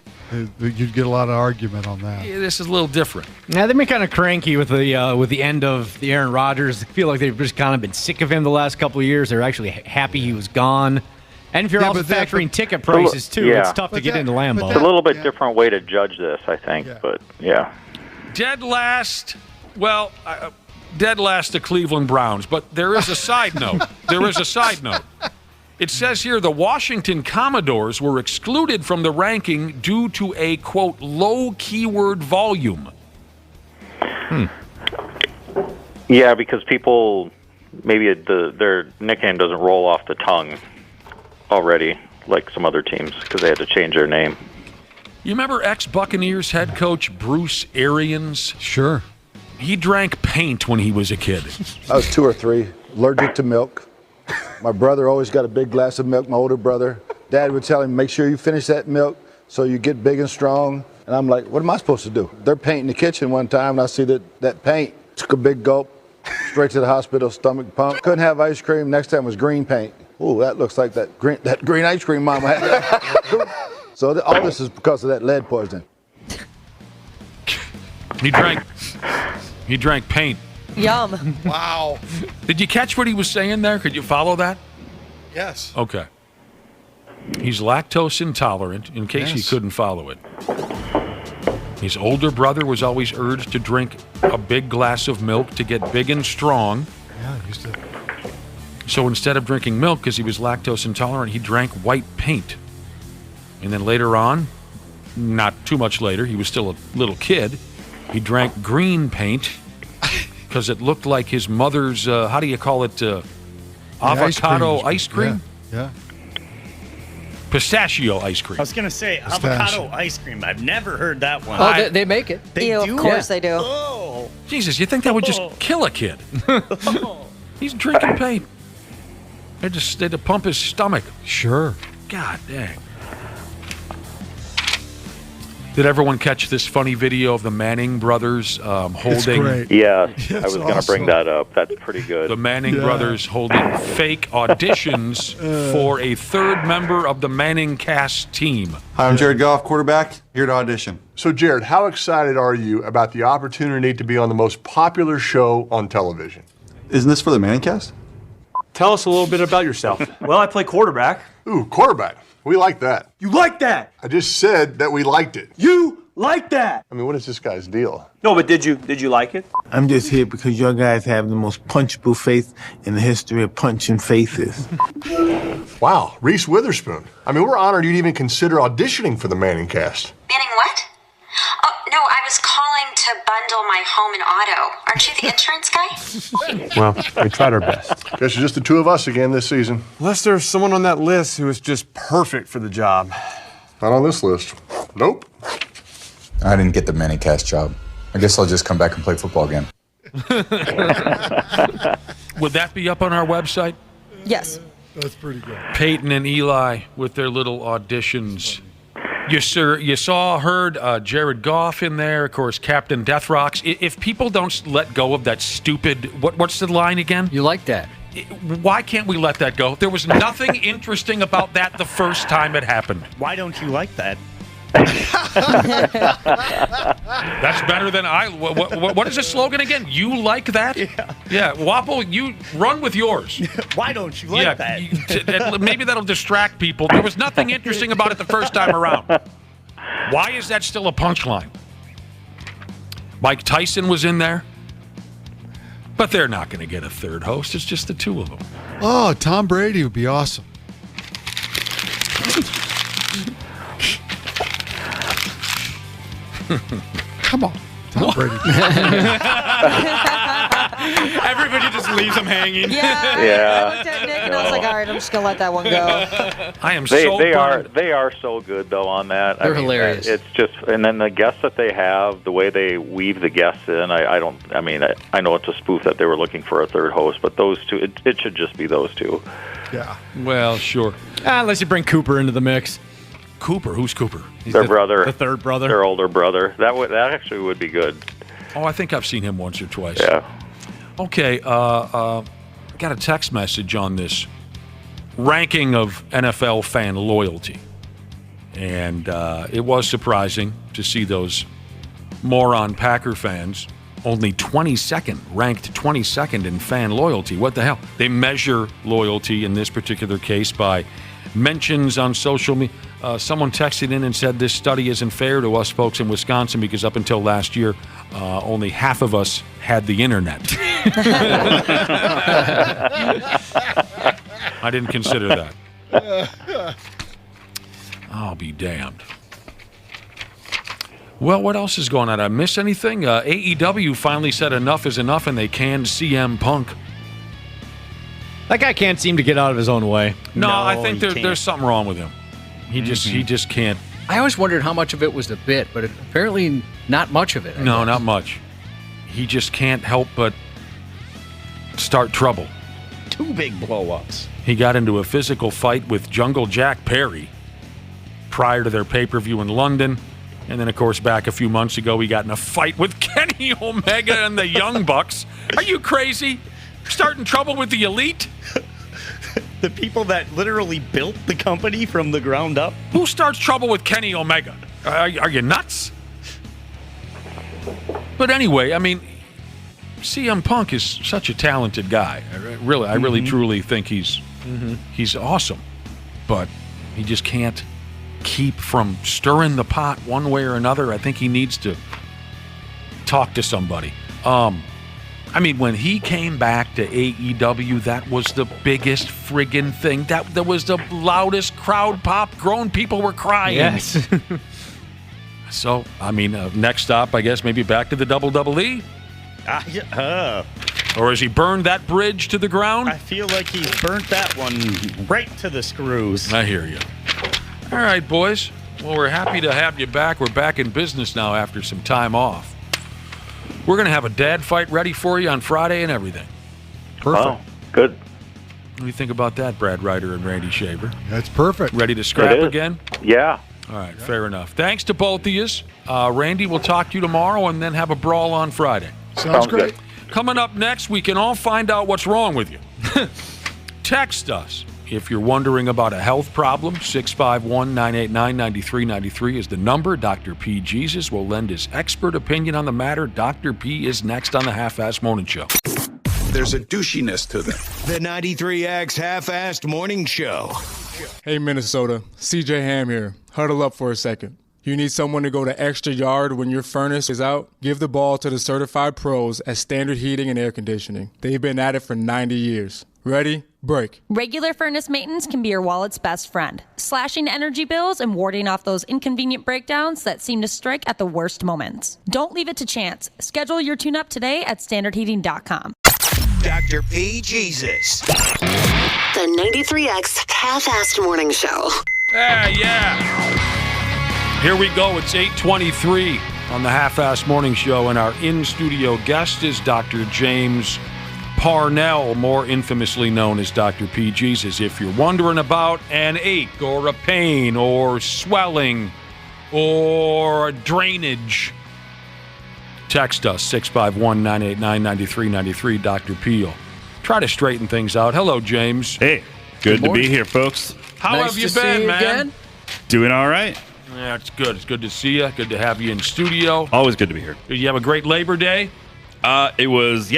you'd get a lot of argument on that. Yeah, this is a little different. Yeah, they've been kind of cranky with the end of the Aaron Rodgers. I feel like they've just kind of been sick of him the last couple of years. They're actually happy he was gone. And if you're also factoring ticket prices, too, it's tough to get into Lambeau. It's a little bit different way to judge this, I think. But, yeah. Dead last the Cleveland Browns. But there is a side note. It says here the Washington Commodores were excluded from the ranking due to a, quote, low keyword volume. Yeah, because people, maybe their nickname doesn't roll off the tongue already, like some other teams, because they had to change their name. You remember ex-Buccaneers head coach Bruce Arians? Sure. He drank paint when he was a kid. I was 2 or 3, allergic to milk. My brother always got a big glass of milk, my older brother. Dad would tell him, make sure you finish that milk so you get big and strong. And I'm like, what am I supposed to do? They're painting the kitchen one time, and I see that paint. Took a big gulp, straight to the hospital, stomach pump. Couldn't have ice cream. Next time was green paint. Ooh, that looks like that green ice cream Mama had. So all this is because of that lead poisoning. He drank paint. Yum. Wow. Did you catch what he was saying there? Could you follow that? Yes. Okay. He's lactose intolerant, in case you couldn't follow it. His older brother was always urged to drink a big glass of milk to get big and strong. Yeah, he used to. So instead of drinking milk, because he was lactose intolerant, he drank white paint. And then later on, not too much later, he was still a little kid, he drank green paint because it looked like his mother's, avocado ice cream? Yeah. Pistachio ice cream. I was going to say avocado ice cream. I've never heard that one. Oh, they make it. They Ew, do? of course Yeah. they do. Oh. Jesus, you think that would just kill a kid? He's drinking paint. They had to pump his stomach. Sure. God dang. Did everyone catch this funny video of the Manning brothers holding? Great. Yeah, Yeah, I was it's going to bring awesome. that up. That's pretty good. The Manning brothers holding fake auditions for a third member of the Manning cast team. Hi, I'm Jared Goff, quarterback, here to audition. So, Jared, how excited are you about the opportunity to be on the most popular show on television? Isn't this for the Manning cast? Tell us a little bit about yourself. Well, I play quarterback. Ooh, quarterback. We like that. You like that? I just said that we liked it. You like that? I mean, what is this guy's deal? No, but did you like it? I'm just here because your guys have the most punchable face in the history of punching faces. Wow, Reese Witherspoon. I mean, we're honored you'd even consider auditioning for the Manning cast. Manning what? Oh, no, I was calling to bundle my home and auto. Aren't you the insurance guy? Well, we tried our best. Guess it's just the two of us again this season. Unless there's someone on that list who is just perfect for the job. Not on this list. Nope. I didn't get the Manning cast job. I guess I'll just come back and play football again. Would that be up on our website? Yes. That's pretty good. Peyton and Eli with their little auditions. You heard Jared Goff in there, of course, Captain Death Rocks. If people don't let go of that stupid, what's the line again? You like that? Why can't we let that go? There was nothing interesting about that the first time it happened. Why don't you like that? That's better than what is the slogan again? You like that? Yeah. Wapple, you run with yours. Why don't you like that? Maybe that'll distract people. There was nothing interesting about it the first time around. Why is that still a punchline? Mike Tyson was in there. But they're not going to get a third host. It's just the two of them. Oh, Tom Brady would be awesome. Come on, Tom Brady. Everybody just leaves him hanging. Yeah. I looked at Nick and I was like, all right, I'm just going to let that one go. I am They are so good though on that. They're hilarious. It's just, and then the guests that they have, the way they weave the guests in. I know it's a spoof that they were looking for a third host, but those two, it should just be those two. Yeah. Well, sure. Unless you bring Cooper into the mix. Cooper? Who's Cooper? Their brother. The third brother. Their older brother. That actually would be good. Oh, I think I've seen him once or twice. Yeah. Okay, got a text message on this ranking of NFL fan loyalty. And it was surprising to see those moron Packer fans only 22nd, ranked 22nd in fan loyalty. What the hell? They measure loyalty in this particular case by mentions on social media. Someone texted in and said this study isn't fair to us folks in Wisconsin because up until last year, only half of us had the internet. I didn't consider that. I'll be damned. Well, what else is going on? Did I miss anything? AEW finally said enough is enough and they canned CM Punk. That guy can't seem to get out of his own way. No, I think there's something wrong with him. He just can't. I always wondered how much of it was a bit, but apparently not much of it. No, not much. He just can't help but start trouble. 2 big blow-ups. He got into a physical fight with Jungle Jack Perry prior to their pay-per-view in London. And then, of course, back a few months ago, he got in a fight with Kenny Omega and the Young Bucks. Are you crazy? Starting trouble with the Elite? The people that literally built the company from the ground up? Who starts trouble with Kenny Omega? Are you nuts? But anyway, I mean, CM Punk is such a talented guy. I really, truly think he's awesome. But he just can't keep from stirring the pot one way or another. I think he needs to talk to somebody. I mean, when he came back to AEW, that was the biggest friggin' thing. That was the loudest crowd pop. Grown people were crying. Yes. So, I mean, next stop, I guess, maybe back to the WWE? Or has he burned that bridge to the ground? I feel like he's burnt that one right to the screws. I hear you. All right, boys. Well, we're happy to have you back. We're back in business now after some time off. We're going to have a dad fight ready for you on Friday and everything. Perfect. Oh, good. What do you think about that, Brad Ryder and Randy Shaver? That's perfect. Ready to scrap again? Yeah. All right, fair enough. Thanks to both of you. Randy, we'll talk to you tomorrow and then have a brawl on Friday. Sounds great. Coming up next, we can all find out what's wrong with you. Text us if you're wondering about a health problem. 651-989-9393 is the number. Dr. P. Jesus will lend his expert opinion on the matter. Dr. P is next on the Half-Assed Morning Show. There's a douchiness to them. The 93X Half-Assed Morning Show. Hey, Minnesota. CJ Ham here. Huddle up for a second. You need someone to go the extra yard when your furnace is out? Give the ball to the certified pros at Standard Heating and Air Conditioning. They've been at it for 90 years. Ready? Break. Regular furnace maintenance can be your wallet's best friend, slashing energy bills and warding off those inconvenient breakdowns that seem to strike at the worst moments. Don't leave it to chance. Schedule your tune-up today at standardheating.com. Dr. P. Jesus. The 93X Half-Assed Morning Show. Yeah. Here we go. It's 8:23 on the Half-Assed Morning Show, and our in-studio guest is Dr. James Parnell, more infamously known as Dr. P. Jesus. If you're wondering about an ache or a pain or swelling or drainage, text us, 651-989-9393. Dr. P will try to straighten things out. Hello, James. Hey, good to be here, folks. How have you been, man? Again. Doing all right. Yeah, it's good. It's good to see you. Good to have you in studio. Always good to be here. Did you have a great Labor Day? It was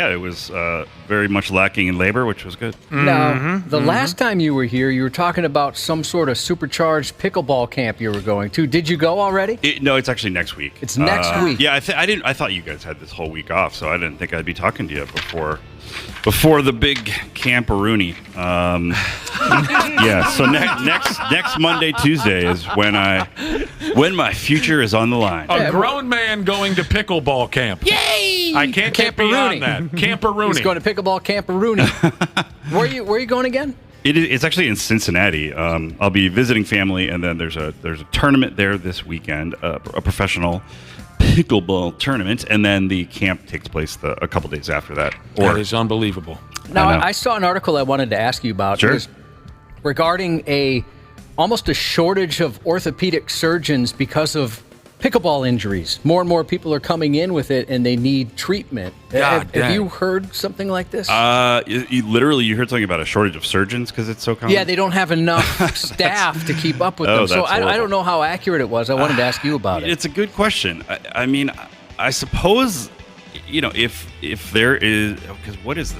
very much lacking in labor, which was good. Now, the last time you were here, you were talking about some sort of supercharged pickleball camp you were going to. Did you go already? No, it's actually next week. It's next week. Yeah, I thought you guys had this whole week off, so I didn't think I'd be talking to you before the big camperoonie. Yeah, so next Monday, Tuesday is when my future is on the line. A grown man going to pickleball camp. Yay! I can't get beyond that. Camperoonie. He's going to pickleball camperoonie. Where are you going again? It's actually in Cincinnati. I'll be visiting family, and then there's a tournament there this weekend, a professional pickleball tournament, and then the camp takes place a couple days after that. That is unbelievable. Now, I saw an article I wanted to ask you about. Sure. Regarding almost a shortage of orthopedic surgeons because of pickleball injuries. More and more people are coming in with it, and they need treatment. Have you heard something like this? You heard something about a shortage of surgeons because it's so common? Yeah, they don't have enough staff to keep up with them. So I don't know how accurate it was. I wanted to ask you about it. It's a good question. I mean, I suppose, if there is, because what is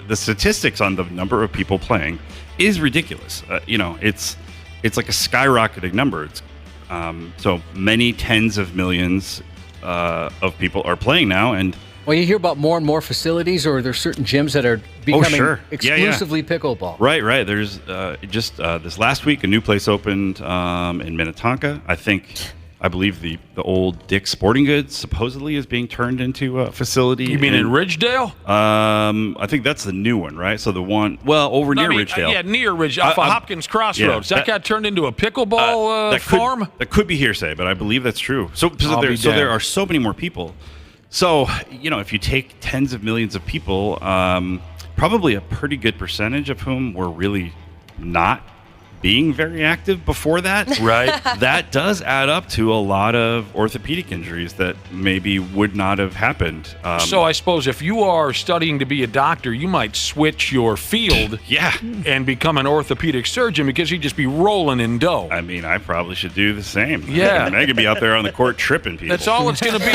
the statistics on the number of people playing is ridiculous. It's like a skyrocketing number. It's so many tens of millions of people are playing now, and well, you hear about more and more facilities, or there's certain gyms that are becoming exclusively pickleball. Right. There's just this last week a new place opened in Minnetonka. I believe the old Dick's Sporting Goods supposedly is being turned into a facility. You mean in Ridgedale? I think that's the new one, right? So the one, near Ridgedale. Yeah, near Ridgedale, off of Hopkins Crossroads. That got turned into a pickleball farm? That could be hearsay, but I believe that's true. So there are so many more people. So, if you take tens of millions of people, probably a pretty good percentage of whom were really not being very active before that, right? That does add up to a lot of orthopedic injuries that maybe would not have happened. So I suppose if you are studying to be a doctor, you might switch your field, and become an orthopedic surgeon because you'd just be rolling in dough. I mean, I probably should do the same. Yeah, Meg could be out there on the court tripping people. That's all it's going to be.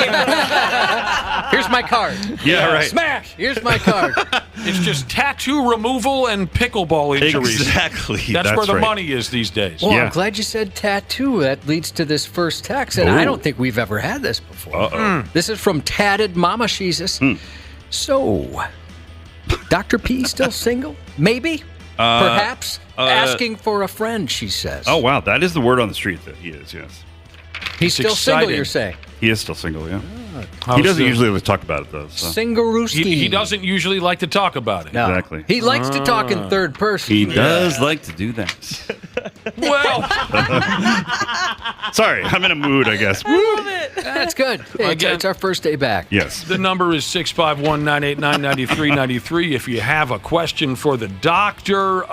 Here's my card. Yeah, right. Smash. Here's my card. It's just tattoo removal and pickleball injuries. Exactly. That's where the money is these days. Well, I'm glad you said tattoo. That leads to this first text, and I don't think we've ever had this before. This is from Tatted Mama Jesus. So, Dr. P still single? Maybe? Perhaps? Asking for a friend, she says. Oh, wow. That is the word on the street that he is, yes. He's still single, you're saying? He is still single, yeah. He doesn't usually talk about it, though. So. Singarooski. He doesn't usually like to talk about it. No. Exactly. He likes to talk in third person. He does like to do that. Well, sorry, I'm in a mood, I guess. I love it. That's good. Hey, it's our first day back. Yes. The number is 651-989-9393 if you have a question for the doctor.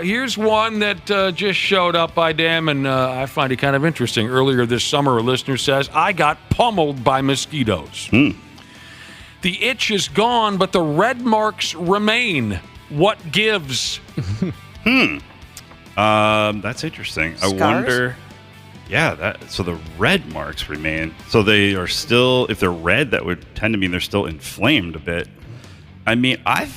Here's one that just showed up by Dan, and I find it kind of interesting. Earlier this summer, a listener says, I got pummeled by mosquitoes. The itch is gone, but the red marks remain. What gives? That's interesting. Scars? I wonder. Yeah, so the red marks remain. So they are still, if they're red, that would tend to mean they're still inflamed a bit. I mean, I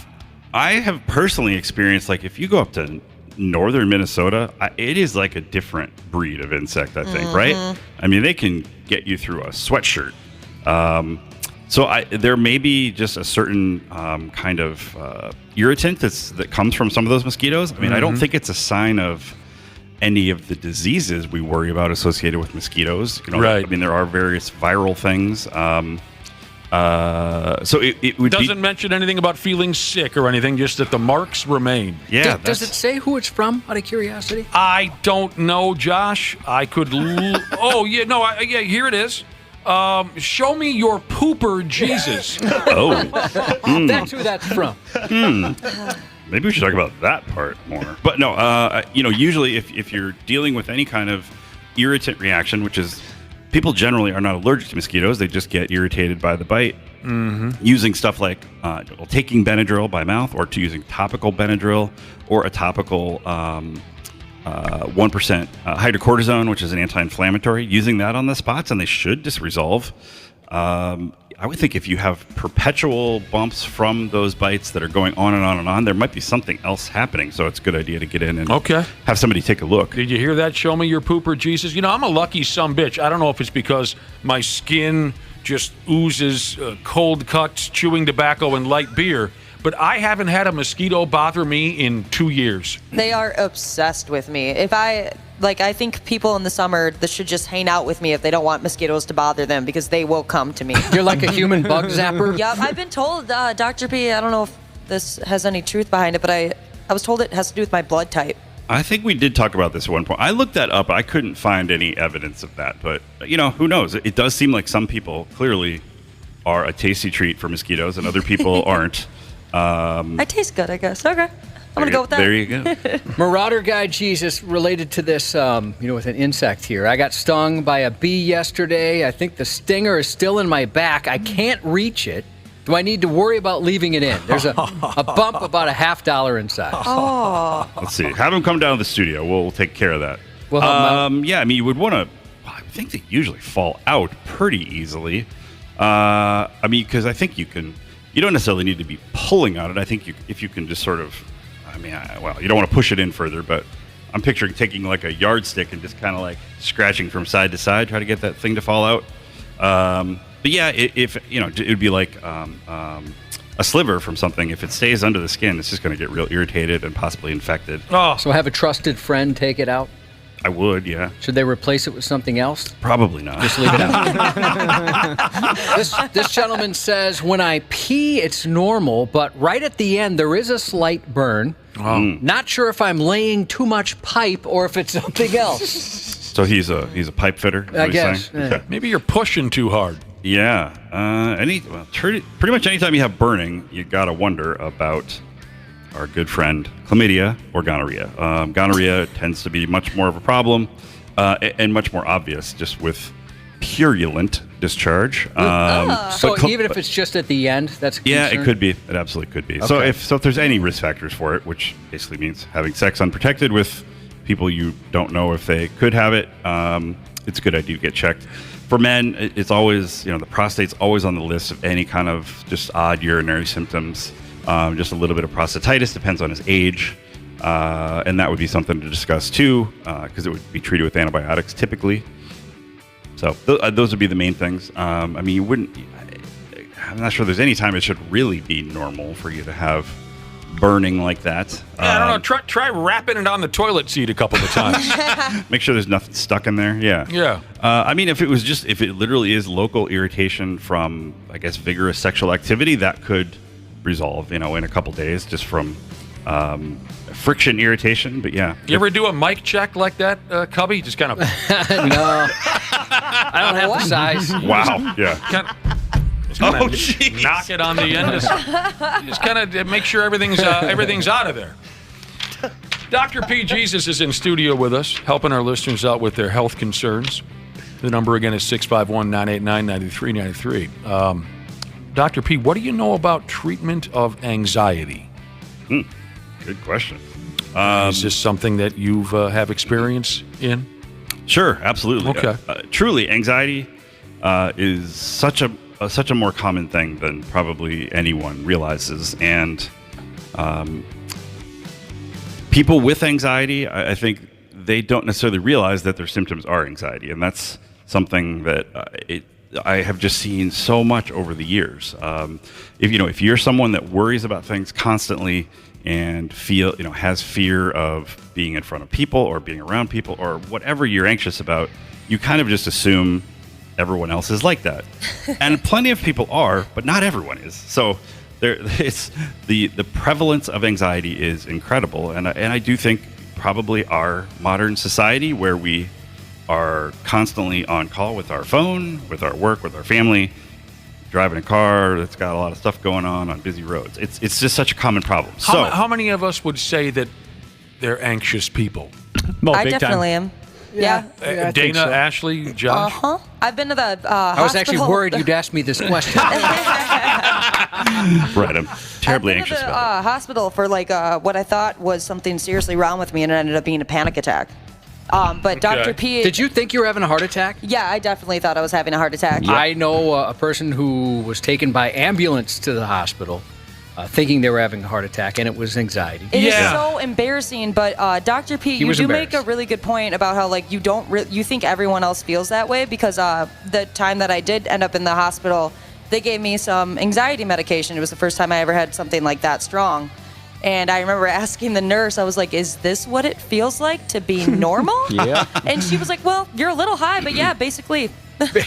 have personally experienced, like, if you go up to northern Minnesota, it is like a different breed of insect, I think, right? I mean, they can get you through a sweatshirt. So there may be just a certain kind of irritant that comes from some of those mosquitoes. I mean, I don't think it's a sign of any of the diseases we worry about associated with mosquitoes. You know, right. I mean, there are various viral things. So it would doesn't mention anything about feeling sick or anything, just that the marks remain. Yeah. Does it say who it's from, out of curiosity? I don't know, Josh. I could... oh, yeah, no, yeah, here it is. Show me your pooper Jesus. That's who that's from. Maybe we should talk about that part more. But no, usually if you're dealing with any kind of irritant reaction, which is people generally are not allergic to mosquitoes, they just get irritated by the bite. Using stuff like taking Benadryl by mouth, or to using topical Benadryl, or a topical 1% hydrocortisone, which is an anti-inflammatory, using that on the spots, and they should just resolve. I would think if you have perpetual bumps from those bites that are going on and on and on, there might be something else happening. So it's a good idea to get in and have somebody take a look. Did you hear that? Show me your pooper, Jesus. You know, I'm a lucky sumbitch. I don't know if it's because my skin just oozes cold cuts, chewing tobacco, and light beer, but I haven't had a mosquito bother me in 2 years. They are obsessed with me. I think people in the summer that should just hang out with me if they don't want mosquitoes to bother them, because they will come to me. You're like a human bug zapper? Yep, I've been told, Dr. P, I don't know if this has any truth behind it, but I was told it has to do with my blood type. I think we did talk about this at one point. I looked that up. I couldn't find any evidence of that, but, who knows? It does seem like some people clearly are a tasty treat for mosquitoes and other people aren't. I taste good, I guess. Okay. I'm going to go with that. There you go. Marauder Guy Jesus, related to this, with an insect here. I got stung by a bee yesterday. I think the stinger is still in my back. I can't reach it. Do I need to worry about leaving it in? There's a bump about $50 in size. Oh. Let's see. Have them come down to the studio. We'll take care of that. We'll help 'em out. Yeah, I mean, you would want to... I think they usually fall out pretty easily. Because I think you can... You don't necessarily need to be pulling on it. I think if you can just sort of... you don't want to push it in further, but I'm picturing taking like a yardstick and just kind of like scratching from side to side, try to get that thing to fall out. But yeah, it would be like a sliver from something. If it stays under the skin, it's just going to get real irritated and possibly infected. Oh, so have a trusted friend take it out? I would, yeah. Should they replace it with something else? Probably not. Just leave it out. This gentleman says, when I pee, it's normal, but right at the end, there is a slight burn. Not sure if I'm laying too much pipe or if it's something else. So he's a pipe fitter? I guess. Yeah. Okay. Maybe you're pushing too hard. Yeah. Pretty much anytime you have burning, you got to wonder about our good friend chlamydia or gonorrhea. Gonorrhea tends to be much more of a problem and much more obvious just with purulent discharge. So even if it's just at the end, that's a concern? Yeah, it could be. It absolutely could be. Okay. So if there's any risk factors for it, which basically means having sex unprotected with people you don't know if they could have it, it's a good idea to get checked. For men, it's always, the prostate's always on the list of any kind of just odd urinary symptoms. Just a little bit of prostatitis, depends on his age. And that would be something to discuss too, because it would be treated with antibiotics typically. So those would be the main things. You wouldn't, I'm not sure there's any time it should really be normal for you to have burning like that. I don't know. Try wrapping it on the toilet seat a couple of times. Make sure there's nothing stuck in there. Yeah. Yeah. If it literally is local irritation from, I guess, vigorous sexual activity, that could resolve, in a couple days, just from friction irritation, but yeah. You ever do a mic check like that, Cubby? Just kind of... No. I don't have the size. Wow. Yeah. Just knock it on the end. Just kind of make sure everything's out of there. Dr. P. Jesus is in studio with us, helping our listeners out with their health concerns. The number again is 651-989-9393. Dr. P., what do you know about treatment of anxiety? Good question. Is this something that you have experience in? Sure, absolutely. Okay. Truly, anxiety is such a more common thing than probably anyone realizes, and people with anxiety, I think they don't necessarily realize that their symptoms are anxiety, and that's something that I have just seen so much over the years. If you're someone that worries about things constantly and has fear of being in front of people or being around people or whatever you're anxious about, you kind of just assume everyone else is like that. And plenty of people are, but not everyone is. So it's the prevalence of anxiety is incredible. And I do think probably our modern society, where we are constantly on call with our phone, with our work, with our family, driving a car that's got a lot of stuff going on busy roads. It's just such a common problem. How many of us would say that they're anxious people? I definitely am. Yeah. Dana, so. Ashley, Josh? Uh-huh. I've been to the hospital. I was actually worried you'd ask me this question. Right, I'm terribly anxious I've been to the about it. hospital for what I thought was something seriously wrong with me, and it ended up being a panic attack. But Dr. P... Did you think you were having a heart attack? Yeah, I definitely thought I was having a heart attack. Yeah. I know a person who was taken by ambulance to the hospital thinking they were having a heart attack, and it was anxiety. It is so embarrassing, but Dr. P, you do make a really good point about how you think everyone else feels that way, because the time that I did end up in the hospital, they gave me some anxiety medication. It was the first time I ever had something like that strong. And I remember asking the nurse, I was like, is this what it feels like to be normal? Yeah. And she was like, well, you're a little high, but yeah, basically.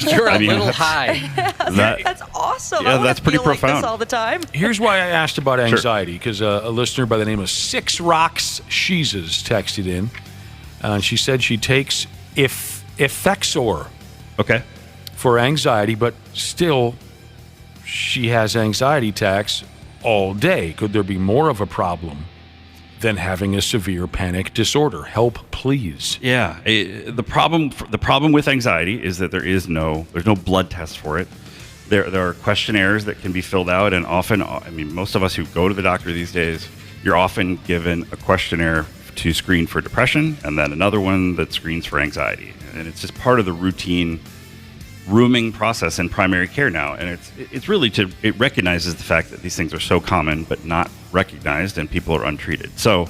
You're a little high. That's awesome. Yeah, that's pretty profound. Like this all the time. Here's why I asked about anxiety, because a listener by the name of Six Rocks Sheezes texted in, and she said she takes Effexor for anxiety, but still she has anxiety attacks all day. Could there be more of a problem than having a severe panic disorder? Help, please. Yeah, the problem with anxiety is that there's no blood test for it. There are questionnaires that can be filled out, and often, most of us who go to the doctor these days, you're often given a questionnaire to screen for depression, and then another one that screens for anxiety, and it's just part of the routine rooming process in primary care now. And it's really it recognizes the fact that these things are so common but not recognized, and people are untreated. So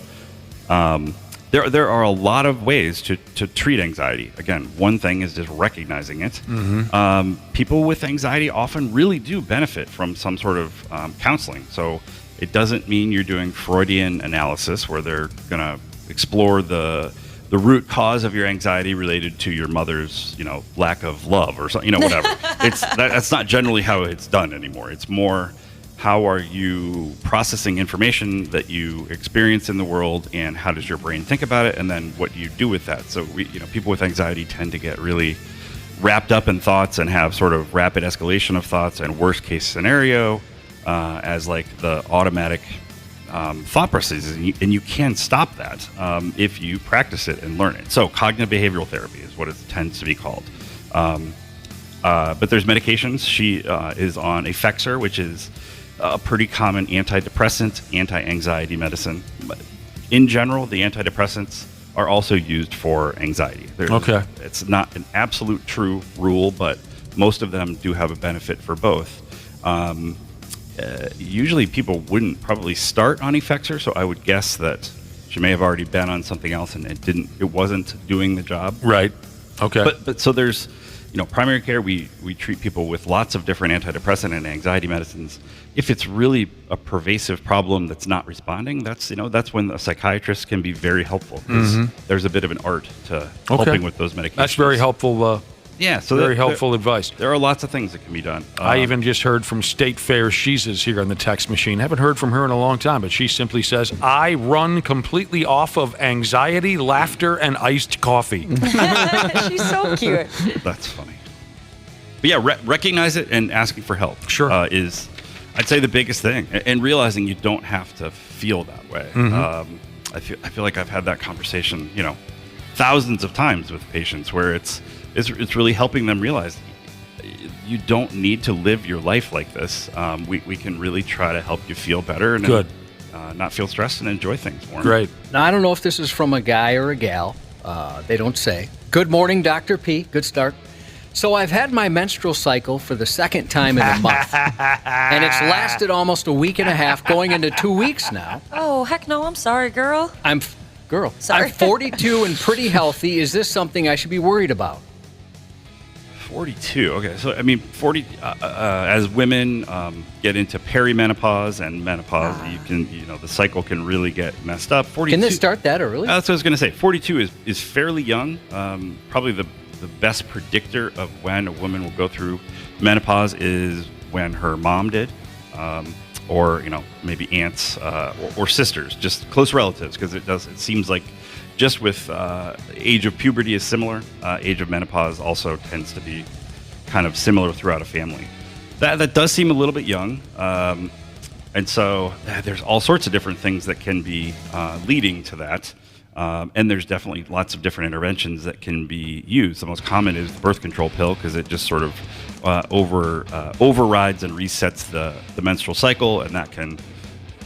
there are a lot of ways to treat anxiety. Again, one thing is just recognizing it. Mm-hmm. People with anxiety often really do benefit from some sort of counseling. So it doesn't mean you're doing Freudian analysis where they're going to explore the root cause of your anxiety related to your mother's, lack of love or something, whatever. That's not generally how it's done anymore. It's more, how are you processing information that you experience in the world, and how does your brain think about it, and then what do you do with that? So people with anxiety tend to get really wrapped up in thoughts and have sort of rapid escalation of thoughts and worst case scenario as like the automatic thought processes, and you can stop that if you practice it and learn it. So cognitive behavioral therapy is what it tends to be called. But there's medications. She is on Effexor, which is a pretty common antidepressant, anti-anxiety medicine. But in general, the antidepressants are also used for anxiety. It's not an absolute true rule, but most of them do have a benefit for both. Usually people wouldn't probably start on Effexor, so I would guess that she may have already been on something else and it wasn't doing the job. Right. Okay. But so there's, primary care, we treat people with lots of different antidepressant and anxiety medicines. If it's really a pervasive problem that's not responding, that's when a psychiatrist can be very helpful, because there's a bit of an art to helping with those medications. That's very helpful Yeah, so very helpful advice. There are lots of things that can be done. I even just heard from State Fair Sheezes here on the text machine. Haven't heard from her in a long time, but she simply says, I run completely off of anxiety, laughter, and iced coffee. She's so cute. That's funny. But yeah, recognize it and asking for help is, I'd say, the biggest thing. And realizing you don't have to feel that way. Mm-hmm. I feel like I've had that conversation, thousands of times with patients where it's really helping them realize you don't need to live your life like this. We can really try to help you feel better and not feel stressed and enjoy things more. Great. Now, I don't know if this is from a guy or a gal. They don't say. Good morning, Dr. P. Good start. So I've had my menstrual cycle for the second time in a month, and it's lasted almost a week and a half, going into 2 weeks now. Oh, heck no, I'm sorry, girl. Sorry. I'm 42 and pretty healthy. Is this something I should be worried about? 42. Okay, so 40. As women get into perimenopause and menopause, you can, the cycle can really get messed up. 42. Can this start that early? That's what I was going to say. 42 is fairly young. Probably the best predictor of when a woman will go through menopause is when her mom did, or maybe aunts or sisters, just close relatives, because it seems like just with age of puberty is similar. Age of menopause also tends to be kind of similar throughout a family. That does seem a little bit young, and so there's all sorts of different things that can be leading to that. And there's definitely lots of different interventions that can be used. The most common is the birth control pill, because it just sort of overrides and resets the menstrual cycle, and that can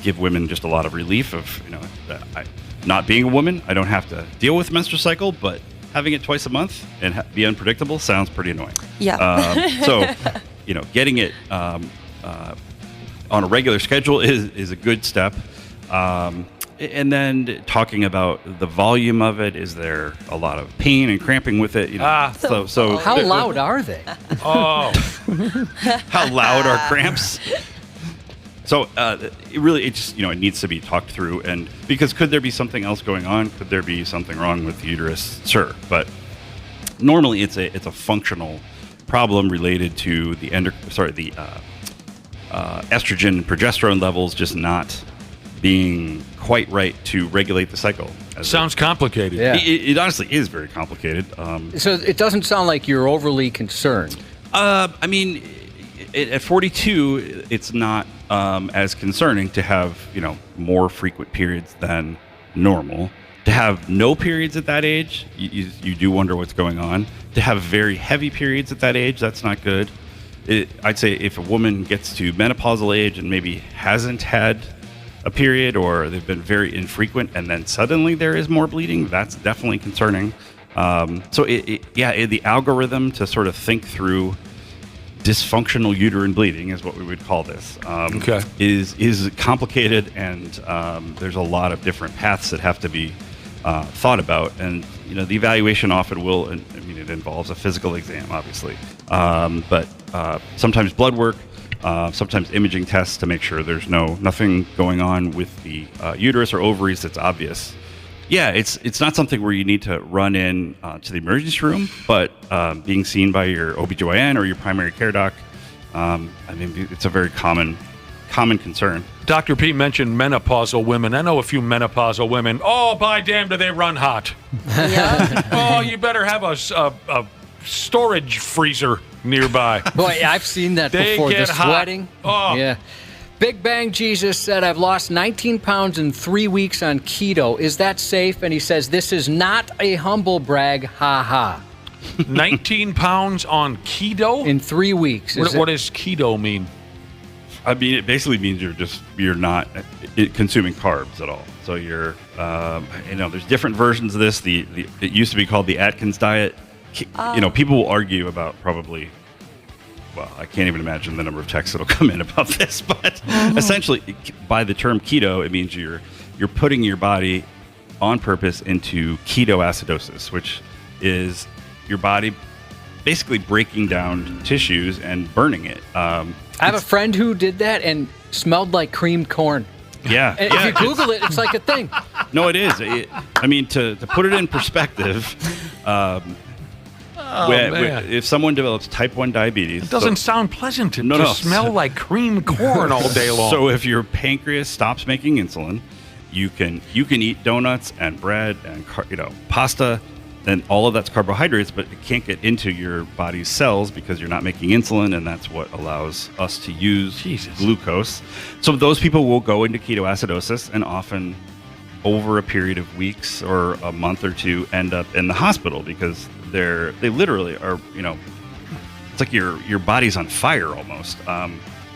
give women just a lot of relief of, not being a woman, I don't have to deal with the menstrual cycle, but having it twice a month and be unpredictable sounds pretty annoying. Yeah. So, getting it on a regular schedule is a good step. And then talking about the volume of it, is there a lot of pain and cramping with it? So how loud are they? Oh, how loud are cramps? So it needs to be talked through, and because could there be something else going on? Could there be something wrong with the uterus? Sure, but normally it's a functional problem related to the estrogen and progesterone levels just not being quite right to regulate the cycle. Sounds complicated. Yeah. It honestly is very complicated. So it doesn't sound like you're overly concerned. At 42, it's not as concerning to have more frequent periods than normal. To have no periods at that age, you do wonder what's going on. To have very heavy periods at that age, that's not good. I'd say if a woman gets to menopausal age and maybe hasn't had a period, or they've been very infrequent and then suddenly there is more bleeding, that's definitely concerning. So the algorithm to sort of think through dysfunctional uterine bleeding is what we would call this. Is complicated, and there's a lot of different paths that have to be thought about, and the evaluation often will, it involves a physical exam, obviously, but sometimes blood work, sometimes imaging tests to make sure there's nothing going on with the uterus or ovaries that's obvious. Yeah, it's not something where you need to run in to the emergency room, but being seen by your OBGYN or your primary care doc, it's a very common concern. Dr. P mentioned menopausal women. I know a few menopausal women. Oh, by damn, do they run hot. Yeah. Oh, you better have a storage freezer nearby. Boy, I've seen that before. Get the hot. sweating. Oh. Yeah. Big Bang Jesus said, I've lost 19 pounds in 3 weeks on keto. Is that safe? And he says, this is not a humble brag. Ha ha. 19 pounds on keto? In 3 weeks. What does keto mean? It basically means you're not consuming carbs at all. So you're, there's different versions of this. It used to be called the Atkins diet. People will argue about probably, well, I can't even imagine the number of texts that'll come in about this, but essentially by the term keto, it means you're putting your body on purpose into ketoacidosis, which is your body basically breaking down tissues and burning it. I have a friend who did that and smelled like creamed corn. Yeah. And if you Google it, it's like a thing. No, it is. To put it in perspective, if someone develops type 1 diabetes, it doesn't sound pleasant to smell like cream corn all day long. So if your pancreas stops making insulin, you can eat donuts and bread and pasta, and all of that's carbohydrates, but it can't get into your body's cells because you're not making insulin, and that's what allows us to use glucose. So those people will go into ketoacidosis, and often over a period of weeks or a month or two end up in the hospital because they literally are, it's like your body's on fire almost,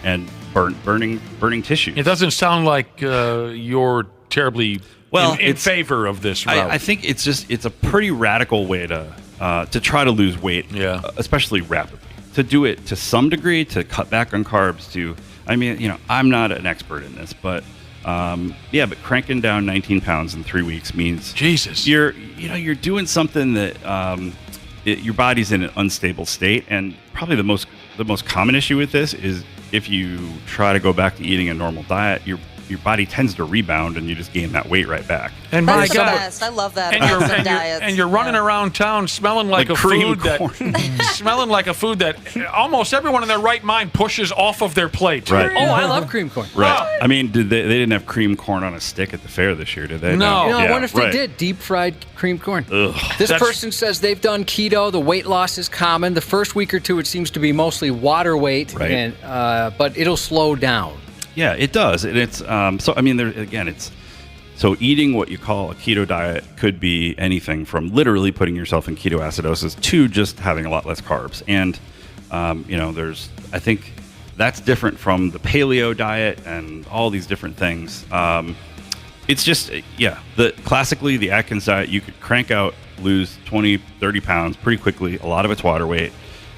and burning tissue. It doesn't sound like you're terribly in favor of this route. I think it's a pretty radical way to try to lose weight, especially rapidly. To do it to some degree, to cut back on carbs. I'm not an expert in this, but but cranking down 19 pounds in 3 weeks means you're doing something that your body's in an unstable state, and probably the most common issue with this is if you try to go back to eating a normal diet, your body tends to rebound and you just gain that weight right back. And that's the best. I love that. And you're running around town smelling like a food that almost everyone in their right mind pushes off of their plate. Right. Oh, I love cream corn. Right. I mean, they didn't have cream corn on a stick at the fair this year, did they? No. I wonder if they did deep fried cream corn. This person says they've done keto. The weight loss is common. The first week or two, it seems to be mostly water weight, and but it'll slow down. Yeah, it does, and it's so eating what you call a keto diet could be anything from literally putting yourself in ketoacidosis to just having a lot less carbs. And I think that's different from the paleo diet and all these different things. It's just classically the Atkins diet, you could crank out, lose 20, 30 pounds pretty quickly. A lot of it's water weight.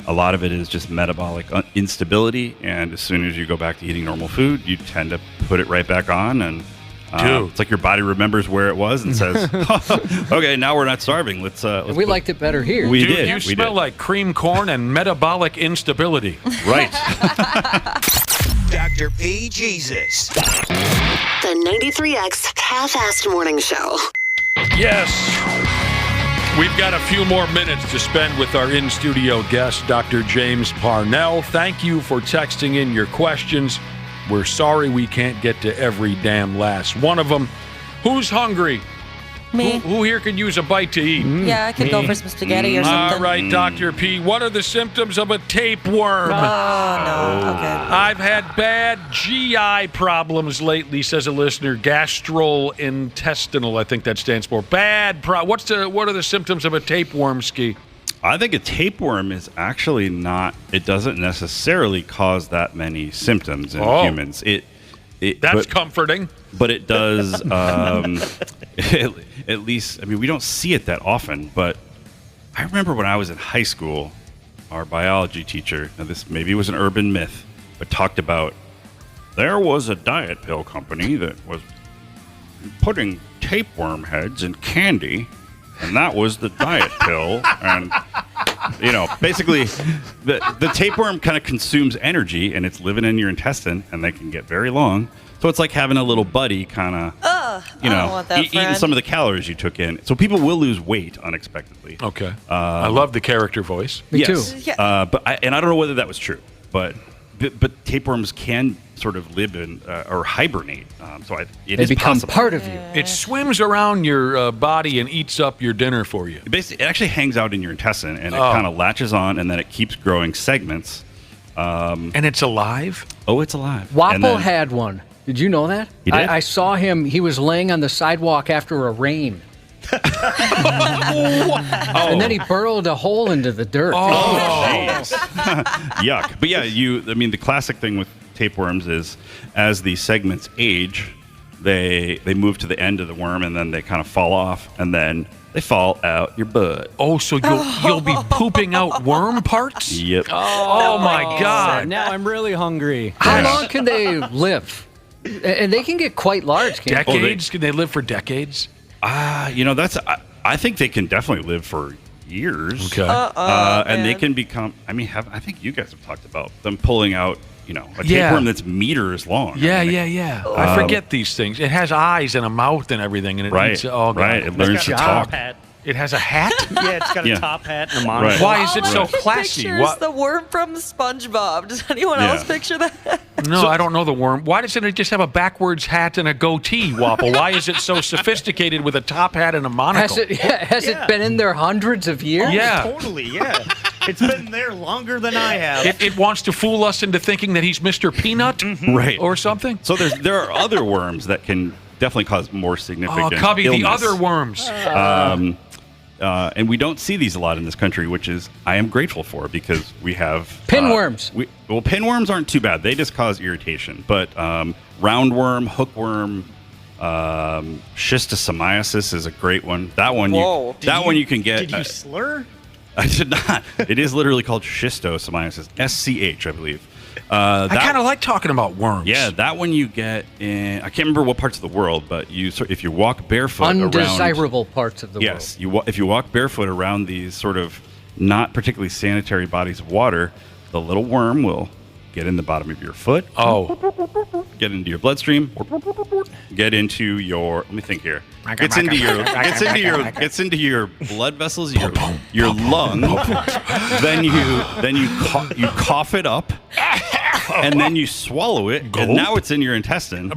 A lot of it is just metabolic instability, and as soon as you go back to eating normal food, you tend to put it right back on, and it's like your body remembers where it was and says, "Okay, now we're not starving. Let's we liked it better here." You smell like cream corn and metabolic instability. Right. Dr. P. Jesus. The 93X Half-Assed Morning Show. Yes. We've got a few more minutes to spend with our in-studio guest, Dr. James Parnell. Thank you for texting in your questions. We're sorry we can't get to every damn last one of them. Who's hungry? Me. Who here could use a bite to eat? Yeah, I could go for some spaghetti or something. All right, Dr. P, what are the symptoms of a tapeworm? Oh, no. Okay. I've had bad GI problems lately, says a listener. Gastrointestinal, I think that stands for. What are the symptoms of a tapeworm, Ski? I think a tapeworm is actually not, it doesn't necessarily cause that many symptoms in humans. That's comforting. But it does, at least, we don't see it that often, but I remember when I was in high school, our biology teacher, now this maybe was an urban myth, but talked about there was a diet pill company that was putting tapeworm heads in candy, and that was the diet pill. And, basically the tapeworm kind of consumes energy, and it's living in your intestine, and they can get very long. So it's like having a little buddy kind of, eating some of the calories you took in. So people will lose weight unexpectedly. Okay. I love the character voice. Me too. Yeah. But I don't know whether that was true, but tapeworms can sort of live in or hibernate. They become possible. part of you. It swims around your body and eats up your dinner for you. It actually hangs out in your intestine, and it kind of latches on, and then it keeps growing segments. And it's alive? Oh, it's alive. Wapple had one. Did you know that? He did? I saw him. He was laying on the sidewalk after a rain. And then he burrowed a hole into the dirt. Yuck. But yeah, the classic thing with tapeworms is as the segments age, they move to the end of the worm, and then they kind of fall off, and then they fall out your butt. Oh, so you'll be pooping out worm parts? Yep. Oh my God. Now I'm really hungry. How long can they live? And they can get quite large. Decades? Can they live for decades? I think they can definitely live for years. Okay. And they can become, I think you guys have talked about them pulling out, a tapeworm that's meters long. Yeah. I forget these things. It has eyes and a mouth and everything, and it eats. Oh, God. Right. It learns to talk. It has a hat? Yeah, it's got a top hat and a monitor. Right. Why is it so classy? Pictures the worm from SpongeBob. Does anyone else picture that? No, I don't know the worm. Why doesn't it just have a backwards hat and a goatee, Wapple? Why is it so sophisticated with a top hat and a monocle? Has it been in there hundreds of years? Yeah. Totally, yeah. It's been there longer than I have. It wants to fool us into thinking that he's Mr. Peanut Right. or something? So there are other worms that can definitely cause more significant Cubby, illness. the other worms. And we don't see these a lot in this country, which is I am grateful for because we have pinworms. Pinworms aren't too bad; they just cause irritation. But roundworm, hookworm, schistosomiasis is a great one. That one, Whoa. one you can get. Did you slur? I did not. It is literally called schistosomiasis, SCH, I believe. I kind of like talking about worms. Yeah, that one you get in, I can't remember what parts of the world, but if you walk barefoot undesirable parts of the world. Yes, if you walk barefoot around these sort of not particularly sanitary bodies of water, the little worm will get in the bottom of your foot. Oh. Get into your bloodstream. Get into your, let me think here. Gets into your blood vessels, your lung. Then you cough it up. And then you swallow it, and now it's in your intestine.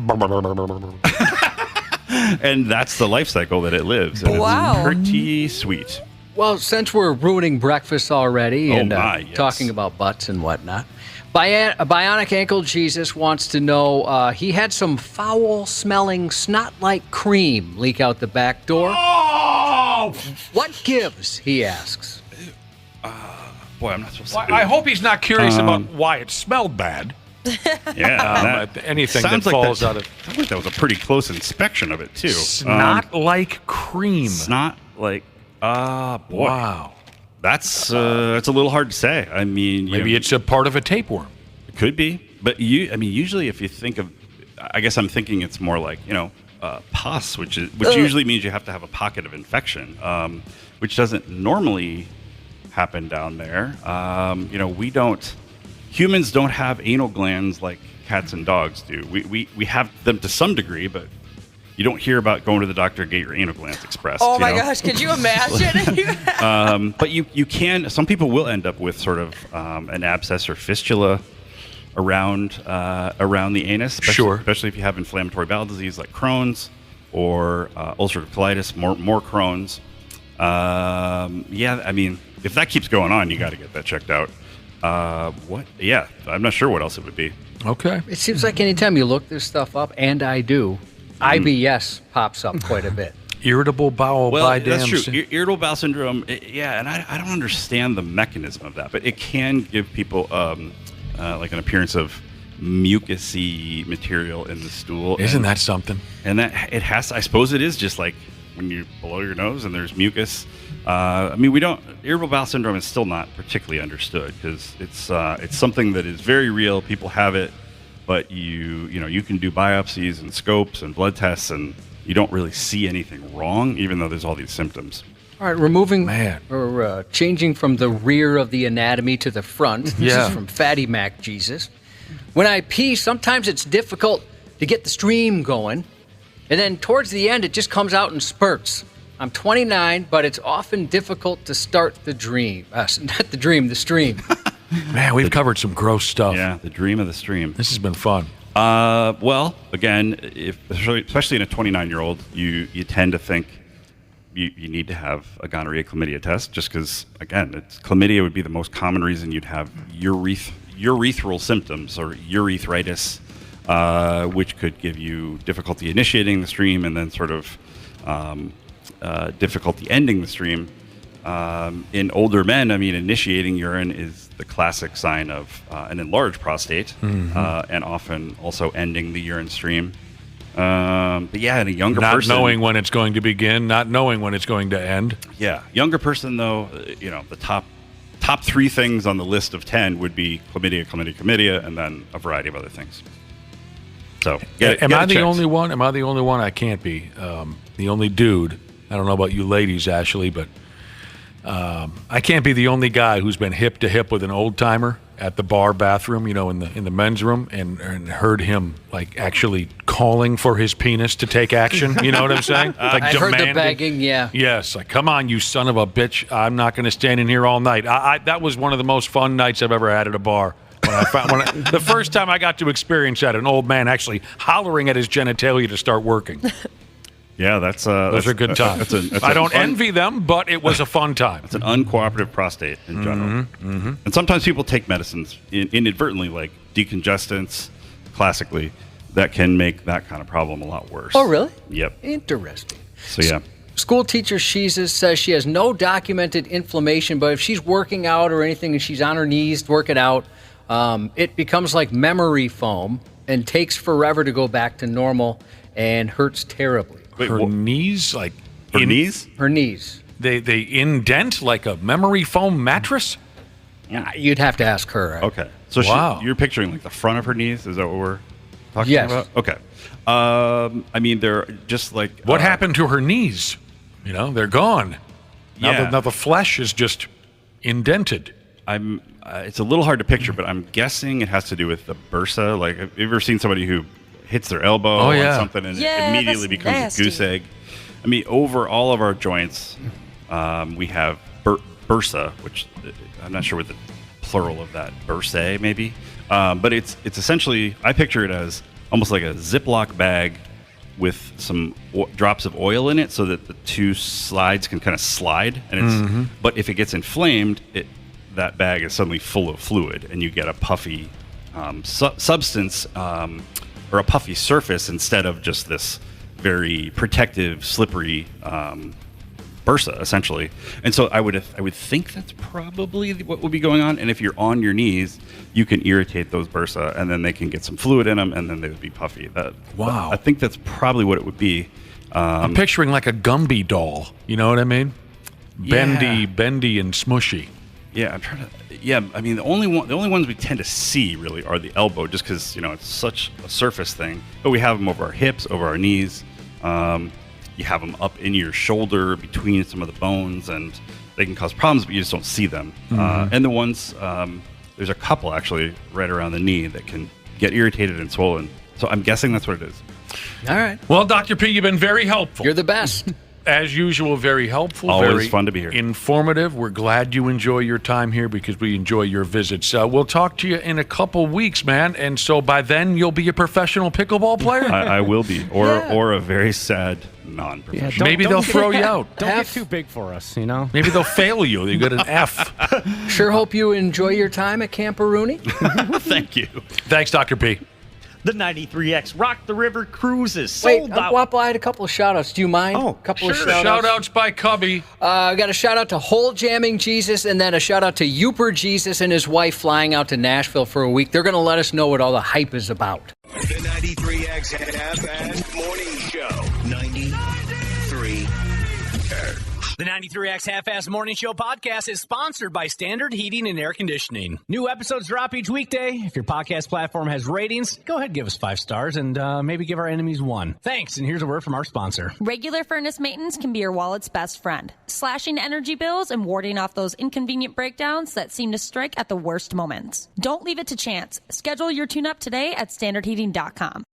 And that's the life cycle that it lives. And Wow. It's pretty sweet. Well, since we're ruining breakfast already and yes. talking about butts and whatnot, Bionic Ankle Jesus wants to know he had some foul-smelling snot-like cream leak out the back door. Oh! What gives, he asks. Boy, I'm not supposed to. I hope he's not curious about why it smelled bad. Yeah, anything that falls out of. I think that was a pretty close inspection of it too. Snot-like cream. Snot like. Boy. Wow. That's a little hard to say. I mean, maybe it's a part of a tapeworm. It could be, but usually if you think of, I guess I'm thinking it's more like pus, which usually means you have to have a pocket of infection, which doesn't normally happen down there. Humans don't have anal glands like cats and dogs do. We have them to some degree, but you don't hear about going to the doctor to get your anal glands expressed. Oh my gosh, could you imagine? But you can. Some people will end up with sort of an abscess or fistula around the anus. Especially if you have inflammatory bowel disease like Crohn's or ulcerative colitis, more Crohn's. If that keeps going on, you got to get that checked out. Yeah, I'm not sure what else it would be. Okay. It seems like anytime you look this stuff up, and I do, IBS pops up quite a bit. Irritable bowel that's true. Irritable bowel syndrome, and I don't understand the mechanism of that, but it can give people like an appearance of mucousy material in the stool. Isn't that something? And that it has. I suppose it is just like when you blow your nose and there's mucus. Irritable bowel syndrome is still not particularly understood because it's something that is very real. People have it, but you can do biopsies and scopes and blood tests, and you don't really see anything wrong, even though there's all these symptoms. All right, changing from the rear of the anatomy to the front. This is from Fatty Mac Jesus. When I pee, sometimes it's difficult to get the stream going, and then towards the end, it just comes out in spurts. I'm 29, but it's often difficult to start the stream. Man, we've covered some gross stuff. Yeah, the dream of the stream. This has been fun. Well, again, especially in a 29-year-old, you tend to think you need to have a gonorrhea chlamydia test just because, again, chlamydia would be the most common reason you'd have urethral symptoms or urethritis, which could give you difficulty initiating the stream and then sort of difficulty ending the stream. In older men, initiating urine is the classic sign of an enlarged prostate, and often also ending the urine stream. But yeah, in a younger person, not knowing when it's going to begin, not knowing when it's going to end. Yeah, younger person though, the top 3 things on the list of 10 would be chlamydia, and then a variety of other things. So, am I the only one? Am I the only one? I can't be. The only dude. I don't know about you ladies, Ashley, but I can't be the only guy who's been hip to hip with an old timer at the bar bathroom, in the men's room, and heard him like actually calling for his penis to take action. You know what I'm saying? Like I've heard the begging, yeah. Yes, like, come on, you son of a bitch! I'm not going to stand in here all night. That was one of the most fun nights I've ever had at a bar. The first time I got to experience that, an old man actually hollering at his genitalia to start working. Yeah, those are good times. I don't envy them, but it was a fun time. It's an uncooperative prostate in general. Mm-hmm. And sometimes people take medicines inadvertently, like decongestants, classically, that can make that kind of problem a lot worse. Oh, really? Yep. Interesting. So, yeah. School teacher Sheezus says she has no documented inflammation, but if she's working out or anything and she's on her knees working out, it becomes like memory foam and takes forever to go back to normal and hurts terribly. Wait, her knees, like her knees? Her knees. They indent like a memory foam mattress? Yeah, you'd have to ask her. Okay. So you're picturing like the front of her knees? Is that what we're talking about? Okay. I mean, they're just like... What happened to her knees? They're gone. Yeah. Now the flesh is just indented. It's a little hard to picture, but I'm guessing it has to do with the bursa. Like, have you ever seen somebody who hits their elbow on something and it immediately becomes nasty. a goose egg? I mean, over all of our joints, we have bursa, which I'm not sure what the plural of that, bursae maybe. But it's essentially, I picture it as almost like a Ziploc bag with some drops of oil in it so that the two slides can kind of slide. And but if it gets inflamed, that bag is suddenly full of fluid and you get a puffy substance or a puffy surface instead of just this very protective, slippery bursa, essentially. And so I would think that's probably what would be going on. And if you're on your knees, you can irritate those bursa, and then they can get some fluid in them, and then they would be puffy. Wow. I think that's probably what it would be. I'm picturing like a Gumby doll. You know what I mean? Bendy and smushy. Yeah, I'm trying to. Yeah, I mean the only ones we tend to see really are the elbow, just because it's such a surface thing. But we have them over our hips, over our knees. You have them up in your shoulder, between some of the bones, and they can cause problems, but you just don't see them. And the ones, there's a couple actually right around the knee that can get irritated and swollen. So I'm guessing that's what it is. All right. Well, Dr. P, you've been very helpful. You're the best. As usual, very helpful. Always very fun to be here. Informative. We're glad you enjoy your time here because we enjoy your visits. We'll talk to you in a couple weeks, man. And so by then, you'll be a professional pickleball player? I will be. Or a very sad non-professional. Maybe they'll throw you out. Don't get too big for us, Maybe they'll fail you. You get an F. Sure hope you enjoy your time at Camperoonie. Thank you. Thanks, Dr. P. The 93X Rock the River Cruises sold out. Wapo, I had a couple of shout-outs. Do you mind? Oh, a couple Sure. of shout-outs. Shout-outs by Cubby. I got a shout-out to Hole Jamming Jesus, and then a shout-out to Youper Jesus and his wife flying out to Nashville for a week. They're going to let us know what all the hype is about. The 93X Half-Assed Morning Show. 93X. The 93X Half-Ass Morning Show podcast is sponsored by Standard Heating and Air Conditioning. New episodes drop each weekday. If your podcast platform has ratings, go ahead and give us 5 stars and maybe give our enemies 1. Thanks, and here's a word from our sponsor. Regular furnace maintenance can be your wallet's best friend, slashing energy bills and warding off those inconvenient breakdowns that seem to strike at the worst moments. Don't leave it to chance. Schedule your tune-up today at standardheating.com.